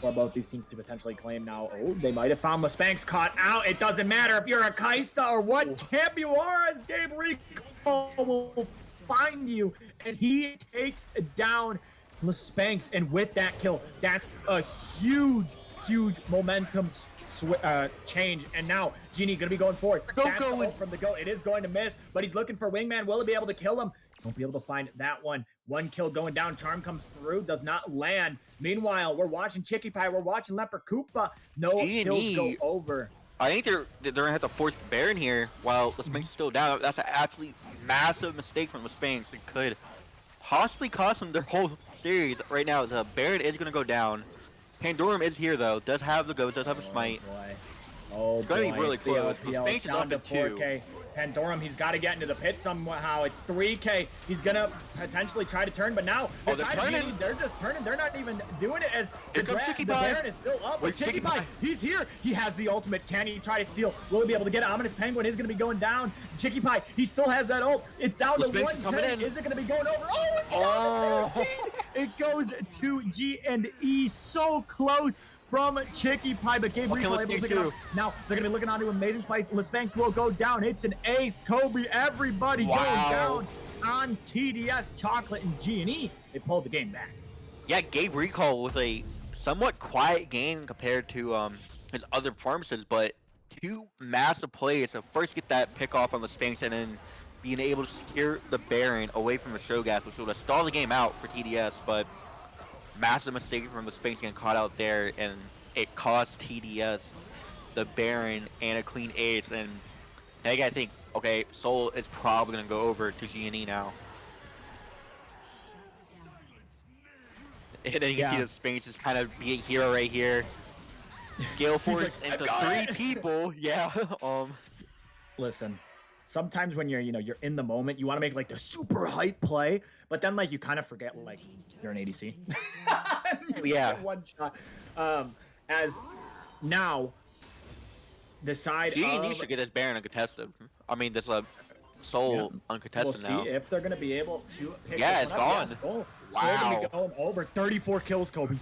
For both these teams to potentially claim now. Oh, they might have found Spanx caught out. It doesn't matter if you're a Kaisa or what champ you are, as Gabe Rico will find you, and he takes down Spanx. And with that kill, that's a huge momentum change. And now Genie gonna be going forward. That's the ult from the go. It is going to miss, but he's looking for Wingman. Will he be able to kill him? Won't be able to find that one. One kill going down. Charm comes through, does not land. Meanwhile, we're watching Chicky Pie. We're watching Leper Koopa. No kills go over. I think they're gonna have to force the Baron here while the Spanx is still down. That's an absolutely massive mistake from the Spanx. It could possibly cost them their whole series. Right now, the Baron is gonna go down. Pandorum is here though. Does have the ghost. Does have a smite. It's gonna be really close. The Spanx is up at 2. Pandorum, he's got to get into the pit somehow. It's 3K. He's going to potentially try to turn, but now the side of Genie, they're just turning. They're not even doing it as the Baron is still up. But Chicky Pie, he's here. He has the ultimate. Can he try to steal? Will he be able to get it? Ominous Penguin is going to be going down. Chicky Pie, he still has that ult. It's down to 1K. Is it going to be going over? Oh, it's down to 13. It goes to G&E. So close from Chicky Pie, but Gabe Rico able to pick it up. Now they're gonna be looking onto Amazing Spice. Spanx will go down. It's an ace. Kobe, everybody going down on TDS. Chocolate and G&E. They pulled the game back. Yeah, Gabe Recall was a somewhat quiet game compared to his other performances, but 2 massive plays to first get that pick off on the Spanx and then being able to secure the Baron away from the Shogas, which would have stalled the game out for TDS, but massive mistake from the Spanx getting caught out there, and it cost TDS the Baron and a clean ace. And I think, okay, Soul is probably gonna go over to G&E now. And then you can see the Spanx is kind of be a hero right here. Gale Force into 3 people. Yeah. Listen. Sometimes when you're in the moment, you want to make like the super hype play, but then like you kind of forget like you're an ADC. Yeah. One shot. As now, the side G&E should get his Baron uncontested. I mean, this Soul uncontested now. We'll see if they're gonna be able to pick it's gone. Soul gonna be going over 34 kills, Kobe.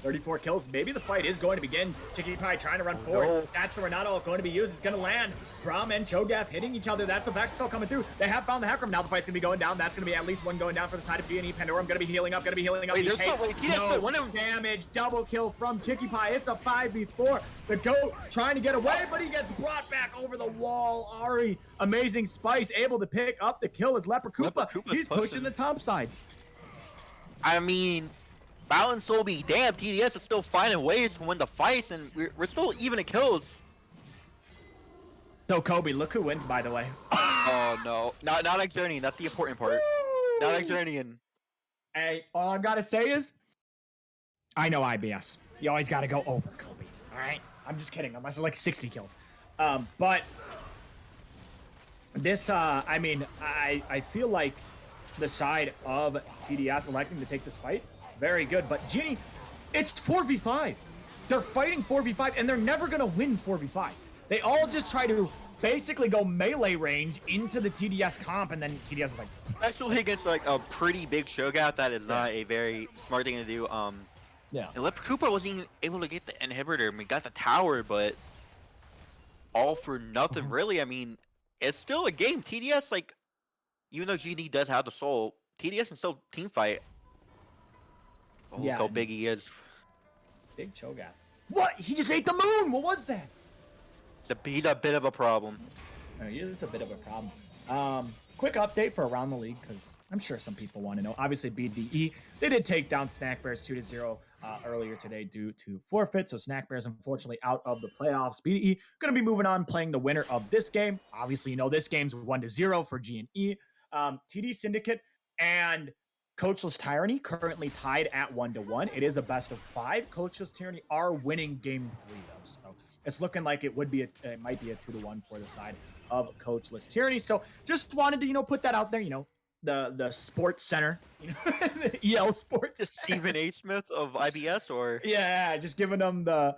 34 kills. Maybe the fight is going to begin. Chicky Pie trying to run forward. That's the Renato going to be used. It's going to land. Braum and Cho'Gath hitting each other. That's the Vex still coming through. They have found the Hecarim. Now the fight's going to be going down. That's going to be at least one going down for the side of G&E. Pandorum going to be healing up. Wait, there's no damage. Double kill from Chicky Pie. It's a 5v4. The GOAT trying to get away, but he gets brought back over the wall. Ari, Amazing Spice, able to pick up the kill as Leper Koopa. He's pushing the top side. I mean, Balance Soul be damn, TDS is still finding ways to win the fights, and we're still even at kills. So Kobe, look who wins, by the way. Oh no, not Exernian. That's the important part. Not Exernian. Hey, all I've got to say is, I know IBS. You always got to go over, Kobe. All right, I'm just kidding. Unless it's like 60 kills. But this, I mean, I feel like the side of TDS electing to take this fight, very good. But Genie, it's 4v5. They're fighting 4v5, and they're never gonna win 4v5. They all just try to basically go melee range into the TDS comp, and then TDS is like, especially against like a pretty big Shogat, that is not a very smart thing to do. Yeah. And Leper Koopa wasn't even able to get the inhibitor. I mean, got the tower, but all for nothing, really. I mean, it's still a game. TDS, like, even though GD does have the soul, TDS can still team fight. Oh, look how big he is. Big Cho'Gath. What? He just ate the moon! What was that? He's a bit of a problem. He is a bit of a problem. Quick update for around the league, because I'm sure some people want to know. Obviously, BDE, they did take down Snack Bears 2-0 earlier today due to forfeit. So Snack Bears, unfortunately, out of the playoffs. BDE going to be moving on, playing the winner of this game. Obviously, you know this game's 1-0 for G&E. TD Syndicate and Coachless Tyranny currently tied at 1-1. It is a best of 5. Coachless Tyranny are winning game 3 though, so it's looking like it might be a 2-1 for the side of Coachless Tyranny. So just wanted to put that out there. The Sports Center, the EL Sports Center. Stephen A. Smith of IBS, or just giving them the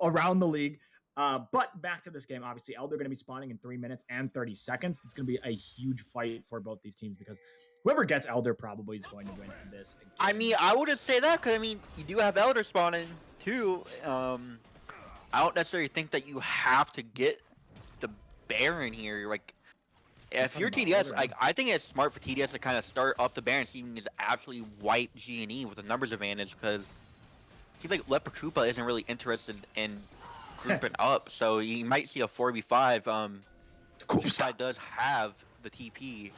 around the league. But back to this game, obviously, Elder going to be spawning in 3 minutes and 30 seconds. It's going to be a huge fight for both these teams because whoever gets Elder probably is going to win this game. I mean, I wouldn't say that because, I mean, you do have Elder spawning too. I don't necessarily think that you have to get the Baron here. Like, if you're TDS, like I think it's smart for TDS to kind of start up the bear and see if he can just absolutely wipe G&E with a numbers advantage because it seems like Leper Koopa isn't really interested in grouping up, so you might see a 4v5. This guy does have the TP.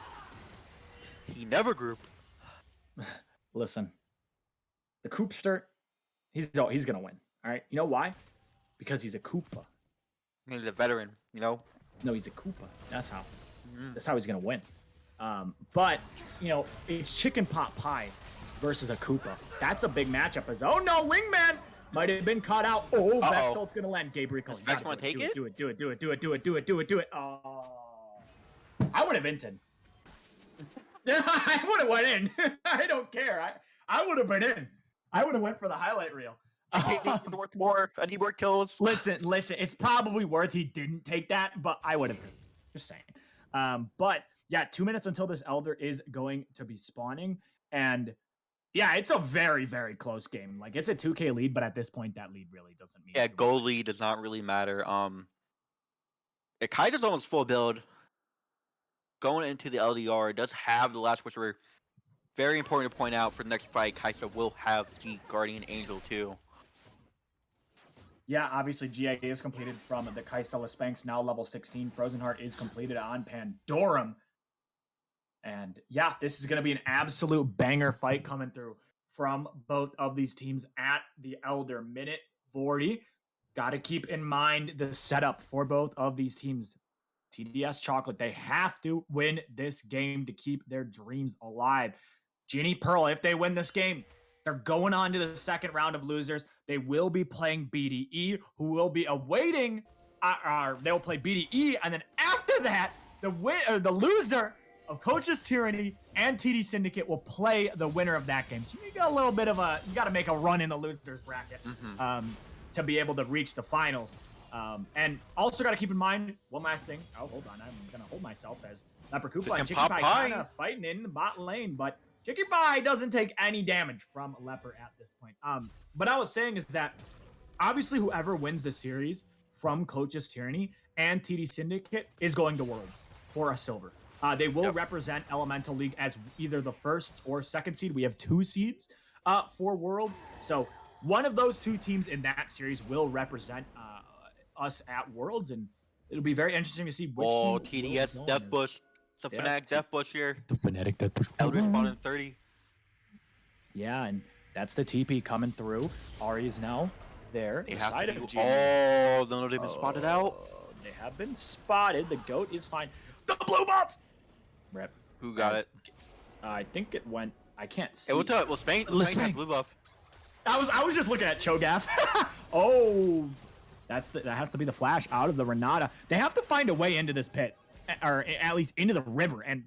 He never group. Listen, the Koopster, he's gonna win. All right, you know why? Because he's a Koopa. He's a veteran, you know. No, he's a Koopa. That's how. That's how he's gonna win. But you know, it's chicken pot pie versus a Koopa. That's a big matchup. As oh no, Wingman might have been caught out. Oh, Vexel's gonna land. Gabriel, Vex want to take it? Do it. Oh, I would have inted. I would have went in. I don't care. I would have been in. I would have went for the highlight reel. Worth more. I need more kills. Listen. It's probably worth he didn't take that, but I would have. Just saying. But yeah, 2 minutes until this Elder is going to be spawning, and yeah, it's a very, very close game. Like it's a 2K lead, but at this point, that lead really doesn't mean. Yeah, goal lead does not really matter. Kaiser's almost full build. Going into the LDR, does have the last whisper. Very important to point out for the next fight, Kaiser will have the Guardian Angel too. Yeah, obviously GA is completed from the Kaisela Spanx, now level 16. Frozen Heart is completed on Pandorum. And yeah, this is going to be an absolute banger fight coming through from both of these teams at the Elder. Minute 40. Got to keep in mind the setup for both of these teams. TDS Chocolate, they have to win this game to keep their dreams alive. Genie Pearl, if they win this game, they're going on to the second round of losers. They will be playing BDE, who will be awaiting, they'll play BDE, and then after that, the loser of Coach's Tyranny and TD Syndicate will play the winner of that game. So you got a little bit of you got to make a run in the losers bracket to be able to reach the finals. And also got to keep in mind one last thing. Oh, hold on. I'm going to hold myself as Leper Koopa and Chicky Pie kind of fighting in the bot lane, but Chicky Pie doesn't take any damage from Leper at this point. But I was saying is that obviously whoever wins the series from Coach's Tyranny and TD Syndicate is going to Worlds for a silver. They will represent Elemental League as either the first or second seed. We have 2 seeds for World. So one of those 2 teams in that series will represent us at Worlds, and it'll be very interesting to see which team TDS Death Bush. It's a Fnatic Death Bush here. The Fnatic Death Bush. Elder spawned in 30. Yeah, and that's the TP coming through. Ari is now there. They've been spotted out. They have been spotted. The GOAT is fine. The blue buff! Rip. Who got it? I think it went. I can't see. It went to Spanx had blue buff. I was just looking at Cho'Gath. Oh, that has to be the flash out of the Renata. They have to find a way into this pit, or at least into the river, and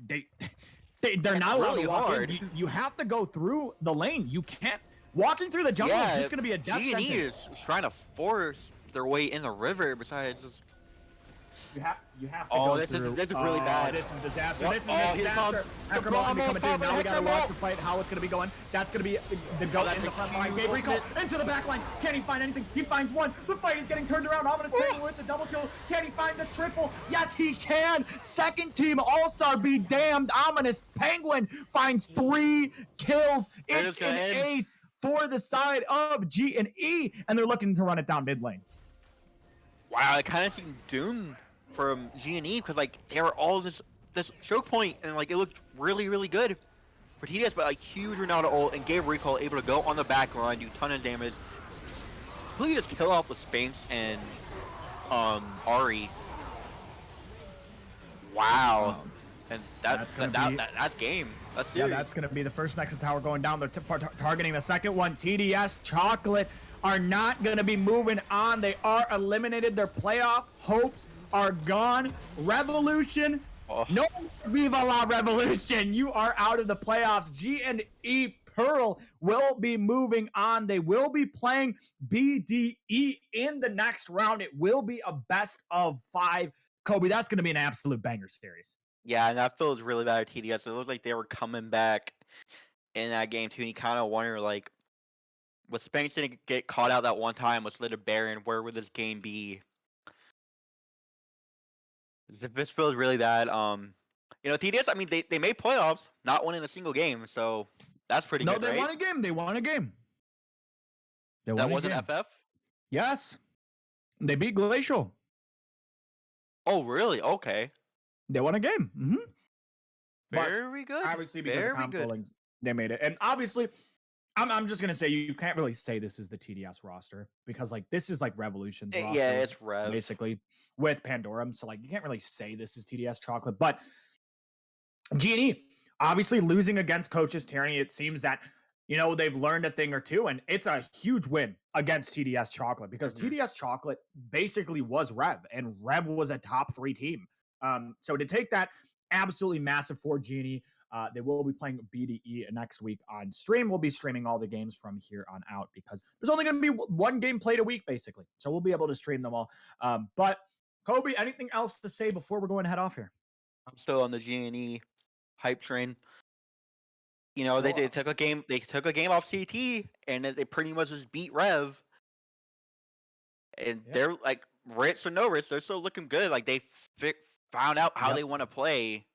they're not allowed to walk in. You have to go through the lane. You can't. Walking through the jungle is just going to be a death sentence. G&E is trying to force their way in the river. Besides, just you have to go through. This is really bad. This is a disaster. This is a disaster. Acromon coming through. Now we got to watch the fight. How it's going to be going. That's going to be the GOAT in the front line. Gabriel into the back line. Can he find anything? He finds one. The fight is getting turned around. Ominous Penguin with the double kill. Can he find the triple? Yes, he can. Second team All-Star be damned. Ominous Penguin finds 3 kills. It's an ace for the side of G&E, and they're looking to run it down mid lane. Wow, I kind of seen Doom from G&E because like they were all this choke point and like it looked really, really good for TDS, but like huge Ronaldo ult and Gabe Recall able to go on the back line, do a ton of damage. Really just kill off with Spanx and Ari. Wow. And that's game. That's serious. Yeah, that's going to be the first Nexus Tower going down. They're targeting the second one. TDS Chocolate are not going to be moving on. They are eliminated. Their playoff hopes are gone. Revolution. No, Viva la Revolution. You are out of the playoffs. G&E Pearl will be moving on. They will be playing BDE in the next round. It will be a best of 5. Kobe, that's going to be an absolute banger series. Yeah, and that feels really bad at TDS. It looked like they were coming back in that game too, and you kind of wonder, like, was Spanx didn't get caught out that one time, was Lit a Baron, where would this game be? This feels really bad. You know, TDS. I mean, they made playoffs, not winning a single game, so that's pretty No, good, they right? won a game. They won a game. They That won a wasn't game. FF. Yes. They beat Glacial. Oh, really? Okay. They won a game. Very good. Obviously, because of Very comp good. polling, they made it. And obviously, I'm just gonna say you can't really say this is the TDS roster because like this is like Revolution's roster. Yeah, it's Rev. Basically with Pandorum. So like you can't really say this is TDS Chocolate, but G&E obviously losing against Coaches Tyranny. It seems that they've learned a thing or two, and it's a huge win against TDS Chocolate because TDS Chocolate basically was Rev, and Rev was a top 3 team. So to take that, absolutely massive for G&E. They will be playing BDE next week on stream. We'll be streaming all the games from here on out because there's only going to be one game played a week, basically. So we'll be able to stream them all. But Kobe, anything else to say before we're going to head off here? I'm still on the G&E hype train. You know, they took a game. They took a game off CT, and they pretty much just beat Rev. And they're like Ritz or no Ritz, they're still looking good. Like they found out how they want to play,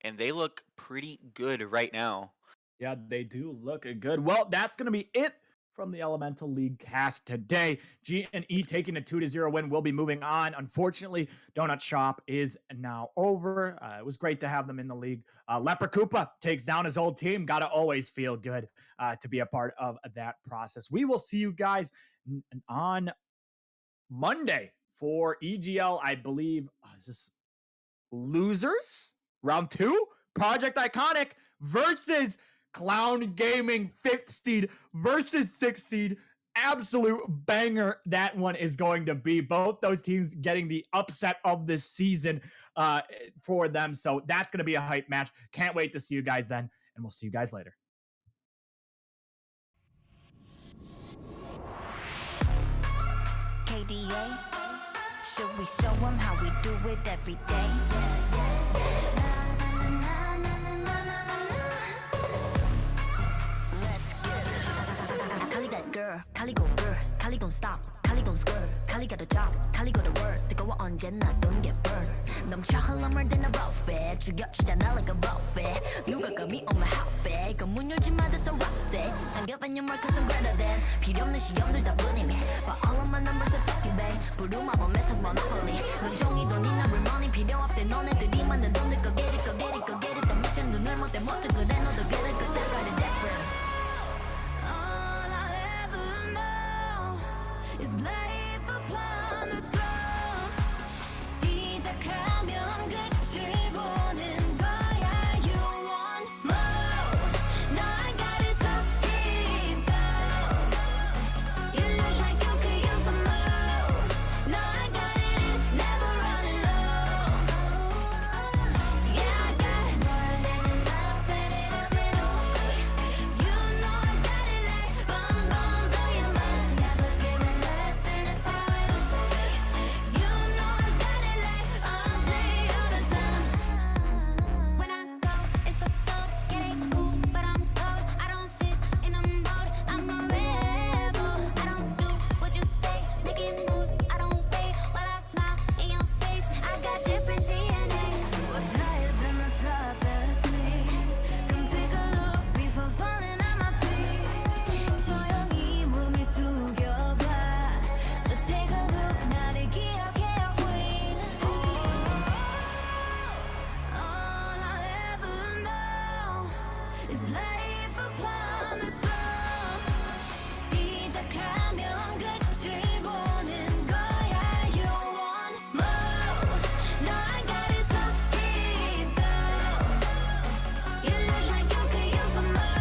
and they look pretty good right now. Yeah, they do look good. Well, that's going to be it from the Elemental League cast today. G&E taking a 2-0 win. We'll be moving on. Unfortunately, Donut Shop is now over. It was great to have them in the league. Leper Koopa takes down his old team. Got to always feel good to be a part of that process. We will see you guys on Monday for EGL, I believe. Is this Losers? Round 2? Project Iconic versus Clown Gaming, 5th seed versus 6th seed. Absolute banger that one is going to be. Both those teams getting the upset of this season for them. So that's going to be a hype match. Can't wait to see you guys then, and we'll see you guys later. KDA, should we show them how we do it every day? Kali that girl, Kali go girl, Kali don't stop, Kali don't skirt, Kali got a job, Kali got a word. 뜨거워 언제나 don't get burned. 넘쳐 흘러물 든 a buffet, 죽여주잖아 like a buffet. 누가 감히 on my outfit, 이건 문 열지 마, that's a rough day. Don't give any more cause I'm better than 필요 없는 시험들 다 뿐이미. But all of my numbers are talking bang. 부루마법 메시지 monopoly. 눈종이 돈이나 real 필요 없대 너네들이 만든 돈들 go get it, go get it, go get it. The mission 눈을 못대 못해 그래 너도 get it cause I got it different. Is life upon the throne. 시작하면 끝을 보는 거야. You want more? No, I got it so deep down. You look like you could use some more. No, I got it, never running low. Yeah, I got more than enough, set it up and away. You know I got it like boom, boom, blow your mind. Never giving less, and it's how it'll stay. You know I got it like all day, all the time. When I go, it's for gold. Get it cool, but I'm cold. I don't fit in a mold. I'm a rebel. I don't do what you say. Making moves, I don't wait while I smile in your face. I got different DNA. What's higher than the top? That's me. Come take a look before falling on my feet. 조용히 몸을 숙여봐. So take a look, 나를 기억해요, queen. All I'll ever know is life upon the throne. 시작하면 끝을 보는 거야. You want more? No, I got it so deep down. You look like you could use some more.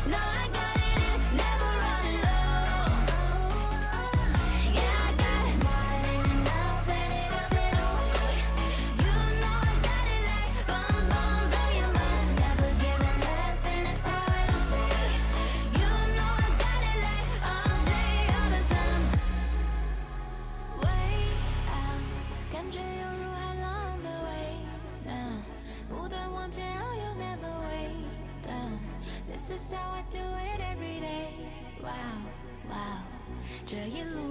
No, I got it, never running low. Yeah, I got more than enough, set it up and away. You know I got it like boom, boom, blow your mind. Never giving less, and it's how it'll stay. You know I got it like all day, all the time. Way out，感觉犹如海浪的微浪，不断往前，Oh you never way down. This is how I do it every day. Wow, wow，这一路